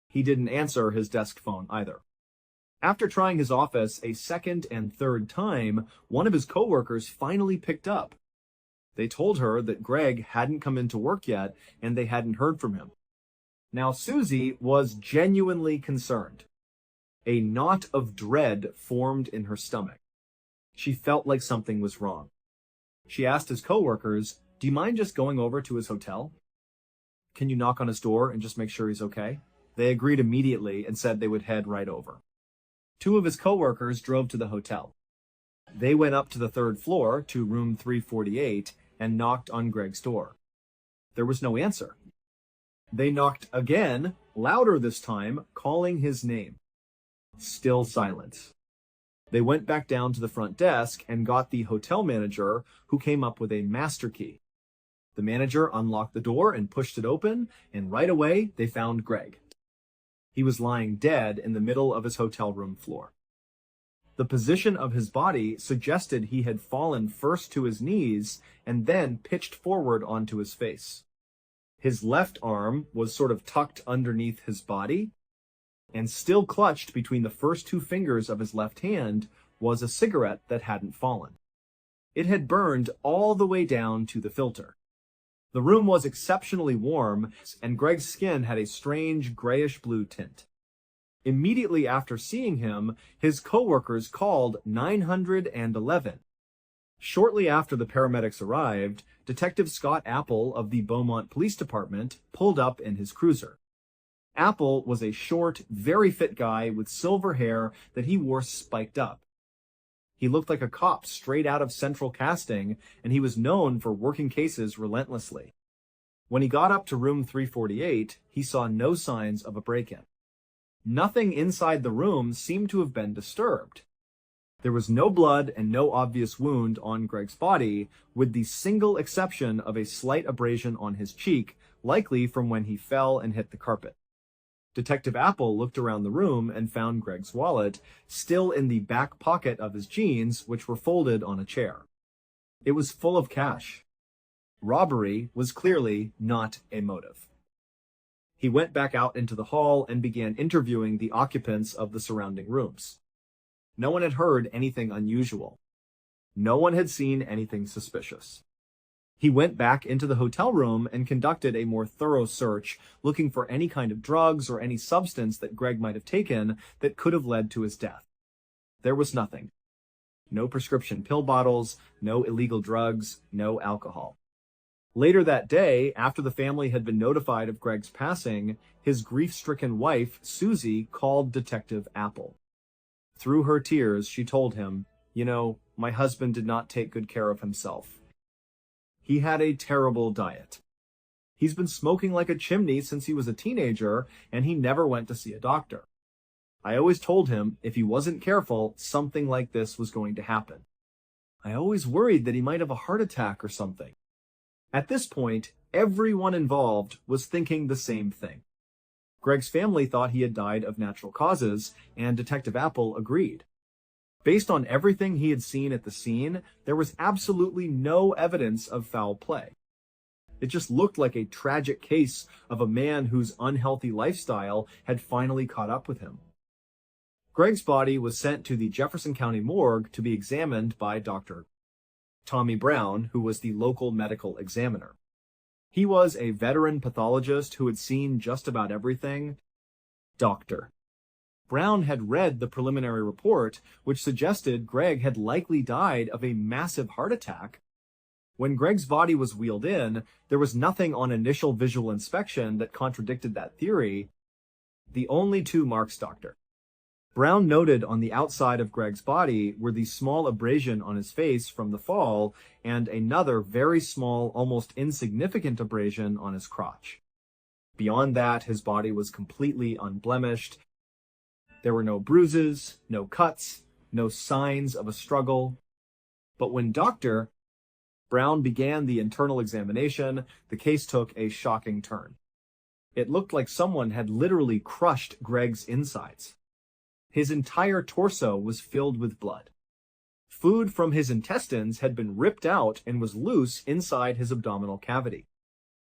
He didn't answer his desk phone either. After trying his office a second and third time, one of his coworkers finally picked up. They told her that Greg hadn't come into work yet and they hadn't heard from him. Now Susie was genuinely concerned. A knot of dread formed in her stomach. She felt like something was wrong. She asked his coworkers, "Do you mind just going over to his hotel? Can you knock on his door and just make sure he's okay?" They agreed immediately and said they would head right over. Two of his coworkers drove to the hotel. They went up to the third floor to room 348 and knocked on Greg's door. There was no answer. They knocked again, louder this time, calling his name. Still silence. They went back down to the front desk and got the hotel manager, who came up with a master key. The manager unlocked the door and pushed it open, and right away they found Greg. He was lying dead in the middle of his hotel room floor. The position of his body suggested he had fallen first to his knees and then pitched forward onto his face. His left arm was sort of tucked underneath his body, and still clutched between the first two fingers of his left hand was a cigarette that hadn't fallen. It had burned all the way down to the filter. The room was exceptionally warm, and Greg's skin had a strange grayish-blue tint. Immediately after seeing him, his coworkers called 911. Shortly after the paramedics arrived, Detective Scott Apple of the Beaumont Police Department pulled up in his cruiser. Apple was a short, very fit guy with silver hair that he wore spiked up. He looked like a cop straight out of Central Casting, and he was known for working cases relentlessly. When he got up to room 348, he saw no signs of a break-in. Nothing inside the room seemed to have been disturbed. There was no blood and no obvious wound on Greg's body, with the single exception of a slight abrasion on his cheek, likely from when he fell and hit the carpet. Detective Apple looked around the room and found Greg's wallet, still in the back pocket of his jeans, which were folded on a chair. It was full of cash. Robbery was clearly not a motive. He went back out into the hall and began interviewing the occupants of the surrounding rooms. No one had heard anything unusual. No one had seen anything suspicious. He went back into the hotel room and conducted a more thorough search, looking for any kind of drugs or any substance that Greg might have taken that could have led to his death. There was nothing. No prescription pill bottles, no illegal drugs, no alcohol. Later that day, after the family had been notified of Greg's passing, his grief-stricken wife, Susie, called Detective Apple. Through her tears, she told him, "You know, my husband did not take good care of himself. He had a terrible diet. He's been smoking like a chimney since he was a teenager, and he never went to see a doctor. I always told him if he wasn't careful, something like this was going to happen. I always worried that he might have a heart attack or something." At this point, everyone involved was thinking the same thing. Greg's family thought he had died of natural causes, and Detective Apple agreed. Based on everything he had seen at the scene, there was absolutely no evidence of foul play. It just looked like a tragic case of a man whose unhealthy lifestyle had finally caught up with him. Greg's body was sent to the Jefferson County morgue to be examined by Dr. Tommy Brown, who was the local medical examiner. He was a veteran pathologist who had seen just about everything. Dr. Brown had read the preliminary report, which suggested Greg had likely died of a massive heart attack. When Greg's body was wheeled in, there was nothing on initial visual inspection that contradicted that theory. The only two marks Dr. Brown noted on the outside of Greg's body were the small abrasion on his face from the fall and another very small, almost insignificant abrasion on his crotch. Beyond that, his body was completely unblemished. There were no bruises, no cuts, no signs of a struggle. But when Dr. Brown began the internal examination, the case took a shocking turn. It looked like someone had literally crushed Greg's insides. His entire torso was filled with blood. Food from his intestines had been ripped out and was loose inside his abdominal cavity.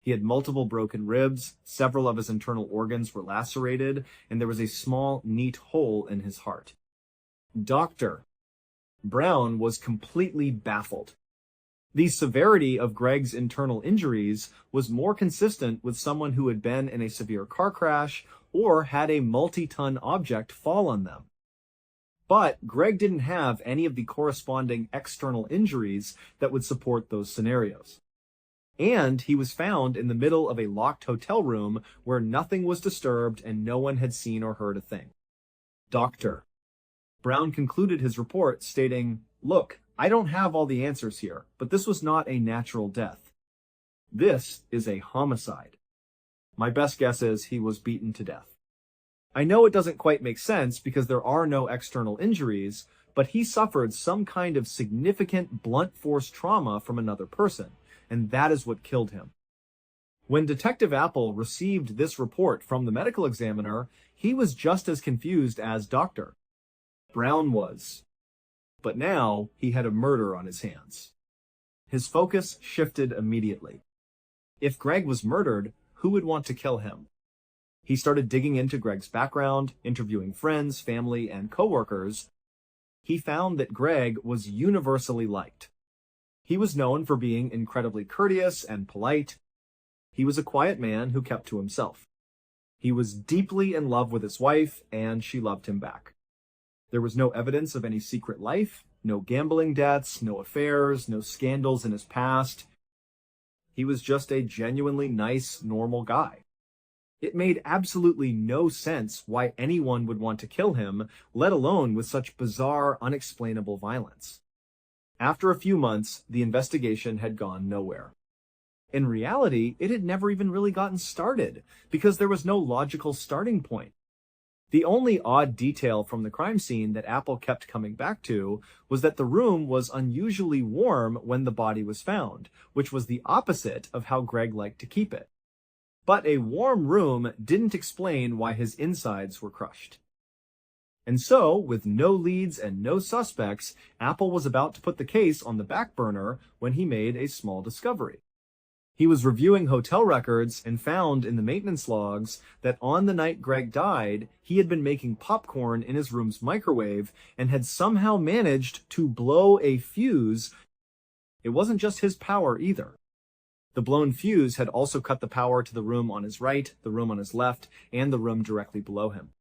He had multiple broken ribs, several of his internal organs were lacerated, and there was a small, neat hole in his heart. Dr. Brown was completely baffled. The severity of Greg's internal injuries was more consistent with someone who had been in a severe car crash or had a multi-ton object fall on them. But Greg didn't have any of the corresponding external injuries that would support those scenarios. And he was found in the middle of a locked hotel room where nothing was disturbed and no one had seen or heard a thing. Dr. Brown concluded his report stating, "Look, I don't have all the answers here, but this was not a natural death. This is a homicide. My best guess is he was beaten to death. I know it doesn't quite make sense because there are no external injuries, but he suffered some kind of significant blunt force trauma from another person, and that is what killed him." When Detective Apple received this report from the medical examiner, he was just as confused as Dr. Brown was. But now he had a murder on his hands. His focus shifted immediately. If Greg was murdered, who would want to kill him? He started digging into Greg's background, interviewing friends, family, and coworkers. He found that Greg was universally liked. He was known for being incredibly courteous and polite. He was a quiet man who kept to himself. He was deeply in love with his wife, and she loved him back. There was no evidence of any secret life, no gambling debts, no affairs, no scandals in his past. He was just a genuinely nice, normal guy. It made absolutely no sense why anyone would want to kill him, let alone with such bizarre, unexplainable violence. After a few months, the investigation had gone nowhere. In reality, it had never even really gotten started, because there was no logical starting point. The only odd detail from the crime scene that Apple kept coming back to was that the room was unusually warm when the body was found, which was the opposite of how Greg liked to keep it. But a warm room didn't explain why his insides were crushed. And so, with no leads and no suspects, Apple was about to put the case on the back burner when he made a small discovery. He was reviewing hotel records and found in the maintenance logs that on the night Greg died, he had been making popcorn in his room's microwave and had somehow managed to blow a fuse. It wasn't just his power either. The blown fuse had also cut the power to the room on his right, the room on his left, and the room directly below him.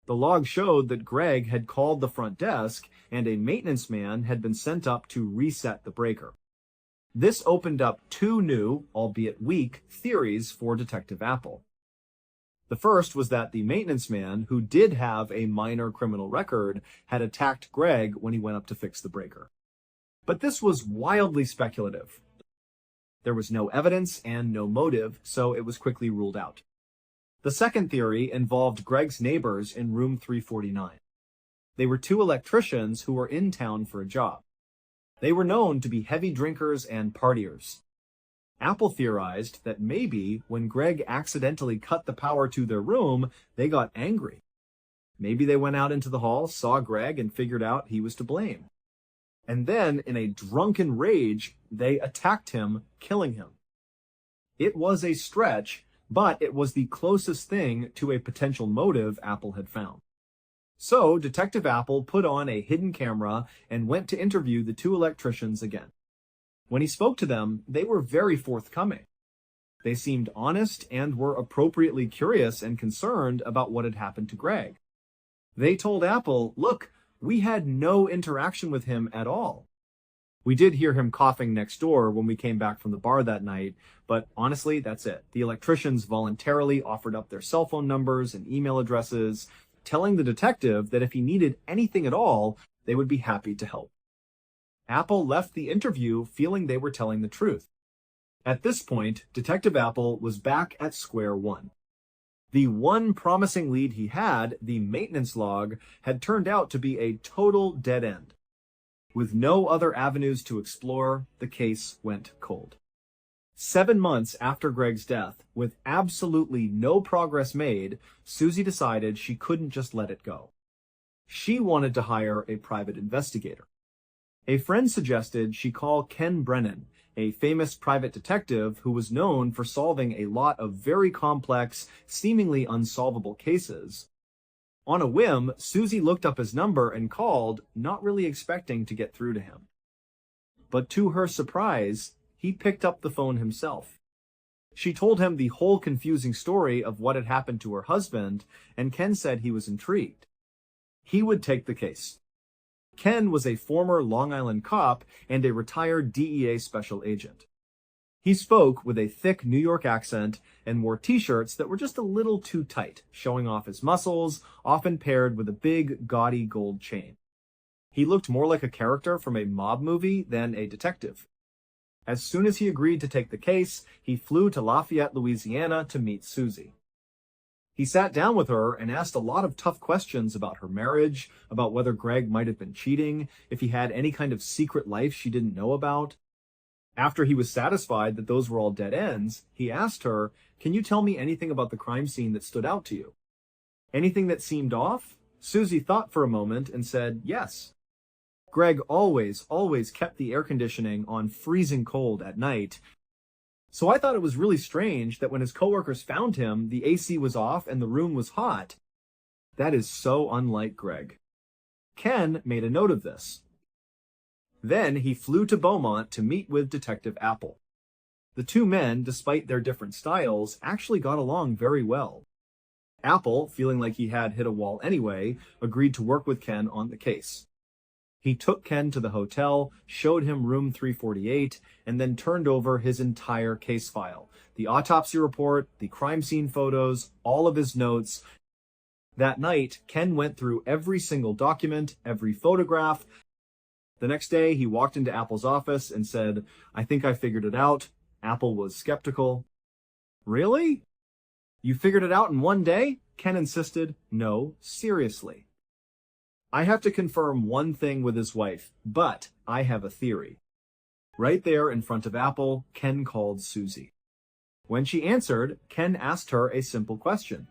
The log showed that Greg had called the front desk and a maintenance man had been sent up to reset the breaker. This opened up two new, albeit weak, theories for Detective Apple. The first was that the maintenance man, who did have a minor criminal record, had attacked Greg when he went up to fix the breaker. But this was wildly speculative. There was no evidence and no motive, so it was quickly ruled out. The second theory involved Greg's neighbors in room 349. They were two electricians who were in town for a job. They were known to be heavy drinkers and partiers. Apple theorized that maybe when Greg accidentally cut the power to their room, they got angry. Maybe they went out into the hall, saw Greg, and figured out he was to blame. And then, in a drunken rage, they attacked him, killing him. It was a stretch, but it was the closest thing to a potential motive Apple had found. So Detective Apple put on a hidden camera and went to interview the two electricians again. When he spoke to them, they were very forthcoming. They seemed honest and were appropriately curious and concerned about what had happened to Greg. They told Apple, "Look, we had no interaction with him at all. We did hear him coughing next door when we came back from the bar that night, but honestly, that's it. The electricians voluntarily offered up their cell phone numbers and email addresses, telling the detective that if he needed anything at all, they would be happy to help." Apple left the interview feeling they were telling the truth. At this point, Detective Apple was back at square one. The one promising lead he had, the maintenance log, had turned out to be a total dead end. With no other avenues to explore, the case went cold. 7 months after Greg's death, with absolutely no progress made, Susie decided she couldn't just let it go. She wanted to hire a private investigator. A friend suggested she call Ken Brennan, a famous private detective who was known for solving a lot of very complex, seemingly unsolvable cases. On a whim, Susie looked up his number and called, not really expecting to get through to him. But to her surprise, he picked up the phone himself. She told him the whole confusing story of what had happened to her husband, and Ken said he was intrigued. He would take the case. Ken was a former Long Island cop and a retired DEA special agent. He spoke with a thick New York accent and wore t-shirts that were just a little too tight, showing off his muscles, often paired with a big, gaudy gold chain. He looked more like a character from a mob movie than a detective. As soon as he agreed to take the case, he flew to Lafayette, Louisiana to meet Susie. He sat down with her and asked a lot of tough questions about her marriage, about whether Greg might have been cheating, if he had any kind of secret life she didn't know about. After he was satisfied that those were all dead ends, he asked her, "Can you tell me anything about the crime scene that stood out to you? Anything that seemed off?" Susie thought for a moment and said, "Yes. Greg always kept the air conditioning on freezing cold at night. So I thought it was really strange that when his coworkers found him, the AC was off and the room was hot. That is so unlike Greg." Ken made a note of this. Then he flew to Beaumont to meet with Detective Apple. The two men, despite their different styles, actually got along very well. Apple, feeling like he had hit a wall anyway, agreed to work with Ken on the case. He took Ken to the hotel, showed him room 348, and then turned over his entire case file. The autopsy report, the crime scene photos, all of his notes. That night, Ken went through every single document, every photograph. The next day, he walked into Apple's office and said, "I think I figured it out." Apple was skeptical. "Really? You figured it out in one day?" Ken insisted. "No, seriously. I have to confirm one thing with his wife, but I have a theory." Right there in front of Apple, Ken called Susie. When she answered, Ken asked her a simple question.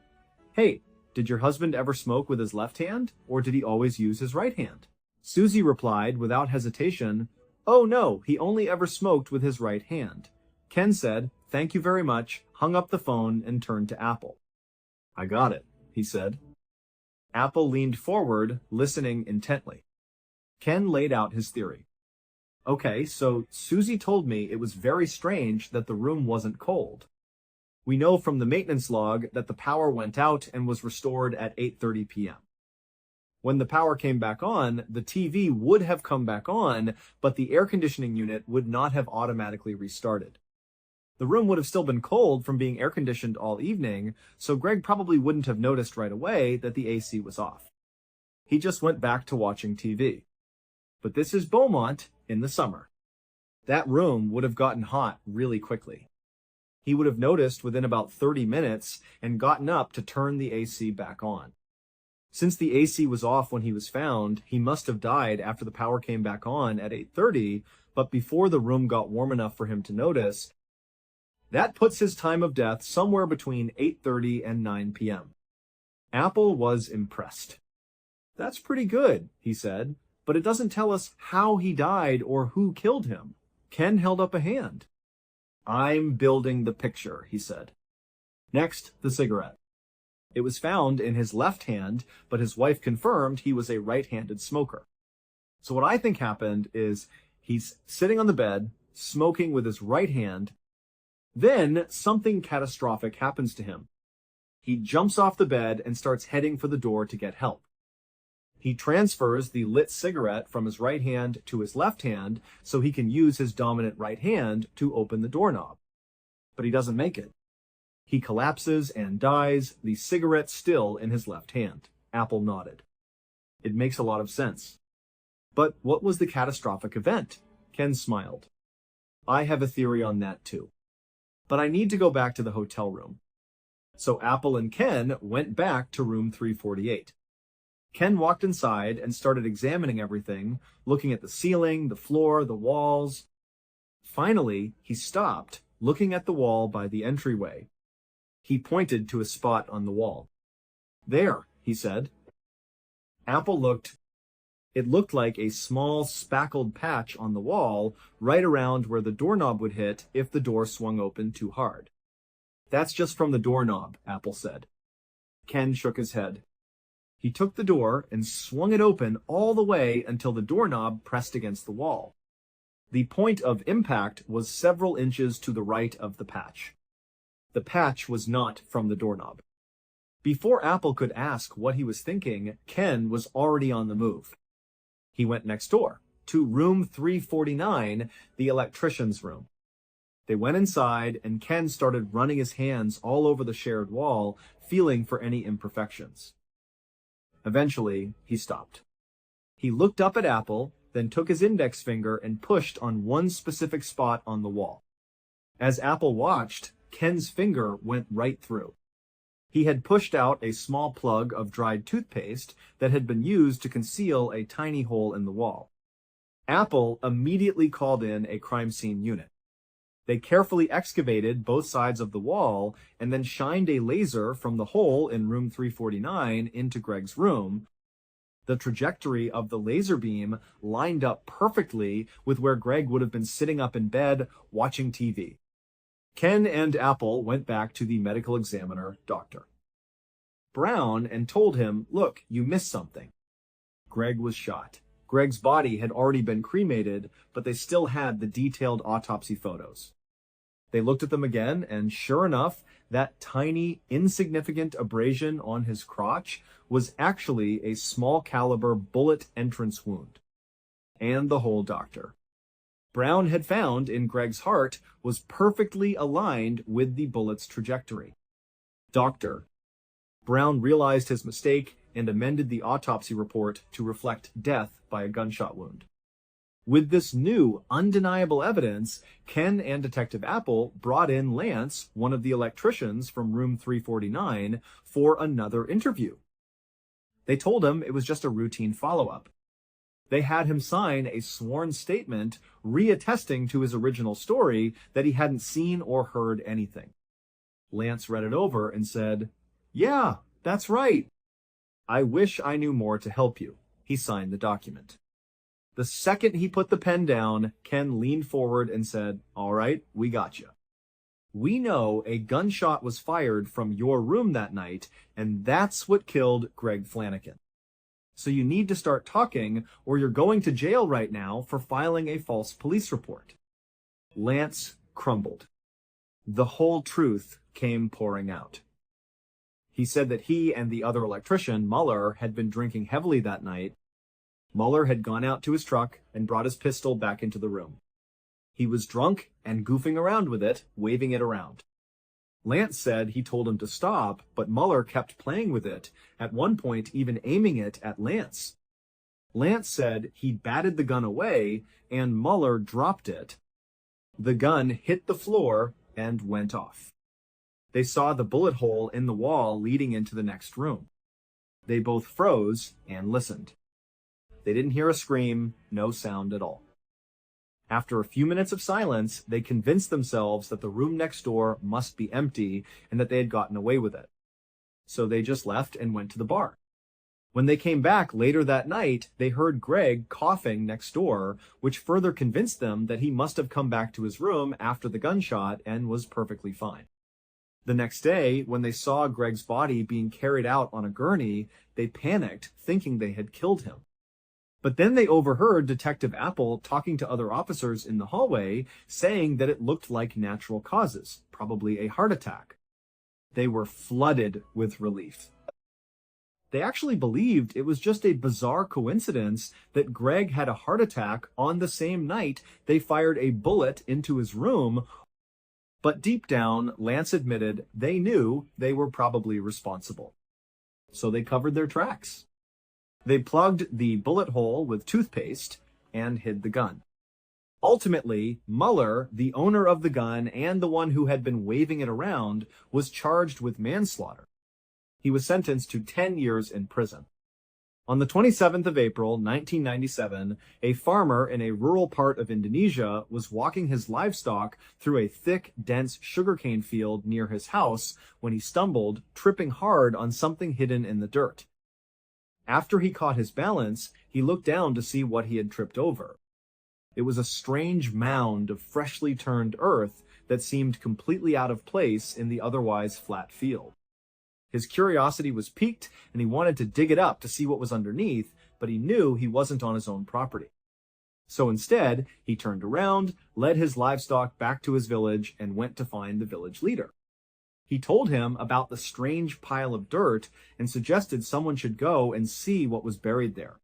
"Hey, did your husband ever smoke with his left hand, or did he always use his right hand?" Susie replied without hesitation, "Oh no, he only ever smoked with his right hand." Ken said, "Thank you very much," hung up the phone and turned to Apple. "I got it," he said. Apple leaned forward, listening intently. Ken laid out his theory. "Okay, so Susie told me it was very strange that the room wasn't cold. We know from the maintenance log that the power went out and was restored at 8:30 p.m. When the power came back on, the TV would have come back on, but the air conditioning unit would not have automatically restarted. The room would have still been cold from being air conditioned all evening, so Greg probably wouldn't have noticed right away that the AC was off. He just went back to watching TV. But this is Beaumont in the summer. That room would have gotten hot really quickly. He would have noticed within about 30 minutes and gotten up to turn the AC back on. Since the AC was off when he was found, he must have died after the power came back on at 8:30, but before the room got warm enough for him to notice. That puts his time of death somewhere between 8:30 and 9 p.m. Apple was impressed. "That's pretty good," he said, "but it doesn't tell us how he died or who killed him." Ken held up a hand. "I'm building the picture," he said. Next, the cigarette. It was found in his left hand, but his wife confirmed he was a right-handed smoker. So what I think happened is he's sitting on the bed, smoking with his right hand. Then something catastrophic happens to him. He jumps off the bed and starts heading for the door to get help. He transfers the lit cigarette from his right hand to his left hand so he can use his dominant right hand to open the doorknob. But he doesn't make it. He collapses and dies, the cigarette still in his left hand. Apple nodded. It makes a lot of sense. But what was the catastrophic event? Ken smiled. I have a theory on that too. But I need to go back to the hotel room. So Apple and Ken went back to room 348. Ken walked inside and started examining everything, looking at the ceiling, the floor, the walls. Finally, he stopped, looking at the wall by the entryway. He pointed to a spot on the wall. There, he said. Apple looked. It looked like a small spackled patch on the wall, right around where the doorknob would hit if the door swung open too hard. That's just from the doorknob, Apple said. Ken shook his head. He took the door and swung it open all the way until the doorknob pressed against the wall. The point of impact was several inches to the right of the patch. The patch was not from the doorknob. Before Apple could ask what he was thinking, Ken was already on the move. He went next door, to room 349, the electrician's room. They went inside, and Ken started running his hands all over the shared wall, feeling for any imperfections. Eventually, he stopped. He looked up at Apple, then took his index finger and pushed on one specific spot on the wall. As Apple watched, Ken's finger went right through. He had pushed out a small plug of dried toothpaste that had been used to conceal a tiny hole in the wall. Apple immediately called in a crime scene unit. They carefully excavated both sides of the wall and then shined a laser from the hole in room 349 into Greg's room. The trajectory of the laser beam lined up perfectly with where Greg would have been sitting up in bed watching TV. Ken and Apple went back to the medical examiner, Dr. Brown, and told him, "Look, you missed something." Greg was shot. Greg's body had already been cremated, but they still had the detailed autopsy photos. They looked at them again, and sure enough, that tiny, insignificant abrasion on his crotch was actually a small caliber bullet entrance wound. And the hole Dr. Brown had found in Greg's heart was perfectly aligned with the bullet's trajectory. Dr. Brown realized his mistake and amended the autopsy report to reflect death by a gunshot wound. With this new, undeniable evidence, Ken and Detective Apple brought in Lance, one of the electricians from room 349, for another interview. They told him it was just a routine follow-up. They had him sign a sworn statement reattesting to his original story that he hadn't seen or heard anything. Lance read it over and said, "Yeah, that's right. I wish I knew more to help you." He signed the document. The second he put the pen down, Ken leaned forward and said, "All right, we got you. We know a gunshot was fired from your room that night, and that's what killed Greg Flanagan. So you need to start talking, or you're going to jail right now for filing a false police report." Lance crumbled. The whole truth came pouring out. He said that he and the other electrician, Muller, had been drinking heavily that night. Muller had gone out to his truck and brought his pistol back into the room. He was drunk and goofing around with it, waving it around. Lance said he told him to stop, but Muller kept playing with it, at one point even aiming it at Lance. Lance said he batted the gun away, and Muller dropped it. The gun hit the floor and went off. They saw the bullet hole in the wall leading into the next room. They both froze and listened. They didn't hear a scream, no sound at all. After a few minutes of silence, they convinced themselves that the room next door must be empty and that they had gotten away with it. So they just left and went to the bar. When they came back later that night, they heard Greg coughing next door, which further convinced them that he must have come back to his room after the gunshot and was perfectly fine. The next day, when they saw Greg's body being carried out on a gurney, they panicked, thinking they had killed him. But then they overheard Detective Apple talking to other officers in the hallway, saying that it looked like natural causes, probably a heart attack. They were flooded with relief. They actually believed it was just a bizarre coincidence that Greg had a heart attack on the same night they fired a bullet into his room, but deep down, Lance admitted they knew they were probably responsible. So they covered their tracks. They plugged the bullet hole with toothpaste and hid the gun. Ultimately, Mueller, the owner of the gun and the one who had been waving it around, was charged with manslaughter. He was sentenced to 10 years in prison. On the 27th of April, 1997, a farmer in a rural part of Indonesia was walking his livestock through a thick, dense sugarcane field near his house when he stumbled, tripping hard on something hidden in the dirt. After he caught his balance, he looked down to see what he had tripped over. It was a strange mound of freshly turned earth that seemed completely out of place in the otherwise flat field. His curiosity was piqued, and he wanted to dig it up to see what was underneath, but he knew he wasn't on his own property. So instead, he turned around, led his livestock back to his village, and went to find the village leader. He told him about the strange pile of dirt and suggested someone should go and see what was buried there.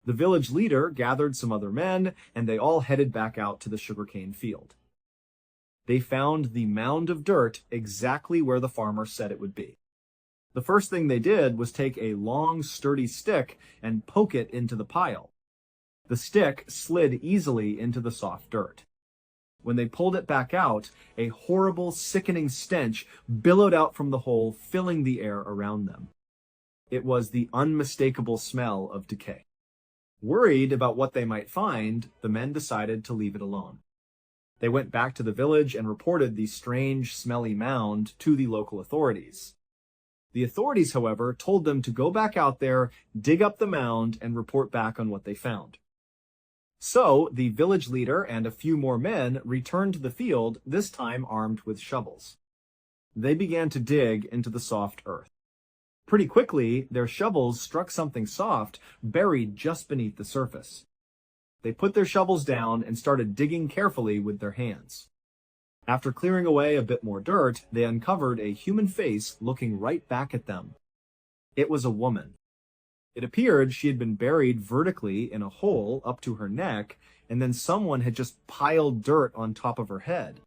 The village leader gathered some other men, and they all headed back out to the sugarcane field. They found the mound of dirt exactly where the farmer said it would be. The first thing they did was take a long, sturdy stick and poke it into the pile. The stick slid easily into the soft dirt. When they pulled it back out, a horrible, sickening stench billowed out from the hole, filling the air around them. It was the unmistakable smell of decay. Worried about what they might find, the men decided to leave it alone. They went back to the village and reported the strange, smelly mound to the local authorities. The authorities, however, told them to go back out there, dig up the mound, and report back on what they found. So, the village leader and a few more men returned to the field, this time armed with shovels. They began to dig into the soft earth. Pretty quickly, their shovels struck something soft, buried just beneath the surface. They put their shovels down and started digging carefully with their hands. After clearing away a bit more dirt, they uncovered a human face looking right back at them. It was a woman. It appeared she had been buried vertically in a hole up to her neck, and then someone had just piled dirt on top of her head.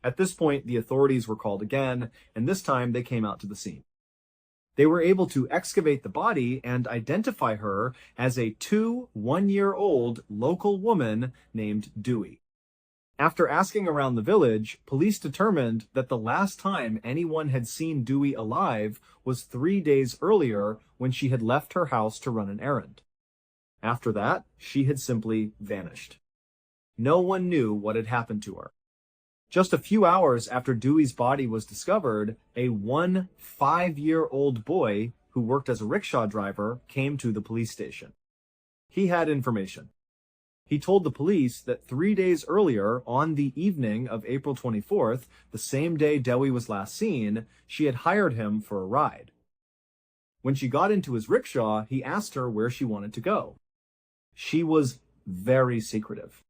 At this point, the authorities were called again, and this time they came out to the scene. They were able to excavate the body and identify her as a 1-year-old local woman named Dewey. After asking around the village, police determined that the last time anyone had seen Dewey alive was 3 days earlier when she had left her house to run an errand. After that, she had simply vanished. No one knew what had happened to her. Just a few hours after Dewey's body was discovered, a 5-year-old boy who worked as a rickshaw driver came to the police station. He had information. He told the police that 3 days earlier, on the evening of April 24th, the same day Dewey was last seen, she had hired him for a ride. When she got into his rickshaw, he asked her where she wanted to go. She was very secretive.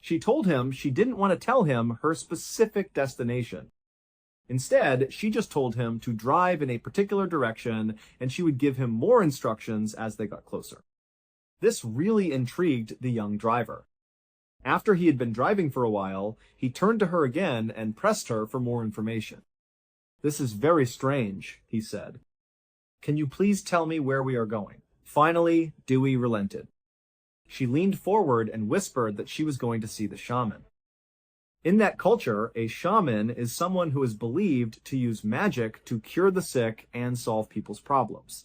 She told him she didn't want to tell him her specific destination. Instead, she just told him to drive in a particular direction, and she would give him more instructions as they got closer. This really intrigued the young driver. After he had been driving for a while, he turned to her again and pressed her for more information. "This is very strange," he said. "Can you please tell me where we are going?" Finally, Dewey relented. She leaned forward and whispered that she was going to see the shaman. In that culture, a shaman is someone who is believed to use magic to cure the sick and solve people's problems.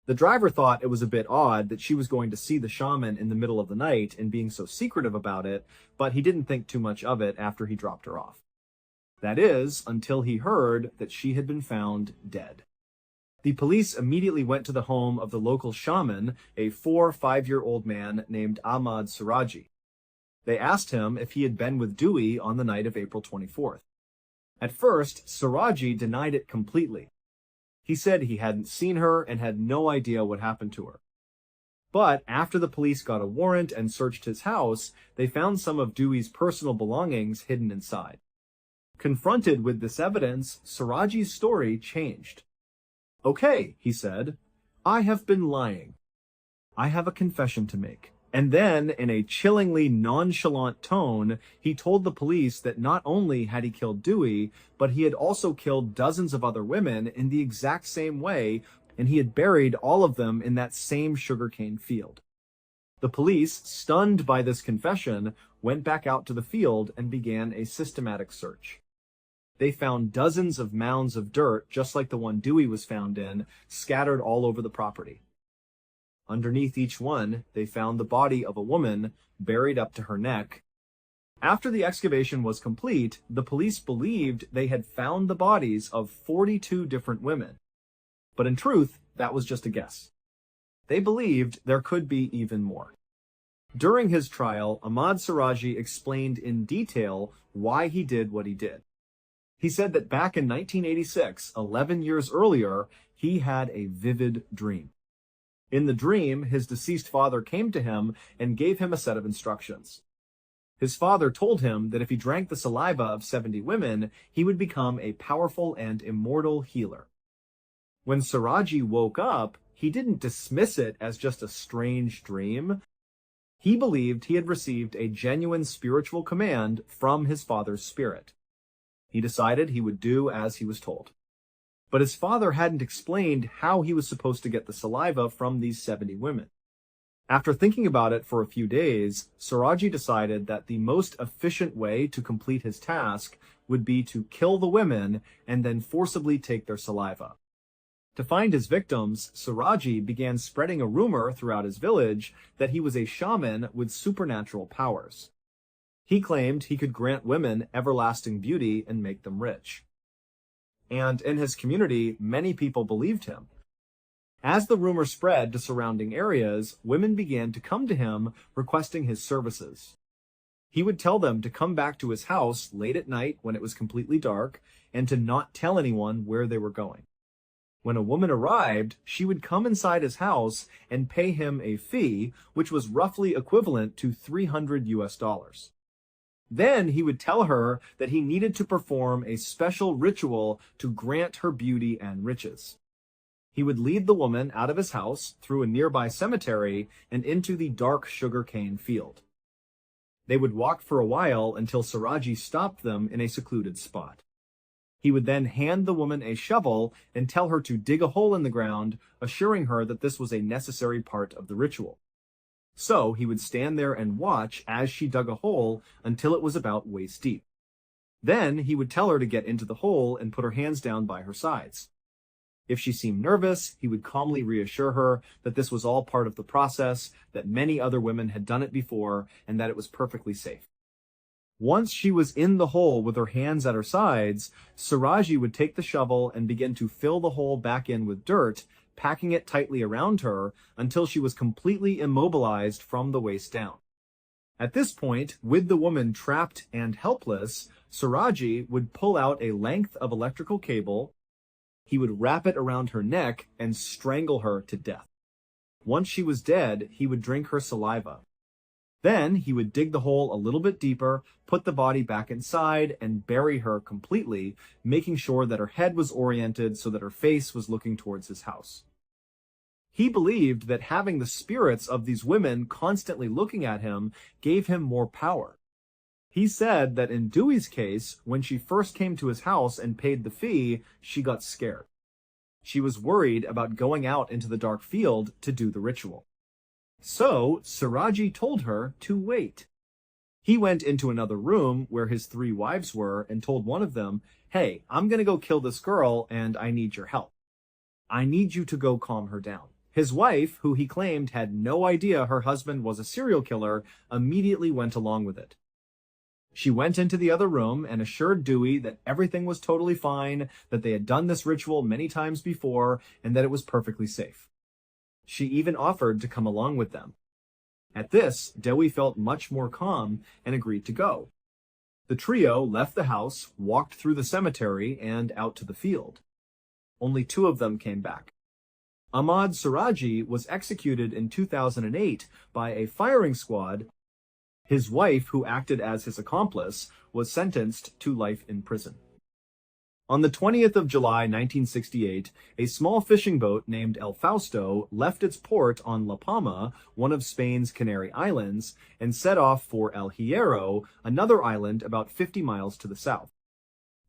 The driver thought it was a bit odd that she was going to see the shaman in the middle of the night and being so secretive about it, but he didn't think too much of it after he dropped her off. That is, until he heard that she had been found dead. The police immediately went to the home of the local shaman, a 5-year-old man named Ahmad Siraji. They asked him if he had been with Dewey on the night of April 24th. At first, Siraji denied it completely. He said he hadn't seen her and had no idea what happened to her. But after the police got a warrant and searched his house, they found some of Dewey's personal belongings hidden inside. Confronted with this evidence, Siraji's story changed. "Okay," he said, "I have been lying. I have a confession to make." And then, in a chillingly nonchalant tone, he told the police that not only had he killed Dewey, but he had also killed dozens of other women in the exact same way, and he had buried all of them in that same sugarcane field. The police, stunned by this confession, went back out to the field and began a systematic search. They found dozens of mounds of dirt, just like the one Dewey was found in, scattered all over the property. Underneath each one, they found the body of a woman buried up to her neck. After the excavation was complete, the police believed they had found the bodies of 42 different women. But in truth, that was just a guess. They believed there could be even more. During his trial, Ahmad Siraji explained in detail why he did what he did. He said that back in 1986, 11 years earlier, he had a vivid dream. In the dream, his deceased father came to him and gave him a set of instructions. His father told him that if he drank the saliva of 70 women, he would become a powerful and immortal healer. When Siraji woke up, he didn't dismiss it as just a strange dream. He believed he had received a genuine spiritual command from his father's spirit. He decided he would do as he was told. But his father hadn't explained how he was supposed to get the saliva from these 70 women. After thinking about it for a few days, Siraji decided that the most efficient way to complete his task would be to kill the women and then forcibly take their saliva. To find his victims, Siraji began spreading a rumor throughout his village that he was a shaman with supernatural powers. He claimed he could grant women everlasting beauty and make them rich. And in his community, many people believed him. As the rumor spread to surrounding areas, women began to come to him requesting his services. He would tell them to come back to his house late at night when it was completely dark and to not tell anyone where they were going. When a woman arrived, she would come inside his house and pay him a fee, which was roughly equivalent to $300. Then he would tell her that he needed to perform a special ritual to grant her beauty and riches. He would lead the woman out of his house through a nearby cemetery and into the dark sugarcane field. They would walk for a while until Siraji stopped them in a secluded spot. He would then hand the woman a shovel and tell her to dig a hole in the ground, assuring her that this was a necessary part of the ritual. So he would stand there and watch as she dug a hole until it was about waist deep. Then he would tell her to get into the hole and put her hands down by her sides. If she seemed nervous, he would calmly reassure her that this was all part of the process, that many other women had done it before, and that it was perfectly safe. Once she was in the hole with her hands at her sides, Siraji would take the shovel and begin to fill the hole back in with dirt, packing it tightly around her until she was completely immobilized from the waist down. At this point, with the woman trapped and helpless, Siraji would pull out a length of electrical cable. He would wrap it around her neck and strangle her to death. Once she was dead, he would drink her saliva. Then he would dig the hole a little bit deeper, put the body back inside, and bury her completely, making sure that her head was oriented so that her face was looking towards his house. He believed that having the spirits of these women constantly looking at him gave him more power. He said that in Dewey's case, when she first came to his house and paid the fee, she got scared. She was worried about going out into the dark field to do the ritual. So Siraji told her to wait. He went into another room where his 3 wives were and told one of them, "Hey, I'm gonna go kill this girl and I need your help. I need you to go calm her down." His wife, who he claimed had no idea her husband was a serial killer, immediately went along with it. She went into the other room and assured Dewey that everything was totally fine, that they had done this ritual many times before, and that it was perfectly safe. She even offered to come along with them. At this, Dewey felt much more calm and agreed to go. The trio left the house, walked through the cemetery, and out to the field. Only 2 of them came back. Ahmad Siraji was executed in 2008 by a firing squad. His wife, who acted as his accomplice, was sentenced to life in prison. On the 20th of July 1968, a small fishing boat named El Fausto left its port on La Palma, one of Spain's Canary Islands, and set off for El Hierro, another island about 50 miles to the south.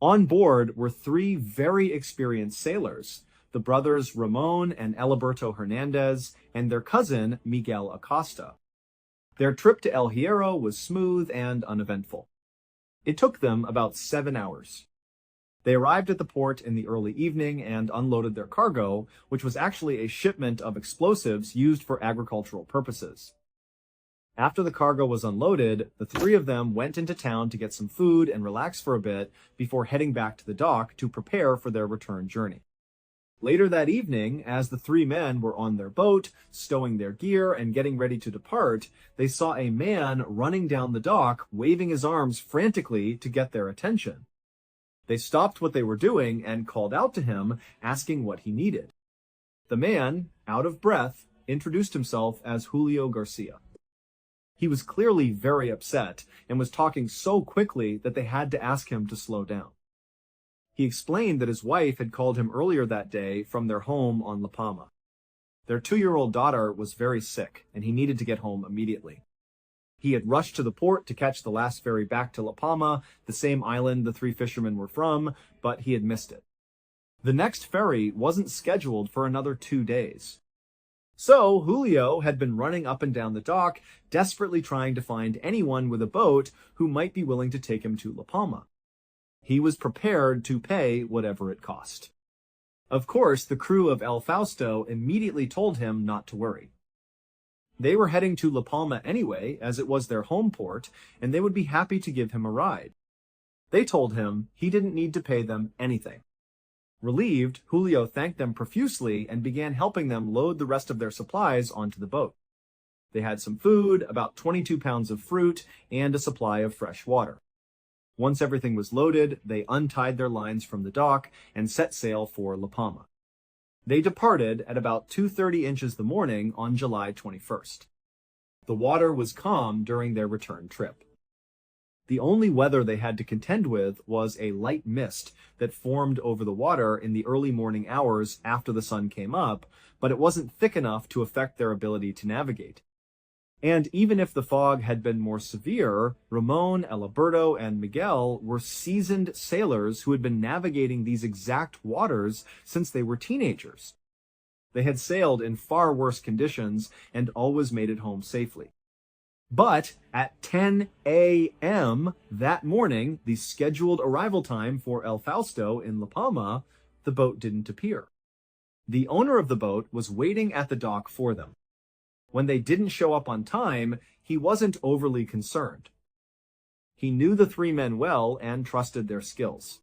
On board were 3 very experienced sailors, the brothers Ramon and Eliberto Hernandez, and their cousin Miguel Acosta. Their trip to El Hierro was smooth and uneventful. It took them about 7 hours. They arrived at the port in the early evening and unloaded their cargo, which was actually a shipment of explosives used for agricultural purposes. After the cargo was unloaded, the 3 of them went into town to get some food and relax for a bit before heading back to the dock to prepare for their return journey. Later that evening, as the 3 men were on their boat, stowing their gear and getting ready to depart, they saw a man running down the dock, waving his arms frantically to get their attention. They stopped what they were doing and called out to him, asking what he needed. The man, out of breath, introduced himself as Julio Garcia. He was clearly very upset and was talking so quickly that they had to ask him to slow down. He explained that his wife had called him earlier that day from their home on La Palma. Their 2-year-old daughter was very sick, and he needed to get home immediately. He had rushed to the port to catch the last ferry back to La Palma, the same island the 3 fishermen were from, but he had missed it. The next ferry wasn't scheduled for another 2 days. So Julio had been running up and down the dock, desperately trying to find anyone with a boat who might be willing to take him to La Palma. He was prepared to pay whatever it cost. Of course, the crew of El Fausto immediately told him not to worry. They were heading to La Palma anyway, as it was their home port, and they would be happy to give him a ride. They told him he didn't need to pay them anything. Relieved, Julio thanked them profusely and began helping them load the rest of their supplies onto the boat. They had some food, about 22 pounds of fruit, and a supply of fresh water. Once everything was loaded, they untied their lines from the dock and set sail for La Palma. They departed at about 2:30 inches the morning on July 21st. The water was calm during their return trip. The only weather they had to contend with was a light mist that formed over the water in the early morning hours after the sun came up, but it wasn't thick enough to affect their ability to navigate. And even if the fog had been more severe, Ramon, Eliberto, and Miguel were seasoned sailors who had been navigating these exact waters since they were teenagers. They had sailed in far worse conditions and always made it home safely. But at 10 a.m. that morning, the scheduled arrival time for El Fausto in La Palma, the boat didn't appear. The owner of the boat was waiting at the dock for them. When they didn't show up on time, he wasn't overly concerned. He knew the 3 men well and trusted their skills.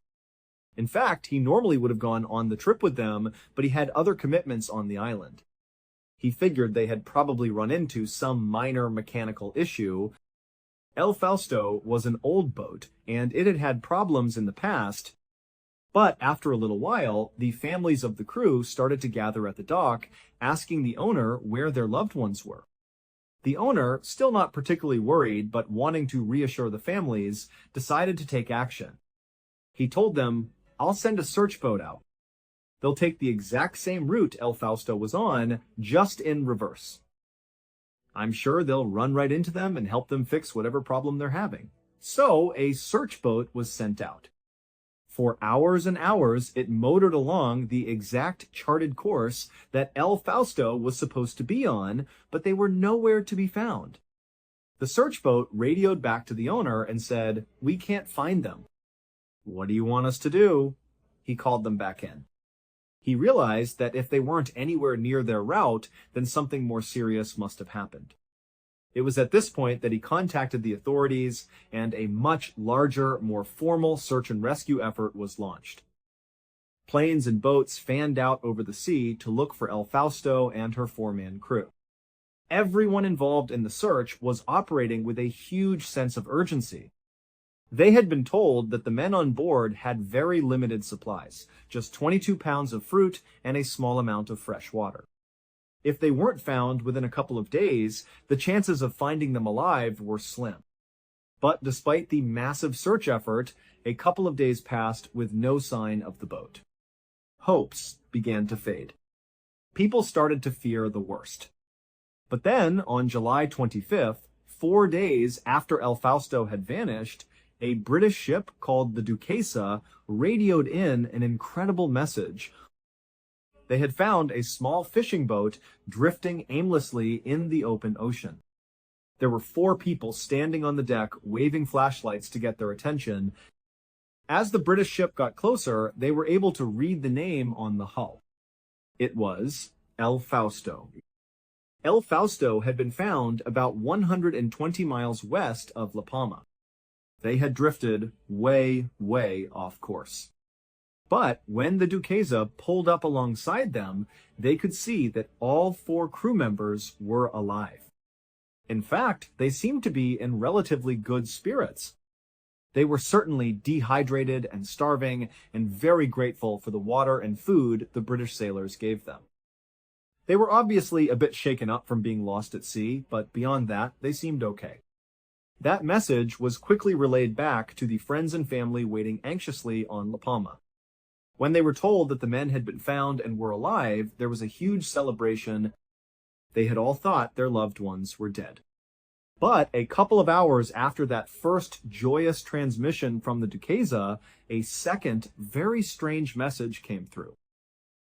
In fact, he normally would have gone on the trip with them, but he had other commitments on the island. He figured they had probably run into some minor mechanical issue. El Fausto was an old boat, and it had had problems in the past, but after a little while, the families of the crew started to gather at the dock, asking the owner where their loved ones were. The owner, still not particularly worried, but wanting to reassure the families, decided to take action. He told them, "I'll send a search boat out. They'll take the exact same route El Fausto was on, just in reverse. I'm sure they'll run right into them and help them fix whatever problem they're having." So a search boat was sent out. For hours and hours, it motored along the exact charted course that El Fausto was supposed to be on, but they were nowhere to be found. The search boat radioed back to the owner and said, "We can't find them." "What do you want us to do?" He called them back in. He realized that if they weren't anywhere near their route, then something more serious must have happened. It was at this point that he contacted the authorities, and a much larger, more formal search and rescue effort was launched. Planes and boats fanned out over the sea to look for El Fausto and her four-man crew. Everyone involved in the search was operating with a huge sense of urgency. They had been told that the men on board had very limited supplies, just 22 pounds of fruit and a small amount of fresh water. If they weren't found within a couple of days, the chances of finding them alive were slim. But despite the massive search effort, a couple of days passed with no sign of the boat. Hopes began to fade. People started to fear the worst. But then, on July 25th, 4 days after El Fausto had vanished, a British ship called the Duquesa radioed in an incredible message. They had found a small fishing boat drifting aimlessly in the open ocean. There were 4 people standing on the deck waving flashlights to get their attention. As the British ship got closer, they were able to read the name on the hull. It was El Fausto. El Fausto had been found about 120 miles west of La Palma. They had drifted way, way off course. But when the Duquesa pulled up alongside them, they could see that all 4 crew members were alive. In fact, they seemed to be in relatively good spirits. They were certainly dehydrated and starving, and very grateful for the water and food the British sailors gave them. They were obviously a bit shaken up from being lost at sea, but beyond that, they seemed okay. That message was quickly relayed back to the friends and family waiting anxiously on La Palma. When they were told that the men had been found and were alive, there was a huge celebration. They had all thought their loved ones were dead. But a couple of hours after that first joyous transmission from the Duquesa, a second, very strange message came through.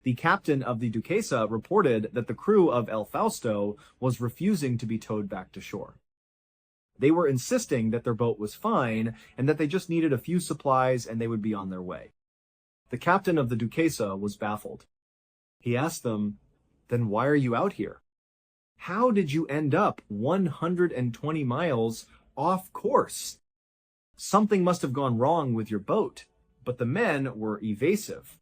The captain of the Duquesa reported that the crew of El Fausto was refusing to be towed back to shore. They were insisting that their boat was fine and that they just needed a few supplies and they would be on their way. The captain of the Duquesa was baffled. He asked them, "Then why are you out here? How did you end up 120 miles off course? Something must have gone wrong with your boat." But the men were evasive.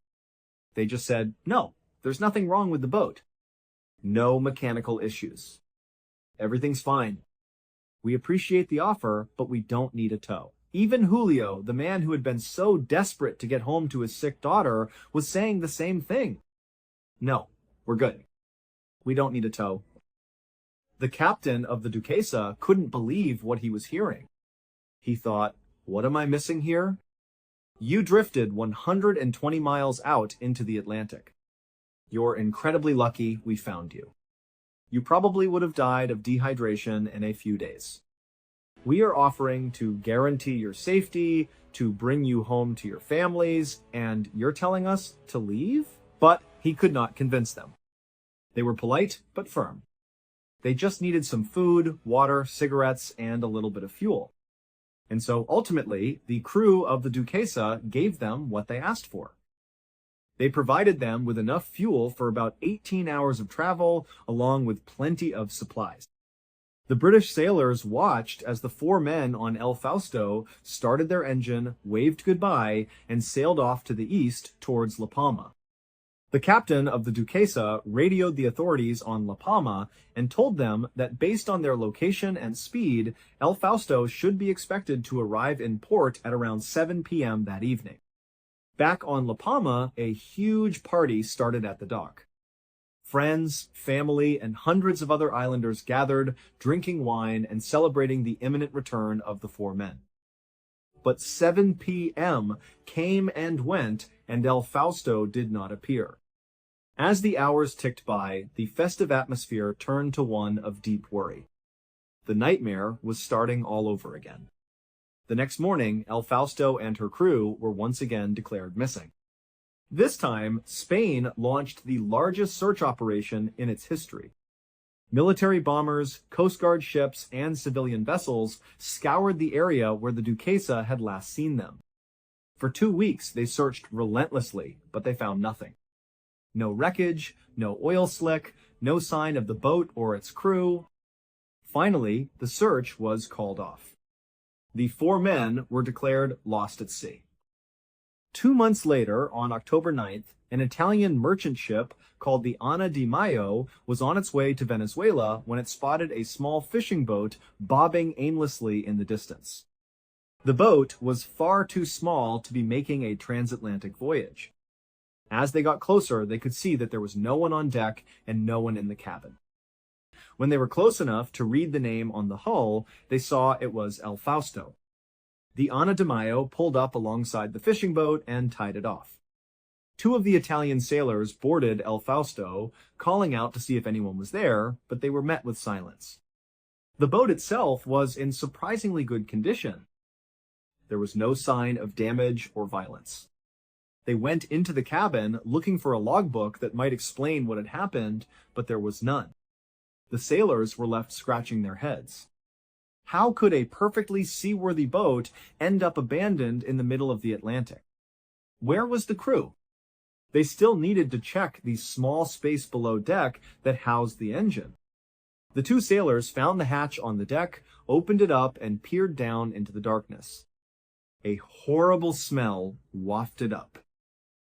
They just said, "No, there's nothing wrong with the boat. No mechanical issues. Everything's fine. We appreciate the offer, but we don't need a tow." Even Julio, the man who had been so desperate to get home to his sick daughter, was saying the same thing. "No, we're good. We don't need a tow." The captain of the Duquesa couldn't believe what he was hearing. He thought, "What am I missing here? You drifted 120 miles out into the Atlantic. You're incredibly lucky we found you. You probably would have died of dehydration in a few days. We are offering to guarantee your safety, to bring you home to your families, and you're telling us to leave?" But he could not convince them. They were polite, but firm. They just needed some food, water, cigarettes, and a little bit of fuel. And so ultimately, the crew of the Duquesa gave them what they asked for. They provided them with enough fuel for about 18 hours of travel, along with plenty of supplies. The British sailors watched as the 4 men on El Fausto started their engine, waved goodbye, and sailed off to the east towards La Palma. The captain of the Duquesa radioed the authorities on La Palma and told them that based on their location and speed, El Fausto should be expected to arrive in port at around 7 p.m. that evening. Back on La Palma, a huge party started at the dock. Friends, family, and hundreds of other islanders gathered, drinking wine and celebrating the imminent return of the 4 men. But 7 p.m. came and went, and El Fausto did not appear. As the hours ticked by, the festive atmosphere turned to one of deep worry. The nightmare was starting all over again. The next morning, El Fausto and her crew were once again declared missing. This time, Spain launched the largest search operation in its history. Military bombers, Coast Guard ships, and civilian vessels scoured the area where the Duquesa had last seen them. For 2 weeks, they searched relentlessly, but they found nothing. No wreckage, no oil slick, no sign of the boat or its crew. Finally, the search was called off. The four men were declared lost at sea. 2 months later, on October 9th, an Italian merchant ship called the Ana di Maio was on its way to Venezuela when it spotted a small fishing boat bobbing aimlessly in the distance. The boat was far too small to be making a transatlantic voyage. As they got closer, they could see that there was no one on deck and no one in the cabin. When they were close enough to read the name on the hull, they saw it was El Fausto. The Ana di Maio pulled up alongside the fishing boat and tied it off. 2 of the Italian sailors boarded El Fausto, calling out to see if anyone was there, but they were met with silence. The boat itself was in surprisingly good condition. There was no sign of damage or violence. They went into the cabin looking for a logbook that might explain what had happened, but there was none. The sailors were left scratching their heads. How could a perfectly seaworthy boat end up abandoned in the middle of the Atlantic? Where was the crew? They still needed to check the small space below deck that housed the engine. The 2 sailors found the hatch on the deck, opened it up, and peered down into the darkness. A horrible smell wafted up.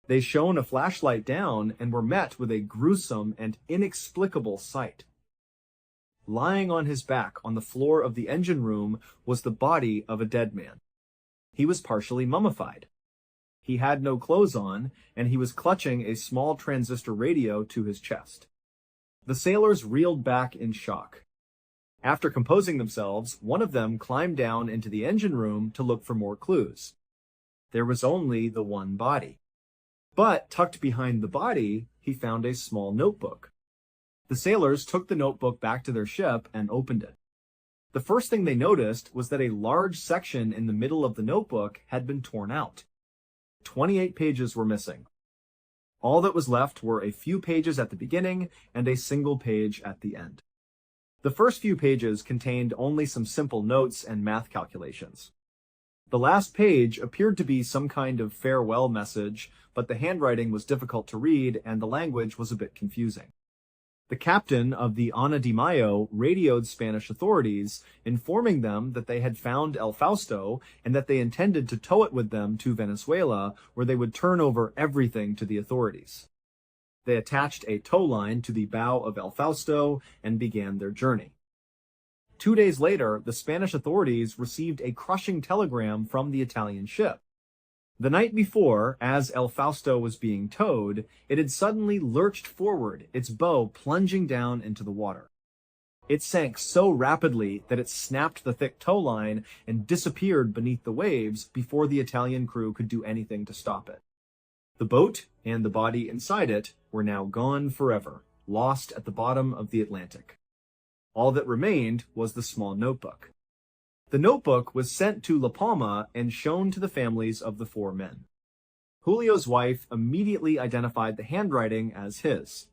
They shone a flashlight down and were met with a gruesome and inexplicable sight. Lying on his back on the floor of the engine room was the body of a dead man. He was partially mummified. He had no clothes on, and he was clutching a small transistor radio to his chest. The sailors reeled back in shock. After composing themselves, one of them climbed down into the engine room to look for more clues. There was only the one body. But tucked behind the body, he found a small notebook. The sailors took the notebook back to their ship and opened it. The first thing they noticed was that a large section in the middle of the notebook had been torn out. 28 pages were missing. All that was left were a few pages at the beginning and a single page at the end. The first few pages contained only some simple notes and math calculations. The last page appeared to be some kind of farewell message, but the handwriting was difficult to read and the language was a bit confusing. The captain of the Ana di Maio radioed Spanish authorities, informing them that they had found El Fausto and that they intended to tow it with them to Venezuela, where they would turn over everything to the authorities. They attached a tow line to the bow of El Fausto and began their journey. 2 days later, the Spanish authorities received a crushing telegram from the Italian ship. The night before, as El Fausto was being towed, it had suddenly lurched forward, its bow plunging down into the water. It sank so rapidly that it snapped the thick tow line and disappeared beneath the waves before the Italian crew could do anything to stop it. The boat and the body inside it were now gone forever, lost at the bottom of the Atlantic. All that remained was the small notebook. The notebook was sent to La Palma and shown to the families of the 4 men. Julio's wife immediately identified the handwriting as his.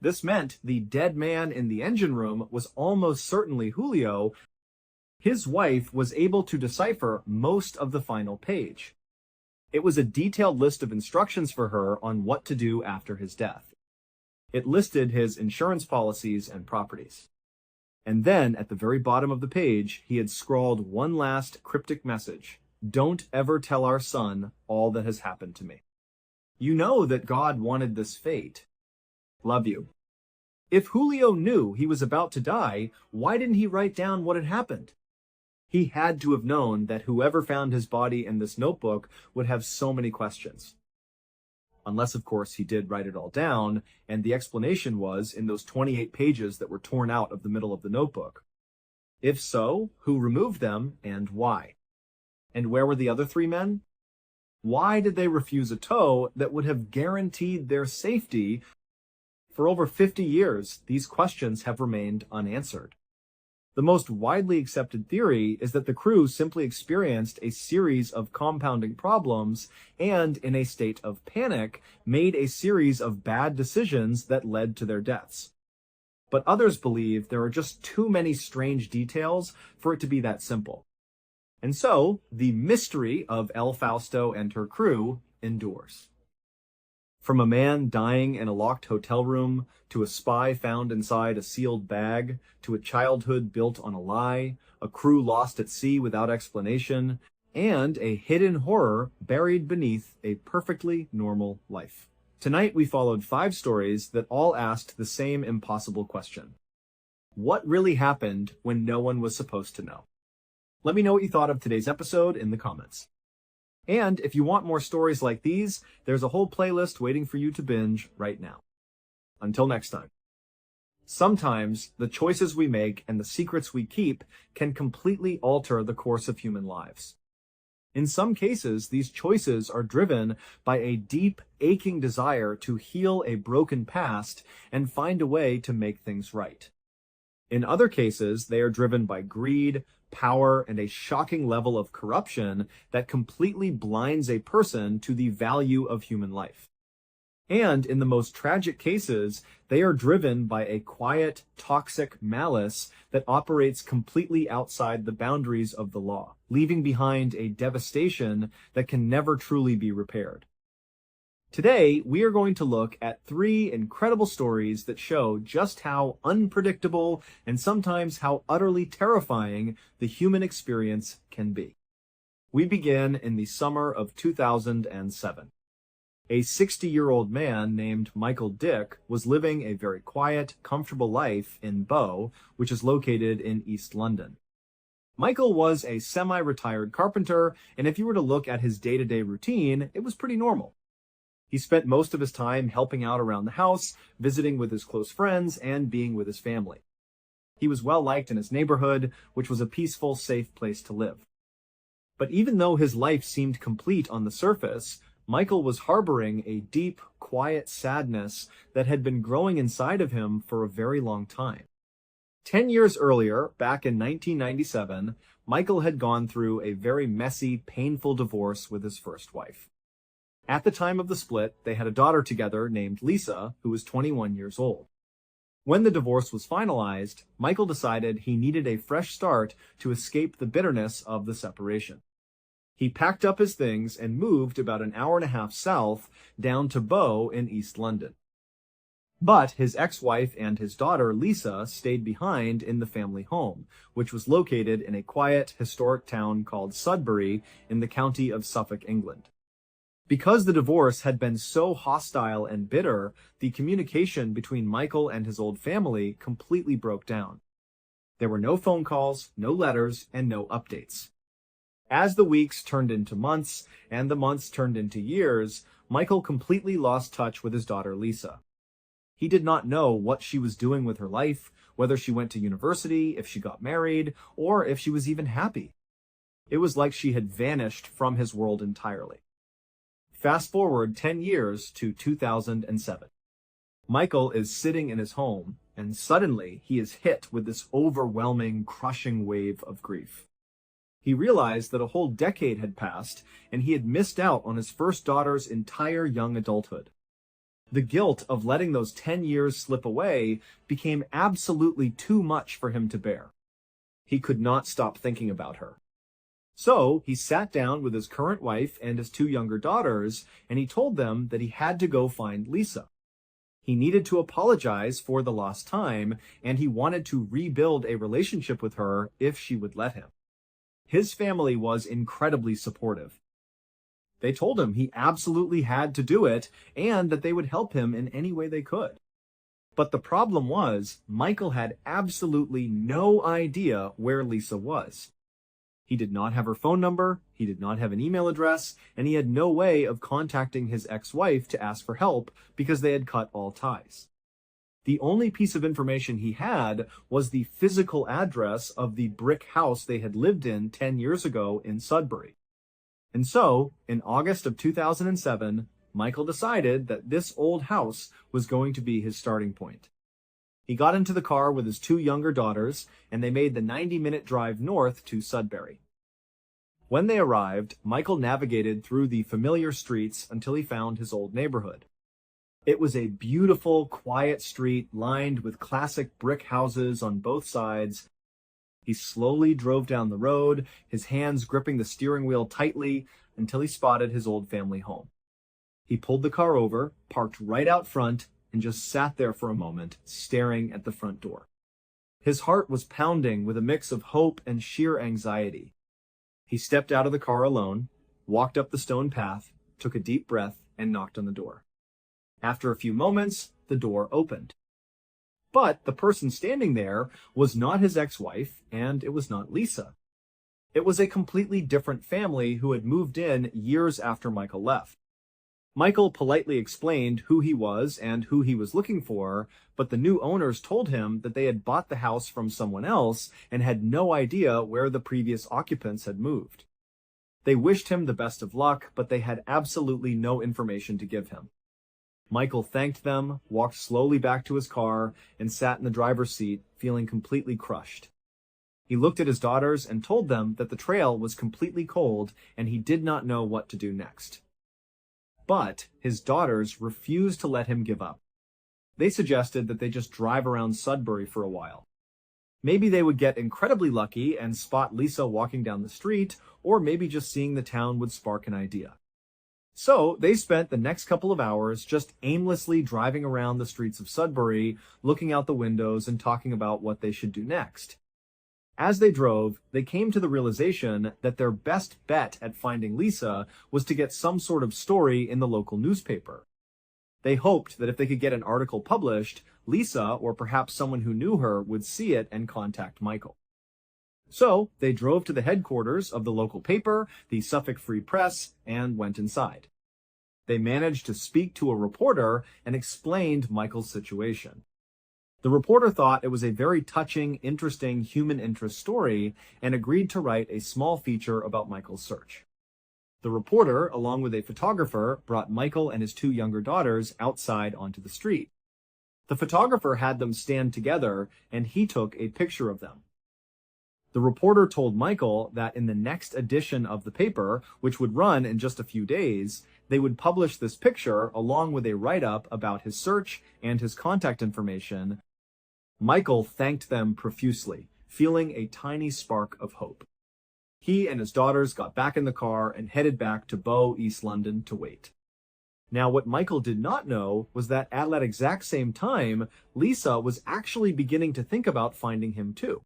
This meant the dead man in the engine room was almost certainly Julio. His wife was able to decipher most of the final page. It was a detailed list of instructions for her on what to do after his death. It listed his insurance policies and properties. And then, at the very bottom of the page, he had scrawled one last cryptic message. Don't ever tell our son all that has happened to me. You know that God wanted this fate. Love you. If Julio knew he was about to die, why didn't he write down what had happened? He had to have known that whoever found his body in this notebook would have so many questions. Unless, of course, he did write it all down, and the explanation was in those 28 pages that were torn out of the middle of the notebook. If so, who removed them, and why? And where were the other 3 men? Why did they refuse a tow that would have guaranteed their safety? For over 50 years, these questions have remained unanswered. The most widely accepted theory is that the crew simply experienced a series of compounding problems and, in a state of panic, made a series of bad decisions that led to their deaths. But others believe there are just too many strange details for it to be that simple. And so, the mystery of El Fausto and her crew endures. From a man dying in a locked hotel room, to a spy found inside a sealed bag, to a childhood built on a lie, a crew lost at sea without explanation, and a hidden horror buried beneath a perfectly normal life. Tonight we followed 5 stories that all asked the same impossible question. What really happened when no one was supposed to know? Let me know what you thought of today's episode in the comments. And if you want more stories like these, there's a whole playlist waiting for you to binge right now. Until next time. Sometimes the choices we make and the secrets we keep can completely alter the course of human lives. In some cases, these choices are driven by a deep, aching desire to heal a broken past and find a way to make things right. In other cases, they are driven by greed, power, and a shocking level of corruption that completely blinds a person to the value of human life. And in the most tragic cases, they are driven by a quiet, toxic malice that operates completely outside the boundaries of the law, leaving behind a devastation that can never truly be repaired. Today, we are going to look at 3 incredible stories that show just how unpredictable and sometimes how utterly terrifying the human experience can be. We begin in the summer of 2007. A 60-year-old man named Michael Dick was living a very quiet, comfortable life in Bow, which is located in East London. Michael was a semi-retired carpenter, and if you were to look at his day-to-day routine, it was pretty normal. He spent most of his time helping out around the house, visiting with his close friends, and being with his family. He was well liked in his neighborhood, which was a peaceful, safe place to live. But even though his life seemed complete on the surface, Michael was harboring a deep, quiet sadness that had been growing inside of him for a very long time. 10 years earlier, back in 1997, Michael had gone through a very messy, painful divorce with his first wife. At the time of the split, they had a daughter together named Lisa, who was 21 years old. When the divorce was finalized, Michael decided he needed a fresh start to escape the bitterness of the separation. He packed up his things and moved about an hour and a half south down to Bow in East London. But his ex-wife and his daughter, Lisa, stayed behind in the family home, which was located in a quiet, historic town called Sudbury in the county of Suffolk, England. Because the divorce had been so hostile and bitter, the communication between Michael and his old family completely broke down. There were no phone calls, no letters, and no updates. As the weeks turned into months, and the months turned into years, Michael completely lost touch with his daughter Lisa. He did not know what she was doing with her life, whether she went to university, if she got married, or if she was even happy. It was like she had vanished from his world entirely. Fast forward 10 years to 2007. Michael is sitting in his home, and suddenly he is hit with this overwhelming, crushing wave of grief. He realized that a whole decade had passed, and he had missed out on his first daughter's entire young adulthood. The guilt of letting those 10 years slip away became absolutely too much for him to bear. He could not stop thinking about her. So he sat down with his current wife and his 2 younger daughters, and he told them that he had to go find Lisa. He needed to apologize for the lost time, and he wanted to rebuild a relationship with her if she would let him. His family was incredibly supportive. They told him he absolutely had to do it, and that they would help him in any way they could. But the problem was, Michael had absolutely no idea where Lisa was. He did not have her phone number, he did not have an email address, and he had no way of contacting his ex-wife to ask for help because they had cut all ties. The only piece of information he had was the physical address of the brick house they had lived in 10 years ago in Sudbury. And so, in August of 2007, Michael decided that this old house was going to be his starting point. He got into the car with his 2 younger daughters, and they made the 90-minute drive north to Sudbury. When they arrived, Michael navigated through the familiar streets until he found his old neighborhood. It was a beautiful, quiet street lined with classic brick houses on both sides. He slowly drove down the road, his hands gripping the steering wheel tightly, until he spotted his old family home. He pulled the car over, parked right out front, and just sat there for a moment, staring at the front door. His heart was pounding with a mix of hope and sheer anxiety. He stepped out of the car alone, walked up the stone path, took a deep breath, and knocked on the door. After a few moments, the door opened. But the person standing there was not his ex-wife, and it was not Lisa. It was a completely different family who had moved in years after Michael left. Michael politely explained who he was and who he was looking for, but the new owners told him that they had bought the house from someone else and had no idea where the previous occupants had moved. They wished him the best of luck, but they had absolutely no information to give him. Michael thanked them, walked slowly back to his car, and sat in the driver's seat, feeling completely crushed. He looked at his daughters and told them that the trail was completely cold and he did not know what to do next. But his daughters refused to let him give up. They suggested that they just drive around Sudbury for a while. Maybe they would get incredibly lucky and spot Lisa walking down the street, or maybe just seeing the town would spark an idea. So they spent the next couple of hours just aimlessly driving around the streets of Sudbury, looking out the windows and talking about what they should do next. As they drove, they came to the realization that their best bet at finding Lisa was to get some sort of story in the local newspaper. They hoped that if they could get an article published, Lisa, or perhaps someone who knew her, would see it and contact Michael. So they drove to the headquarters of the local paper, the Suffolk Free Press, and went inside. They managed to speak to a reporter and explained Michael's situation. The reporter thought it was a very touching, interesting human interest story and agreed to write a small feature about Michael's search. The reporter, along with a photographer, brought Michael and his two younger daughters outside onto the street. The photographer had them stand together, and he took a picture of them. The reporter told Michael that in the next edition of the paper, which would run in just a few days, they would publish this picture along with a write-up about his search and his contact information. Michael thanked them profusely, feeling a tiny spark of hope. He and his daughters got back in the car and headed back to Bow, East London to wait. Now, what Michael did not know was that at that exact same time, Lisa was actually beginning to think about finding him too.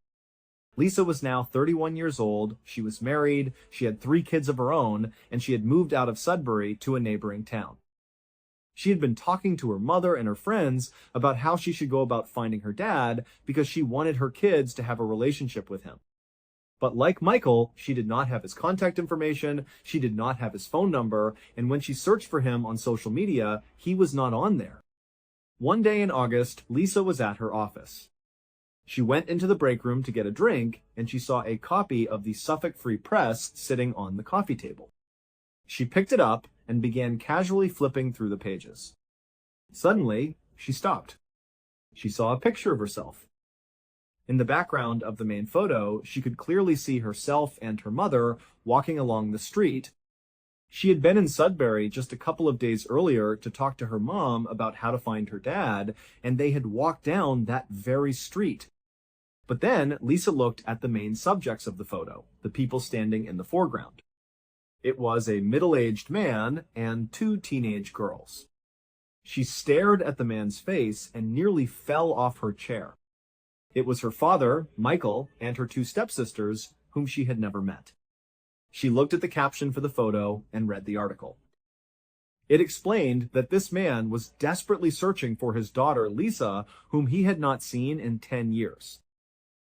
Lisa was now 31 years old, she was married, she had 3 kids of her own, and she had moved out of Sudbury to a neighboring town. She had been talking to her mother and her friends about how she should go about finding her dad because she wanted her kids to have a relationship with him. But like Michael, she did not have his contact information, she did not have his phone number, and when she searched for him on social media, he was not on there. One day in August, Lisa was at her office. She went into the break room to get a drink, and she saw a copy of the Suffolk Free Press sitting on the coffee table. She picked it up and began casually flipping through the pages. Suddenly, she stopped. She saw a picture of herself. In the background of the main photo, she could clearly see herself and her mother walking along the street. She had been in Sudbury just a couple of days earlier to talk to her mom about how to find her dad, and they had walked down that very street. But then Lisa looked at the main subjects of the photo, the people standing in the foreground. It was a middle-aged man and 2 teenage girls. She stared at the man's face and nearly fell off her chair. It was her father, Michael, and her 2 stepsisters, whom she had never met. She looked at the caption for the photo and read the article. It explained that this man was desperately searching for his daughter, Lisa, whom he had not seen in 10 years.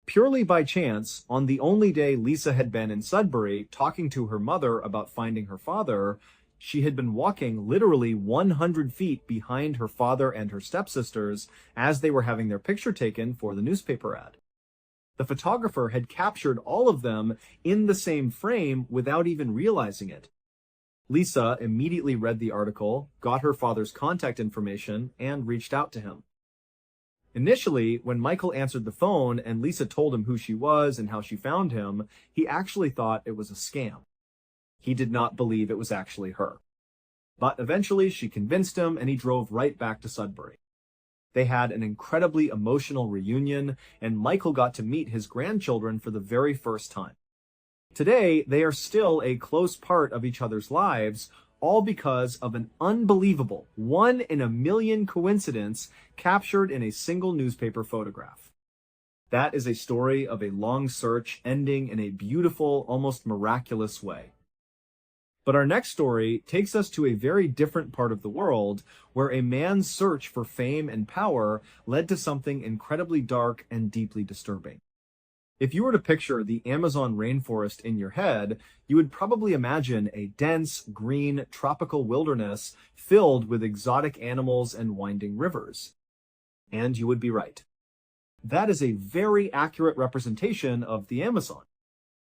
Purely by chance, on the only day Lisa had been in Sudbury talking to her mother about finding her father, she had been walking literally 100 feet behind her father and her stepsisters as they were having their picture taken for the newspaper ad. The photographer had captured all of them in the same frame without even realizing it. Lisa immediately read the article, got her father's contact information, and reached out to him. Initially, when Michael answered the phone and Lisa told him who she was and how she found him, he actually thought it was a scam. He did not believe it was actually her. But eventually she convinced him and he drove right back to Sudbury. They had an incredibly emotional reunion, and Michael got to meet his grandchildren for the very first time. Today, they are still a close part of each other's lives, all because of an unbelievable one-in-a-million coincidence captured in a single newspaper photograph. That is a story of a long search ending in a beautiful, almost miraculous way. But our next story takes us to a very different part of the world where a man's search for fame and power led to something incredibly dark and deeply disturbing. If you were to picture the Amazon rainforest in your head, you would probably imagine a dense, green, tropical wilderness filled with exotic animals and winding rivers. And you would be right. That is a very accurate representation of the Amazon.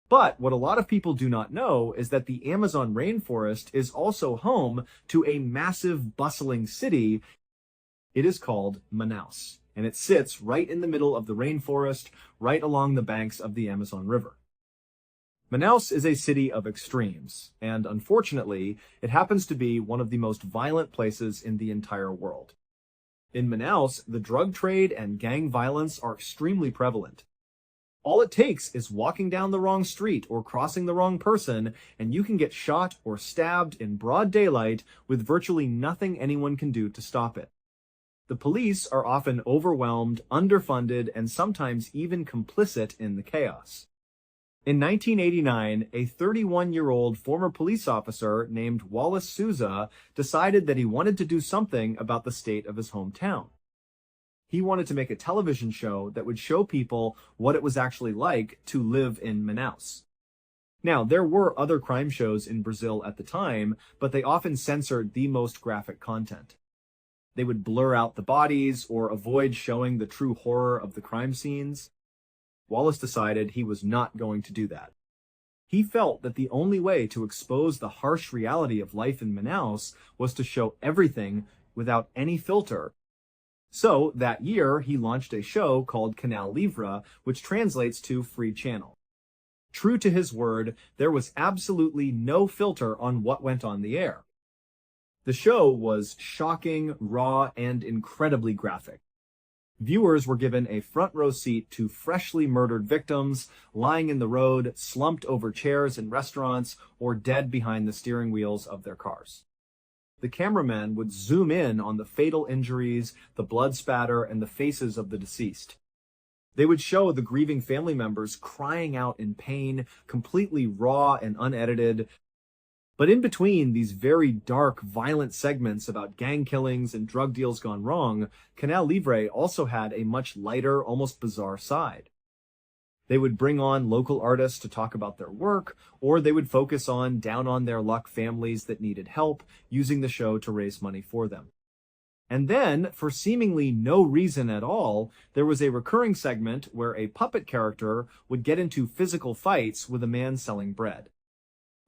But what a lot of people do not know is that the Amazon rainforest is also home to a massive, bustling city. It is called Manaus, and it sits right in the middle of the rainforest, right along the banks of the Amazon River. Manaus is a city of extremes, and unfortunately, it happens to be one of the most violent places in the entire world. In Manaus, the drug trade and gang violence are extremely prevalent. All it takes is walking down the wrong street or crossing the wrong person, and you can get shot or stabbed in broad daylight with virtually nothing anyone can do to stop it. The police are often overwhelmed, underfunded, and sometimes even complicit in the chaos. In 1989, a 31-year-old former police officer named Wallace Souza decided that he wanted to do something about the state of his hometown. He wanted to make a television show that would show people what it was actually like to live in Manaus. Now, there were other crime shows in Brazil at the time, but they often censored the most graphic content. They would blur out the bodies or avoid showing the true horror of the crime scenes. Wallace decided he was not going to do that. He felt that the only way to expose the harsh reality of life in Manaus was to show everything without any filter. So, that year, he launched a show called Canal Livre, which translates to Free Channel. True to his word, there was absolutely no filter on what went on the air. The show was shocking, raw, and incredibly graphic. Viewers were given a front row seat to freshly murdered victims, lying in the road, slumped over chairs in restaurants, or dead behind the steering wheels of their cars. The cameramen would zoom in on the fatal injuries, the blood spatter, and the faces of the deceased. They would show the grieving family members crying out in pain, completely raw and unedited. But in between these very dark, violent segments about gang killings and drug deals gone wrong, Canal Livre also had a much lighter, almost bizarre side. They would bring on local artists to talk about their work, or they would focus on down-on-their-luck families that needed help, using the show to raise money for them. And then, for seemingly no reason at all, there was a recurring segment where a puppet character would get into physical fights with a man selling bread.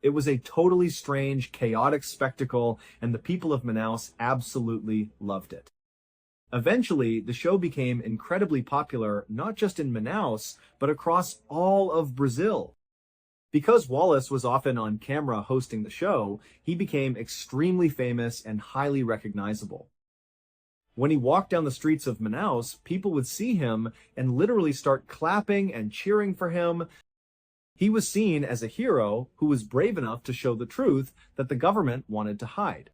It was a totally strange, chaotic spectacle, and the people of Manaus absolutely loved it. Eventually, the show became incredibly popular, not just in Manaus, but across all of Brazil. Because Wallace was often on camera hosting the show, he became extremely famous and highly recognizable. When he walked down the streets of Manaus, people would see him and literally start clapping and cheering for him. He was seen as a hero who was brave enough to show the truth that the government wanted to hide.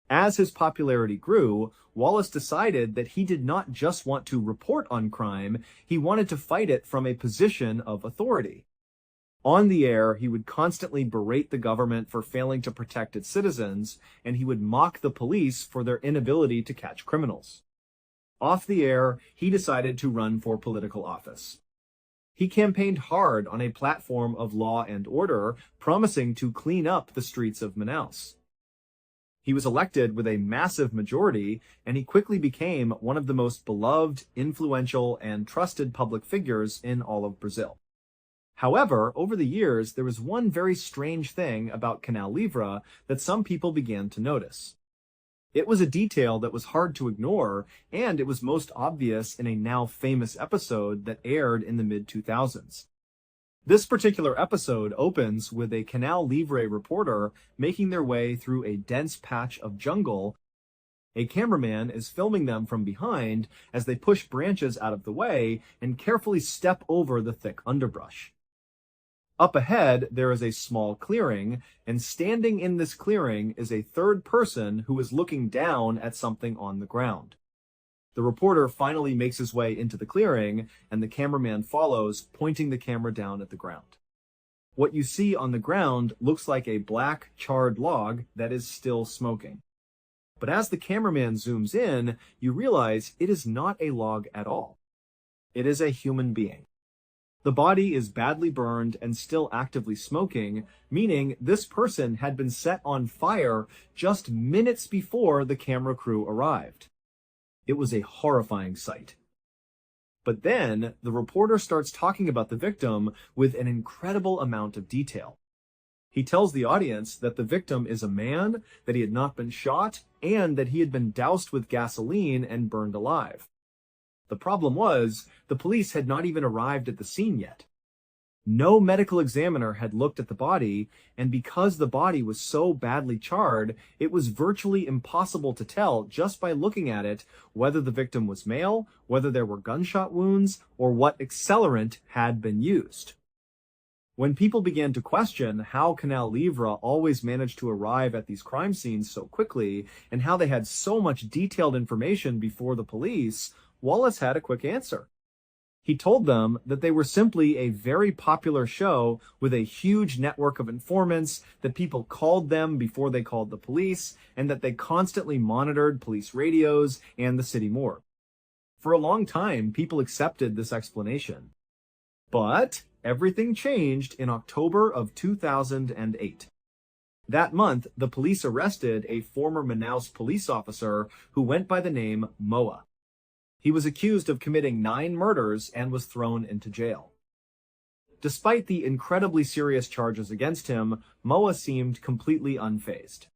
As his popularity grew, Wallace decided that he did not just want to report on crime, he wanted to fight it from a position of authority. On the air, he would constantly berate the government for failing to protect its citizens, and he would mock the police for their inability to catch criminals. Off the air, he decided to run for political office. He campaigned hard on a platform of law and order, promising to clean up the streets of Manaus. He was elected with a massive majority, and he quickly became one of the most beloved, influential, and trusted public figures in all of Brazil. However, over the years, there was one very strange thing about Canal Livre that some people began to notice. It was a detail that was hard to ignore, and it was most obvious in a now famous episode that aired in the mid-2000s. This particular episode opens with a Canal Livre reporter making their way through a dense patch of jungle. A cameraman is filming them from behind as they push branches out of the way and carefully step over the thick underbrush. Up ahead, there is a small clearing, and standing in this clearing is a third person who is looking down at something on the ground. The reporter finally makes his way into the clearing, and the cameraman follows, pointing the camera down at the ground. What you see on the ground looks like a black, charred log that is still smoking. But as the cameraman zooms in, you realize it is not a log at all. It is a human being. The body is badly burned and still actively smoking, meaning this person had been set on fire just minutes before the camera crew arrived. It was a horrifying sight. But then, the reporter starts talking about the victim with an incredible amount of detail. He tells the audience that the victim is a man, that he had not been shot, and that he had been doused with gasoline and burned alive. The problem was, the police had not even arrived at the scene yet. No medical examiner had looked at the body, and because the body was so badly charred, it was virtually impossible to tell just by looking at it whether the victim was male, whether there were gunshot wounds, or what accelerant had been used. When people began to question how Canal Livre always managed to arrive at these crime scenes so quickly, and how they had so much detailed information before the police, Wallace had a quick answer. He told them that they were simply a very popular show with a huge network of informants, that people called them before they called the police, and that they constantly monitored police radios and the city morgue. For a long time, people accepted this explanation. But everything changed in October of 2008. That month, the police arrested a former Manaus police officer who went by the name Moa. He was accused of committing 9 murders and was thrown into jail. Despite the incredibly serious charges against him, Moa seemed completely unfazed.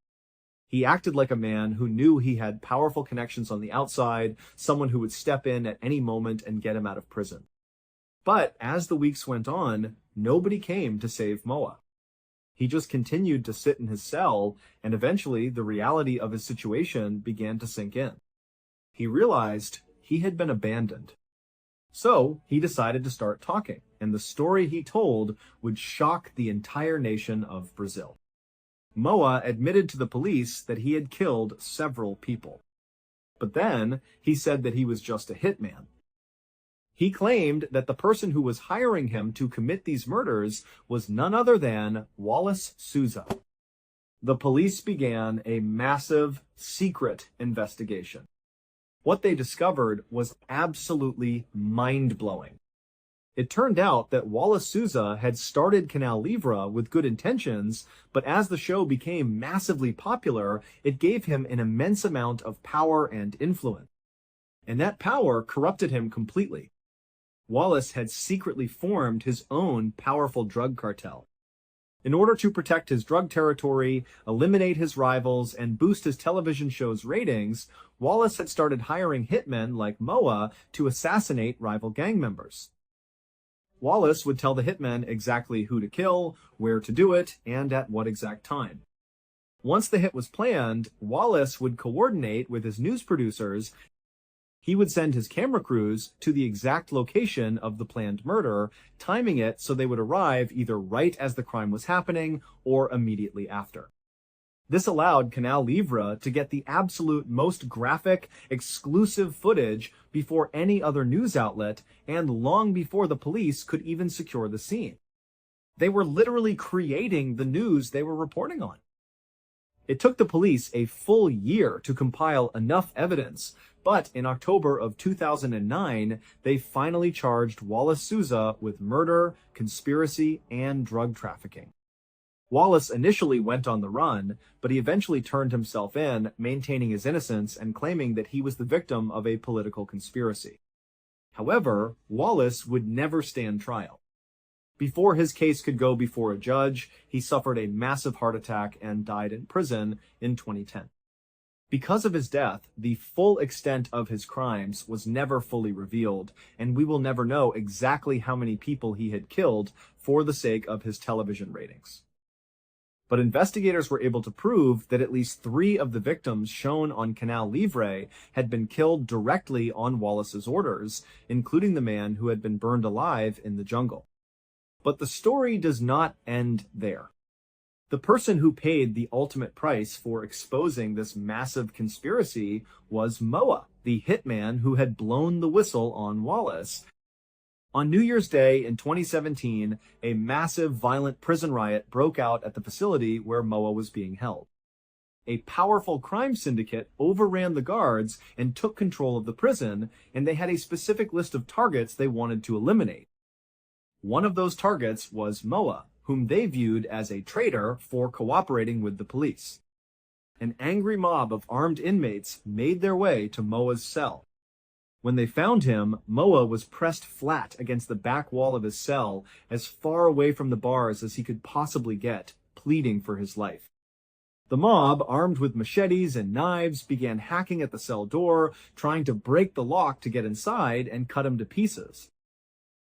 He acted like a man who knew he had powerful connections on the outside, someone who would step in at any moment and get him out of prison. But as the weeks went on, nobody came to save Moa. He just continued to sit in his cell, and eventually the reality of his situation began to sink in. He realized he had been abandoned. So he decided to start talking, and the story he told would shock the entire nation of Brazil. Moa admitted to the police that he had killed several people. But then he said that he was just a hitman. He claimed that the person who was hiring him to commit these murders was none other than Wallace Souza. The police began a massive, secret investigation. What they discovered was absolutely mind-blowing. It turned out that Wallace Souza had started Canal Livre with good intentions, but as the show became massively popular, it gave him an immense amount of power and influence. And that power corrupted him completely. Wallace had secretly formed his own powerful drug cartel. In order to protect his drug territory, eliminate his rivals, and boost his television show's ratings, Wallace had started hiring hitmen like Moa to assassinate rival gang members. Wallace would tell the hitmen exactly who to kill, where to do it, and at what exact time. Once the hit was planned, Wallace would coordinate with his news producers. He would send his camera crews to the exact location of the planned murder, timing it so they would arrive either right as the crime was happening or immediately after. This allowed Canal Livre to get the absolute most graphic, exclusive footage before any other news outlet and long before the police could even secure the scene. They were literally creating the news they were reporting on. It took the police a full year to compile enough evidence, but in October of 2009, they finally charged Wallace Souza with murder, conspiracy, and drug trafficking. Wallace initially went on the run, but he eventually turned himself in, maintaining his innocence and claiming that he was the victim of a political conspiracy. However, Wallace would never stand trial. Before his case could go before a judge, he suffered a massive heart attack and died in prison in 2010. Because of his death, the full extent of his crimes was never fully revealed, and we will never know exactly how many people he had killed for the sake of his television ratings. But investigators were able to prove that at least 3 of the victims shown on Canal Livre had been killed directly on Wallace's orders, including the man who had been burned alive in the jungle. But the story does not end there. The person who paid the ultimate price for exposing this massive conspiracy was Moa, the hitman who had blown the whistle on Wallace. On New Year's Day in 2017, a massive violent prison riot broke out at the facility where Moa was being held. A powerful crime syndicate overran the guards and took control of the prison, and they had a specific list of targets they wanted to eliminate. One of those targets was Moa, whom they viewed as a traitor for cooperating with the police. An angry mob of armed inmates made their way to Moa's cell. When they found him, Moa was pressed flat against the back wall of his cell, as far away from the bars as he could possibly get, pleading for his life. The mob, armed with machetes and knives, began hacking at the cell door, trying to break the lock to get inside and cut him to pieces.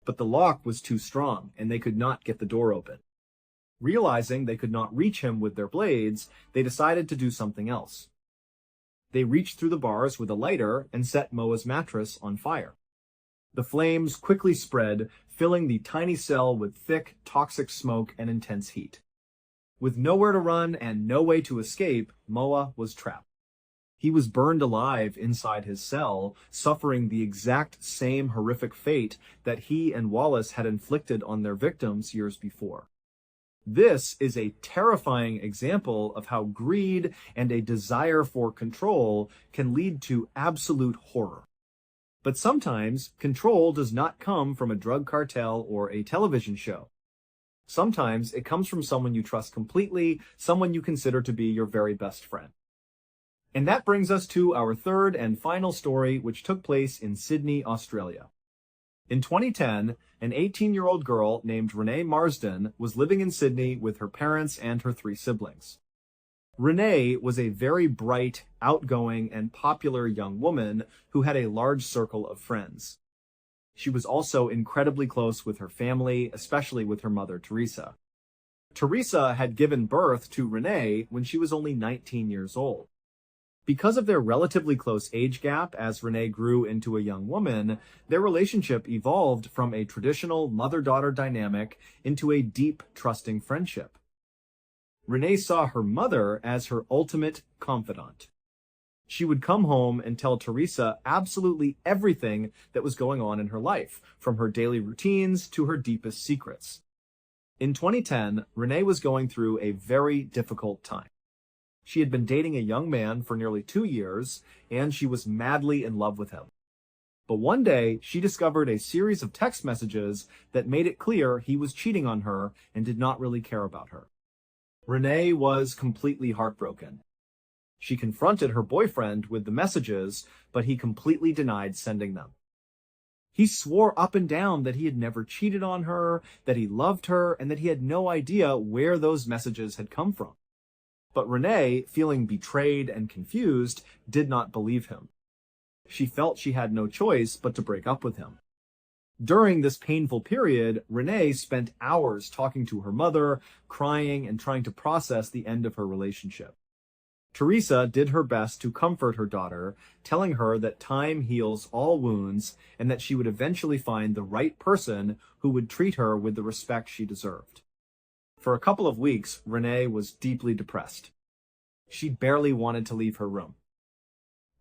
But the lock was too strong, and they could not get the door open. Realizing they could not reach him with their blades, they decided to do something else. They reached through the bars with a lighter and set Moa's mattress on fire. The flames quickly spread, filling the tiny cell with thick, toxic smoke and intense heat. With nowhere to run and no way to escape, Moa was trapped. He was burned alive inside his cell, suffering the exact same horrific fate that he and Wallace had inflicted on their victims years before. This is a terrifying example of how greed and a desire for control can lead to absolute horror. But sometimes, control does not come from a drug cartel or a television show. Sometimes it comes from someone you trust completely, someone you consider to be your very best friend. And that brings us to our third and final story, which took place in Sydney, Australia. In 2010, an 18-year-old girl named Renee Marsden was living in Sydney with her parents and her 3 siblings. Renee was a very bright, outgoing, and popular young woman who had a large circle of friends. She was also incredibly close with her family, especially with her mother, Teresa. Teresa had given birth to Renee when she was only 19 years old. Because of their relatively close age gap as Renee grew into a young woman, their relationship evolved from a traditional mother-daughter dynamic into a deep, trusting friendship. Renee saw her mother as her ultimate confidant. She would come home and tell Teresa absolutely everything that was going on in her life, from her daily routines to her deepest secrets. In 2010, Renee was going through a very difficult time. She had been dating a young man for nearly 2 years, and she was madly in love with him. But one day, she discovered a series of text messages that made it clear he was cheating on her and did not really care about her. Renee was completely heartbroken. She confronted her boyfriend with the messages, but he completely denied sending them. He swore up and down that he had never cheated on her, that he loved her, and that he had no idea where those messages had come from. But Renee, feeling betrayed and confused, did not believe him. She felt she had no choice but to break up with him. During this painful period, Renee spent hours talking to her mother, crying and trying to process the end of her relationship. Teresa did her best to comfort her daughter, telling her that time heals all wounds and that she would eventually find the right person who would treat her with the respect she deserved. For a couple of weeks, Renee was deeply depressed. She barely wanted to leave her room.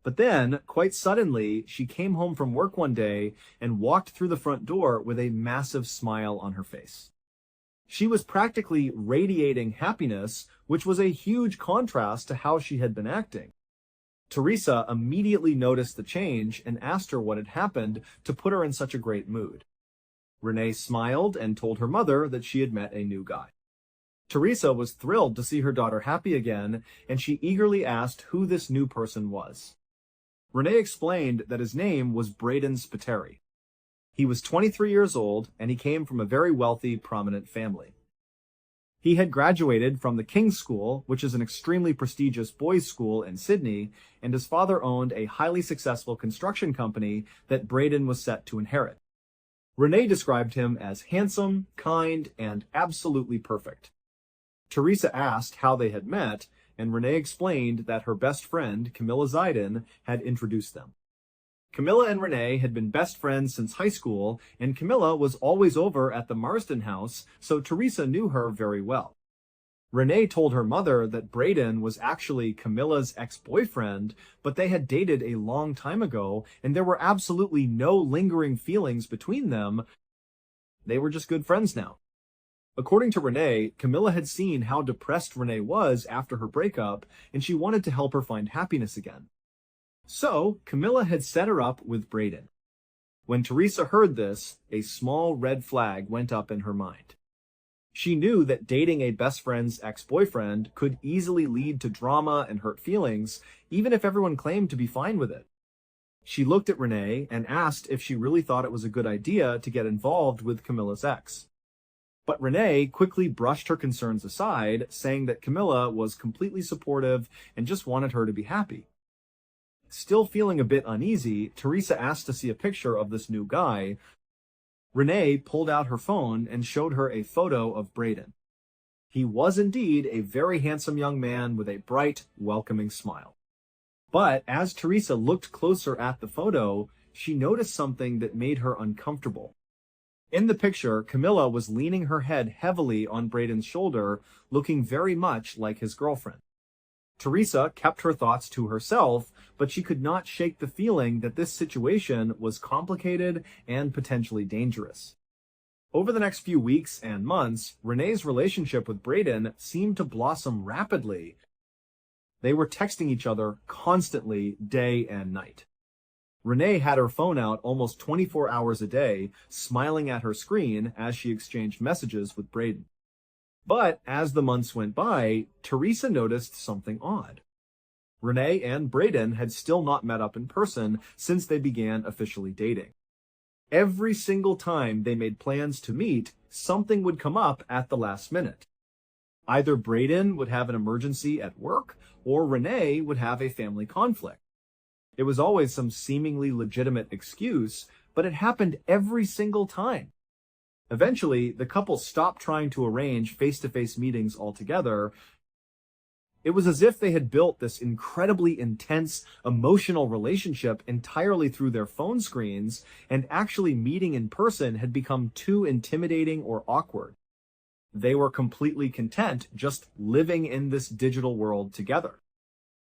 But then, quite suddenly, she came home from work one day and walked through the front door with a massive smile on her face. She was practically radiating happiness, which was a huge contrast to how she had been acting. Teresa immediately noticed the change and asked her what had happened to put her in such a great mood. Renee smiled and told her mother that she had met a new guy. Teresa was thrilled to see her daughter happy again, and she eagerly asked who this new person was. Renee explained that his name was Braden Spiteri. He was 23 years old, and he came from a very wealthy, prominent family. He had graduated from the King's School, which is an extremely prestigious boys' school in Sydney, and his father owned a highly successful construction company that Braden was set to inherit. Renee described him as handsome, kind, and absolutely perfect. Teresa asked how they had met, and Renee explained that her best friend, Camilla Zidon, had introduced them. Camilla and Renee had been best friends since high school, and Camilla was always over at the Marsden house, so Teresa knew her very well. Renee told her mother that Braden was actually Camilla's ex-boyfriend, but they had dated a long time ago, and there were absolutely no lingering feelings between them. They were just good friends now. According to Renee, Camilla had seen how depressed Renee was after her breakup, and she wanted to help her find happiness again. So, Camilla had set her up with Braden. When Teresa heard this, a small red flag went up in her mind. She knew that dating a best friend's ex-boyfriend could easily lead to drama and hurt feelings, even if everyone claimed to be fine with it. She looked at Renee and asked if she really thought it was a good idea to get involved with Camilla's ex. But Renee quickly brushed her concerns aside, saying that Camilla was completely supportive and just wanted her to be happy. Still feeling a bit uneasy, Teresa asked to see a picture of this new guy. Renee pulled out her phone and showed her a photo of Braden. He was indeed a very handsome young man with a bright, welcoming smile. But as Teresa looked closer at the photo, she noticed something that made her uncomfortable. In the picture, Camilla was leaning her head heavily on Braden's shoulder, looking very much like his girlfriend. Teresa kept her thoughts to herself, but she could not shake the feeling that this situation was complicated and potentially dangerous. Over the next few weeks and months, Renee's relationship with Braden seemed to blossom rapidly. They were texting each other constantly, day and night. Renee had her phone out almost 24 hours a day, smiling at her screen as she exchanged messages with Braden. But as the months went by, Teresa noticed something odd. Renee and Braden had still not met up in person since they began officially dating. Every single time they made plans to meet, something would come up at the last minute. Either Braden would have an emergency at work, or Renee would have a family conflict. It was always some seemingly legitimate excuse, but it happened every single time. Eventually, the couple stopped trying to arrange face-to-face meetings altogether. It was as if they had built this incredibly intense, emotional relationship entirely through their phone screens, and actually meeting in person had become too intimidating or awkward. They were completely content just living in this digital world together.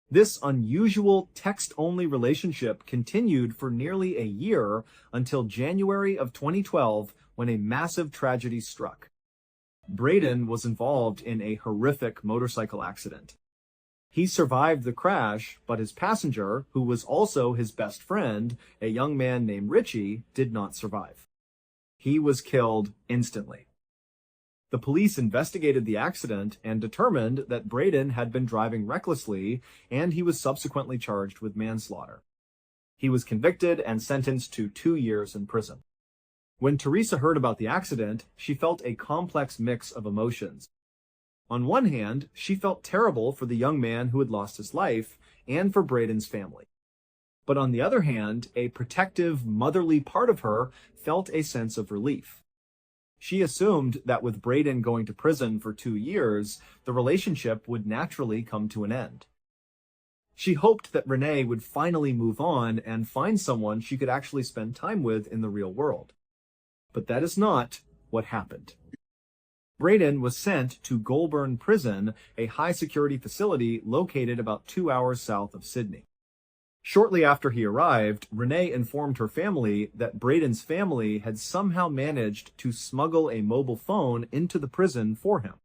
This unusual text-only relationship continued for nearly a year until January of 2012, when a massive tragedy struck. Braden was involved in a horrific motorcycle accident. He survived the crash, but his passenger, who was also his best friend, a young man named Richie, did not survive. He was killed instantly. The police investigated the accident and determined that Braden had been driving recklessly, and he was subsequently charged with manslaughter. He was convicted and sentenced to 2 years in prison. When Teresa heard about the accident, she felt a complex mix of emotions. On one hand, she felt terrible for the young man who had lost his life and for Braden's family. But on the other hand, a protective, motherly part of her felt a sense of relief. She assumed that with Braden going to prison for 2 years, the relationship would naturally come to an end. She hoped that Renee would finally move on and find someone she could actually spend time with in the real world. But that is not what happened. Braden was sent to Goulburn Prison, a high-security facility located about 2 hours south of Sydney. Shortly after he arrived, Renee informed her family that Braden's family had somehow managed to smuggle a mobile phone into the prison for him.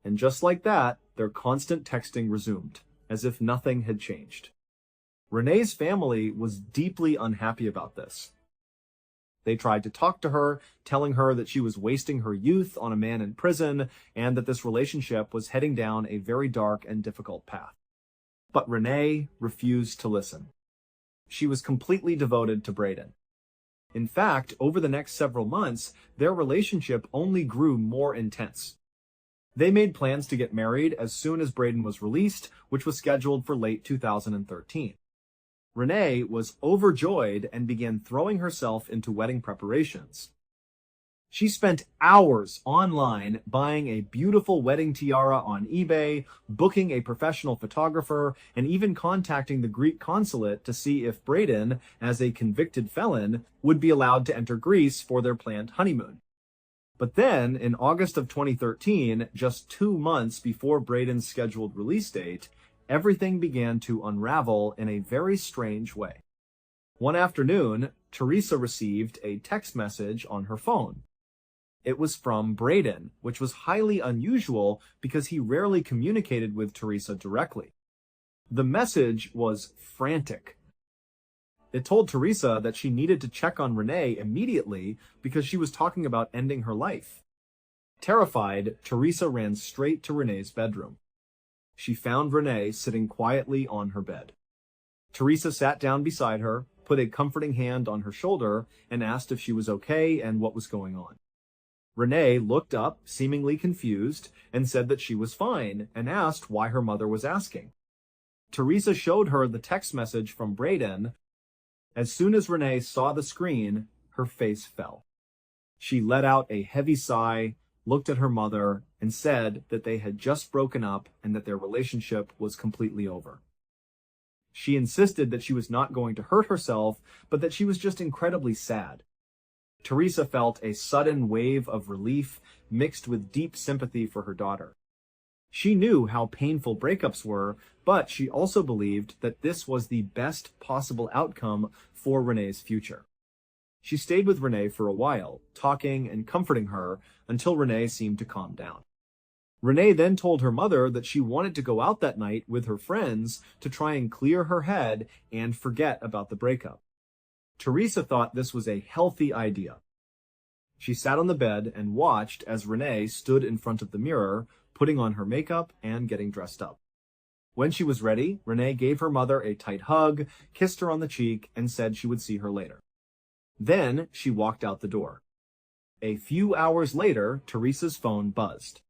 And just like that, their constant texting resumed, as if nothing had changed. Renee's family was deeply unhappy about this. They tried to talk to her, telling her that she was wasting her youth on a man in prison and that this relationship was heading down a very dark and difficult path. But Renee refused to listen. She was completely devoted to Braden. In fact, over the next several months, their relationship only grew more intense. They made plans to get married as soon as Braden was released, which was scheduled for late 2013. Renee was overjoyed and began throwing herself into wedding preparations. She spent hours online buying a beautiful wedding tiara on eBay, booking a professional photographer, and even contacting the Greek consulate to see if Braden, as a convicted felon, would be allowed to enter Greece for their planned honeymoon. But then, in August of 2013, just 2 months before Braden's scheduled release date, everything began to unravel in a very strange way. One afternoon, Teresa received a text message on her phone. It was from Braden, which was highly unusual because he rarely communicated with Teresa directly. The message was frantic. It told Teresa that she needed to check on Renee immediately because she was talking about ending her life. Terrified, Teresa ran straight to Renee's bedroom. She found Renee sitting quietly on her bed. Teresa sat down beside her, put a comforting hand on her shoulder, and asked if she was okay and what was going on. Renee looked up, seemingly confused, and said that she was fine, and asked why her mother was asking. Teresa showed her the text message from Braden. As soon as Renee saw the screen, her face fell. She let out a heavy sigh, looked at her mother, and said that they had just broken up and that their relationship was completely over. She insisted that she was not going to hurt herself, but that she was just incredibly sad. Teresa felt a sudden wave of relief mixed with deep sympathy for her daughter. She knew how painful breakups were, but she also believed that this was the best possible outcome for Renee's future. She stayed with Renee for a while, talking and comforting her until Renee seemed to calm down. Renee then told her mother that she wanted to go out that night with her friends to try and clear her head and forget about the breakup. Teresa thought this was a healthy idea. She sat on the bed and watched as Renee stood in front of the mirror, putting on her makeup and getting dressed up. When she was ready, Renee gave her mother a tight hug, kissed her on the cheek, and said she would see her later. Then she walked out the door. A few hours later, Teresa's phone buzzed.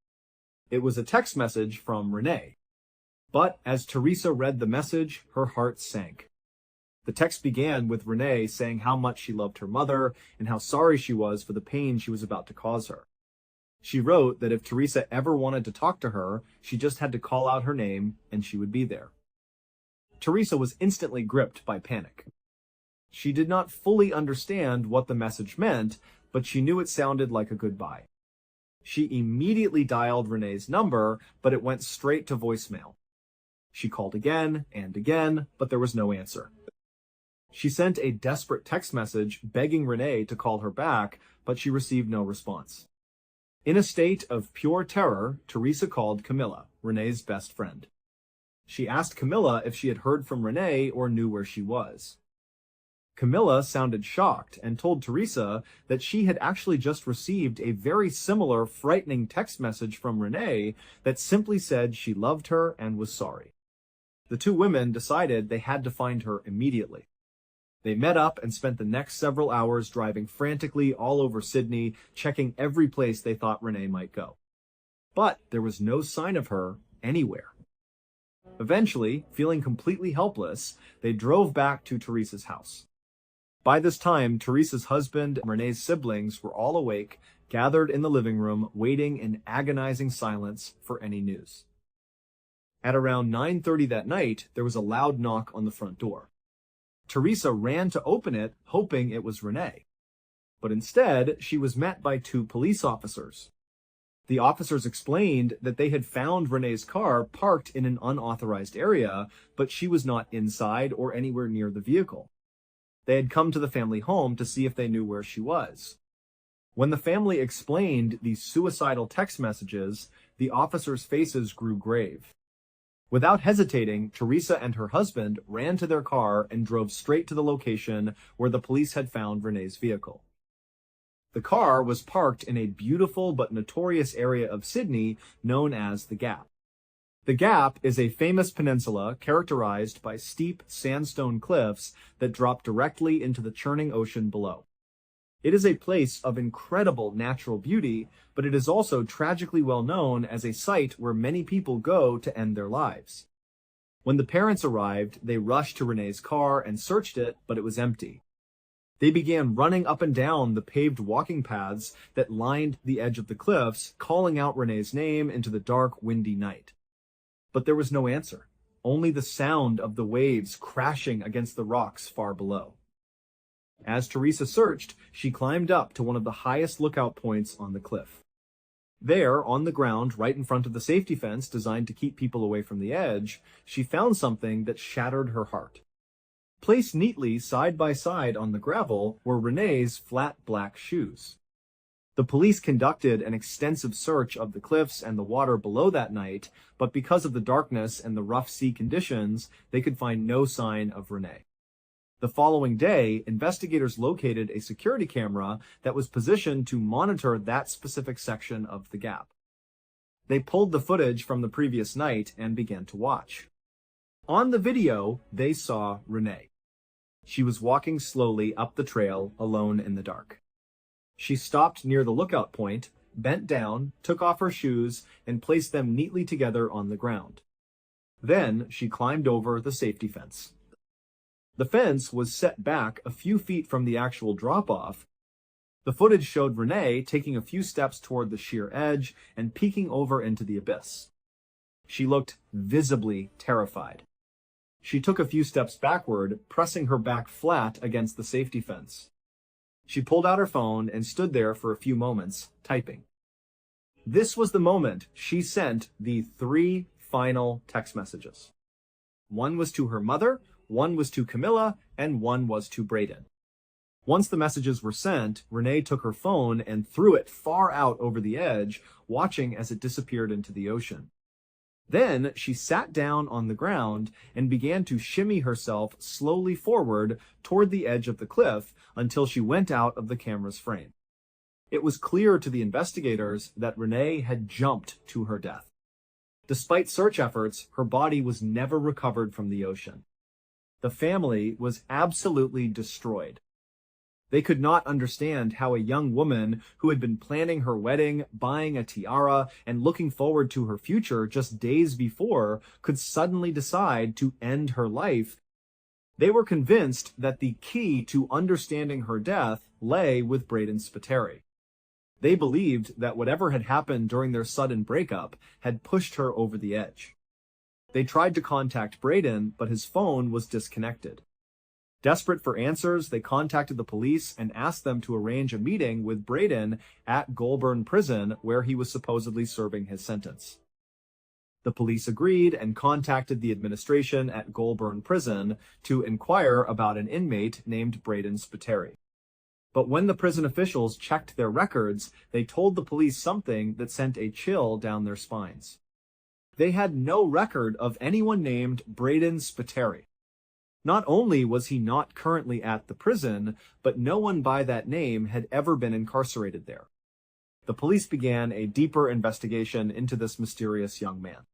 It was a text message from Renee. But as Teresa read the message, her heart sank. The text began with Renee saying how much she loved her mother and how sorry she was for the pain she was about to cause her. She wrote that if Teresa ever wanted to talk to her, she just had to call out her name and she would be there. Teresa was instantly gripped by panic. She did not fully understand what the message meant, but she knew it sounded like a goodbye. She immediately dialed Renee's number, but it went straight to voicemail. She called again and again, but there was no answer. She sent a desperate text message begging Renee to call her back, but she received no response. In a state of pure terror, Teresa called Camilla, Renee's best friend. She asked Camilla if she had heard from Renee or knew where she was. Camilla sounded shocked and told Teresa that she had actually just received a very similar frightening text message from Renee that simply said she loved her and was sorry. The two women decided they had to find her immediately. They met up and spent the next several hours driving frantically all over Sydney, checking every place they thought Renee might go. But there was no sign of her anywhere. Eventually, feeling completely helpless, they drove back to Teresa's house. By this time, Teresa's husband and Renee's siblings were all awake, gathered in the living room, waiting in agonizing silence for any news. At around 9:30 that night, there was a loud knock on the front door. Teresa ran to open it, hoping it was Renee. But instead, she was met by two police officers. The officers explained that they had found Renee's car parked in an unauthorized area, but she was not inside or anywhere near the vehicle. They had come to the family home to see if they knew where she was. When the family explained these suicidal text messages, the officers' faces grew grave. Without hesitating, Teresa and her husband ran to their car and drove straight to the location where the police had found Renee's vehicle. The car was parked in a beautiful but notorious area of Sydney known as the Gap. The Gap is a famous peninsula characterized by steep sandstone cliffs that drop directly into the churning ocean below. It is a place of incredible natural beauty, but it is also tragically well known as a site where many people go to end their lives. When the parents arrived, they rushed to Renee's car and searched it, but it was empty. They began running up and down the paved walking paths that lined the edge of the cliffs, calling out Renee's name into the dark, windy night. But there was no answer, only the sound of the waves crashing against the rocks far below. As Teresa searched, she climbed up to one of the highest lookout points on the cliff. There, on the ground, right in front of the safety fence designed to keep people away from the edge, she found something that shattered her heart. Placed neatly side by side on the gravel were Renee's flat black shoes. The police conducted an extensive search of the cliffs and the water below that night, but because of the darkness and the rough sea conditions, they could find no sign of Renee. The following day, investigators located a security camera that was positioned to monitor that specific section of the gap. They pulled the footage from the previous night and began to watch. On the video, they saw Renee. She was walking slowly up the trail, alone in the dark. She stopped near the lookout point, bent down, took off her shoes, and placed them neatly together on the ground. Then she climbed over the safety fence. The fence was set back a few feet from the actual drop-off. The footage showed Renee taking a few steps toward the sheer edge and peeking over into the abyss. She looked visibly terrified. She took a few steps backward, pressing her back flat against the safety fence. She pulled out her phone and stood there for a few moments, typing. This was the moment she sent the 3 final text messages. One was to her mother, one was to Camilla, and one was to Braden. Once the messages were sent, Renee took her phone and threw it far out over the edge, watching as it disappeared into the ocean. Then she sat down on the ground and began to shimmy herself slowly forward toward the edge of the cliff until she went out of the camera's frame. It was clear to the investigators that Renee had jumped to her death. Despite search efforts, her body was never recovered from the ocean. The family was absolutely destroyed. They could not understand how a young woman who had been planning her wedding, buying a tiara, and looking forward to her future just days before could suddenly decide to end her life. They were convinced that the key to understanding her death lay with Braden Spiteri. They believed that whatever had happened during their sudden breakup had pushed her over the edge. They tried to contact Braden, but his phone was disconnected. Desperate for answers, they contacted the police and asked them to arrange a meeting with Braden at Goulburn Prison, where he was supposedly serving his sentence. The police agreed and contacted the administration at Goulburn Prison to inquire about an inmate named Braden Spiteri. But when the prison officials checked their records, they told the police something that sent a chill down their spines. They had no record of anyone named Braden Spiteri. Not only was he not currently at the prison, but no one by that name had ever been incarcerated there. The police began a deeper investigation into this mysterious young man.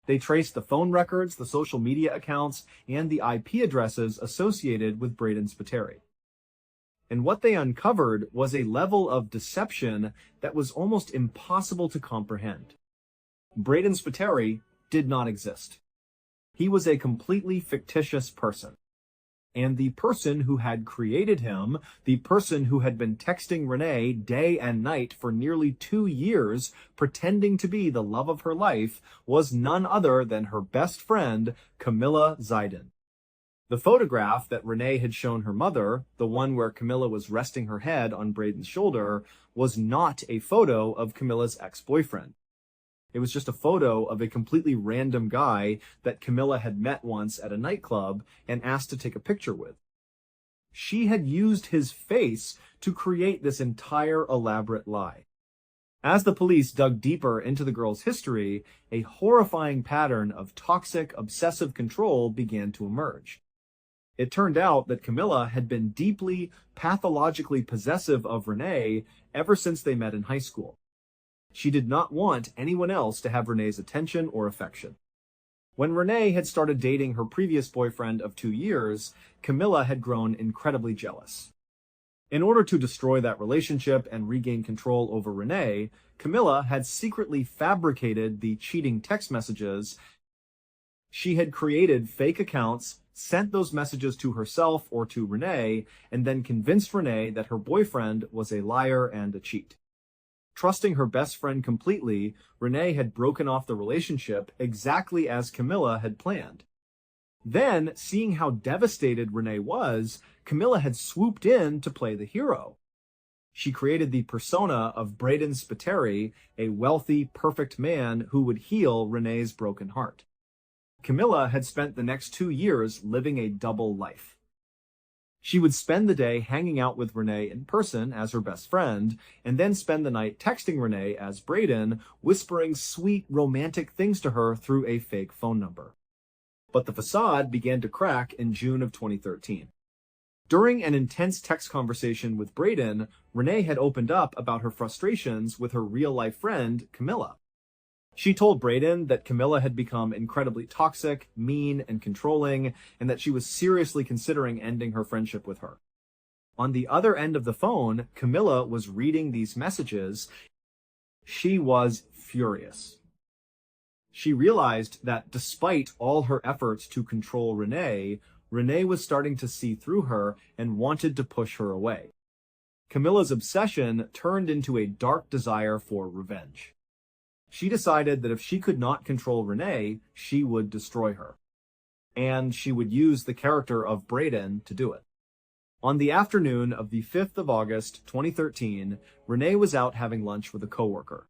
They traced the phone records, the social media accounts, and the IP addresses associated with Braden Spiteri. And what they uncovered was a level of deception that was almost impossible to comprehend. Braden Spiteri did not exist. He was a completely fictitious person. And the person who had created him, the person who had been texting Renee day and night for nearly 2 years, pretending to be the love of her life, was none other than her best friend, Camilla Zidon. The photograph that Renee had shown her mother, the one where Camilla was resting her head on Braden's shoulder, was not a photo of Camilla's ex-boyfriend. It was just a photo of a completely random guy that Camilla had met once at a nightclub and asked to take a picture with. She had used his face to create this entire elaborate lie. As the police dug deeper into the girl's history, a horrifying pattern of toxic, obsessive control began to emerge. It turned out that Camilla had been deeply, pathologically possessive of Renee ever since they met in high school. She did not want anyone else to have Renee's attention or affection. When Renee had started dating her previous boyfriend of 2 years, Camilla had grown incredibly jealous. In order to destroy that relationship and regain control over Renee, Camilla had secretly fabricated the cheating text messages. She had created fake accounts, sent those messages to herself or to Renee, and then convinced Renee that her boyfriend was a liar and a cheat. Trusting her best friend completely, Renee had broken off the relationship exactly as Camilla had planned. Then, seeing how devastated Renee was, Camilla had swooped in to play the hero. She created the persona of Braden Spiteri, a wealthy, perfect man who would heal Renee's broken heart. Camilla had spent the next 2 years living a double life. She would spend the day hanging out with Renee in person as her best friend, and then spend the night texting Renee as Braden, whispering sweet, romantic things to her through a fake phone number. But the facade began to crack in June of 2013. During an intense text conversation with Braden, Renee had opened up about her frustrations with her real-life friend, Camilla. She told Braden that Camilla had become incredibly toxic, mean, and controlling, and that she was seriously considering ending her friendship with her. On the other end of the phone, Camilla was reading these messages. She was furious. She realized that despite all her efforts to control Renee, Renee was starting to see through her and wanted to push her away. Camilla's obsession turned into a dark desire for revenge. She decided that if she could not control Renee, she would destroy her. And she would use the character of Braden to do it. On the afternoon of the 5th of August, 2013, Renee was out having lunch with a coworker.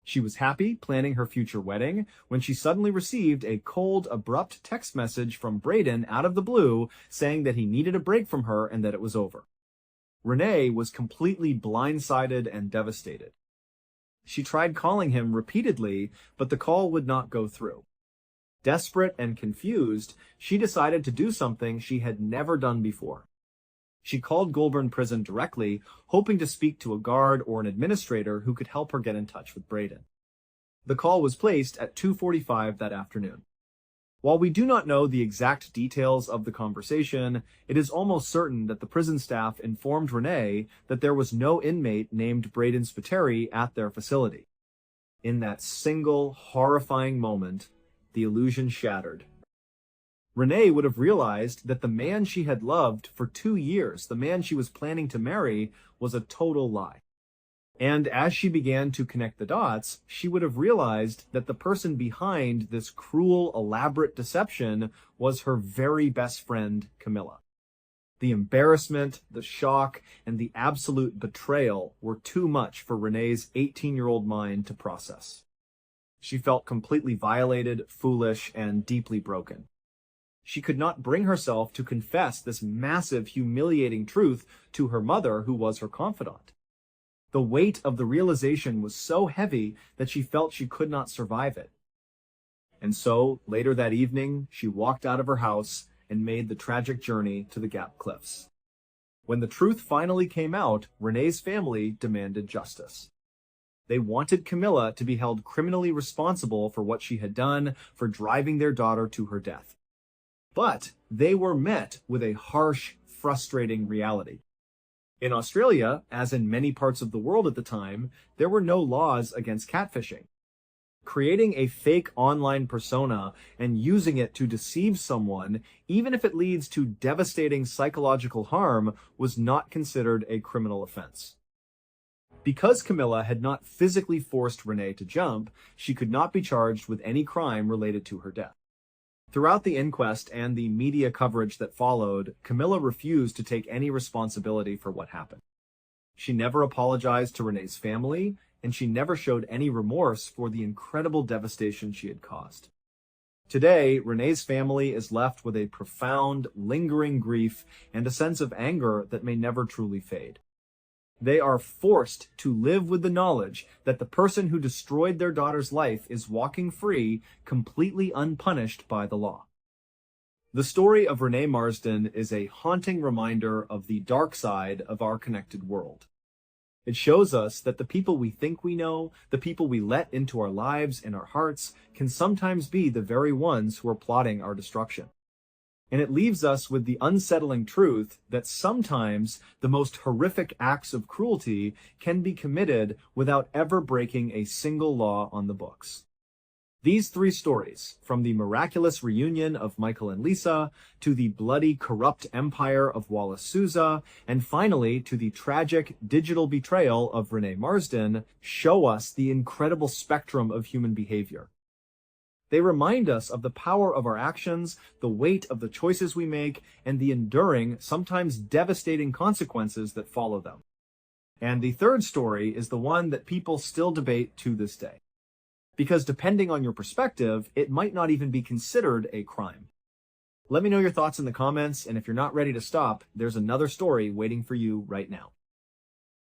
She was happy, planning her future wedding, when she suddenly received a cold, abrupt text message from Braden out of the blue saying that he needed a break from her and that it was over. Renee was completely blindsided and devastated. She tried calling him repeatedly, but the call would not go through. Desperate and confused, she decided to do something she had never done before. She called Goulburn Prison directly, hoping to speak to a guard or an administrator who could help her get in touch with Braden. The call was placed at 2:45 that afternoon. While we do not know the exact details of the conversation, it is almost certain that the prison staff informed Renee that there was no inmate named Braden Spiteri at their facility. In that single, horrifying moment, the illusion shattered. Renee would have realized that the man she had loved for 2 years, the man she was planning to marry, was a total lie. And as she began to connect the dots, she would have realized that the person behind this cruel, elaborate deception was her very best friend, Camilla. The embarrassment, the shock, and the absolute betrayal were too much for Renee's 18-year-old mind to process. She felt completely violated, foolish, and deeply broken. She could not bring herself to confess this massive, humiliating truth to her mother, who was her confidant. The weight of the realization was so heavy that she felt she could not survive it. And so, later that evening, she walked out of her house and made the tragic journey to the Gap Cliffs. When the truth finally came out, Renee's family demanded justice. They wanted Camilla to be held criminally responsible for what she had done, for driving their daughter to her death. But they were met with a harsh, frustrating reality. In Australia, as in many parts of the world at the time, there were no laws against catfishing. Creating a fake online persona and using it to deceive someone, even if it leads to devastating psychological harm, was not considered a criminal offense. Because Camilla had not physically forced Renee to jump, she could not be charged with any crime related to her death. Throughout the inquest and the media coverage that followed, Camilla refused to take any responsibility for what happened. She never apologized to Renee's family, and she never showed any remorse for the incredible devastation she had caused. Today, Renee's family is left with a profound, lingering grief and a sense of anger that may never truly fade. They are forced to live with the knowledge that the person who destroyed their daughter's life is walking free, completely unpunished by the law. The story of Renee Marsden is a haunting reminder of the dark side of our connected world. It shows us that the people we think we know, the people we let into our lives and our hearts, can sometimes be the very ones who are plotting our destruction. And it leaves us with the unsettling truth that sometimes the most horrific acts of cruelty can be committed without ever breaking a single law on the books. These three stories, from the miraculous reunion of Michael and Lisa, to the bloody, corrupt empire of Wallace Sousa, and finally to the tragic digital betrayal of Renee Marsden, show us the incredible spectrum of human behavior. They remind us of the power of our actions, the weight of the choices we make, and the enduring, sometimes devastating consequences that follow them. And the third story is the one that people still debate to this day. Because depending on your perspective, it might not even be considered a crime. Let me know your thoughts in the comments, and if you're not ready to stop, there's another story waiting for you right now.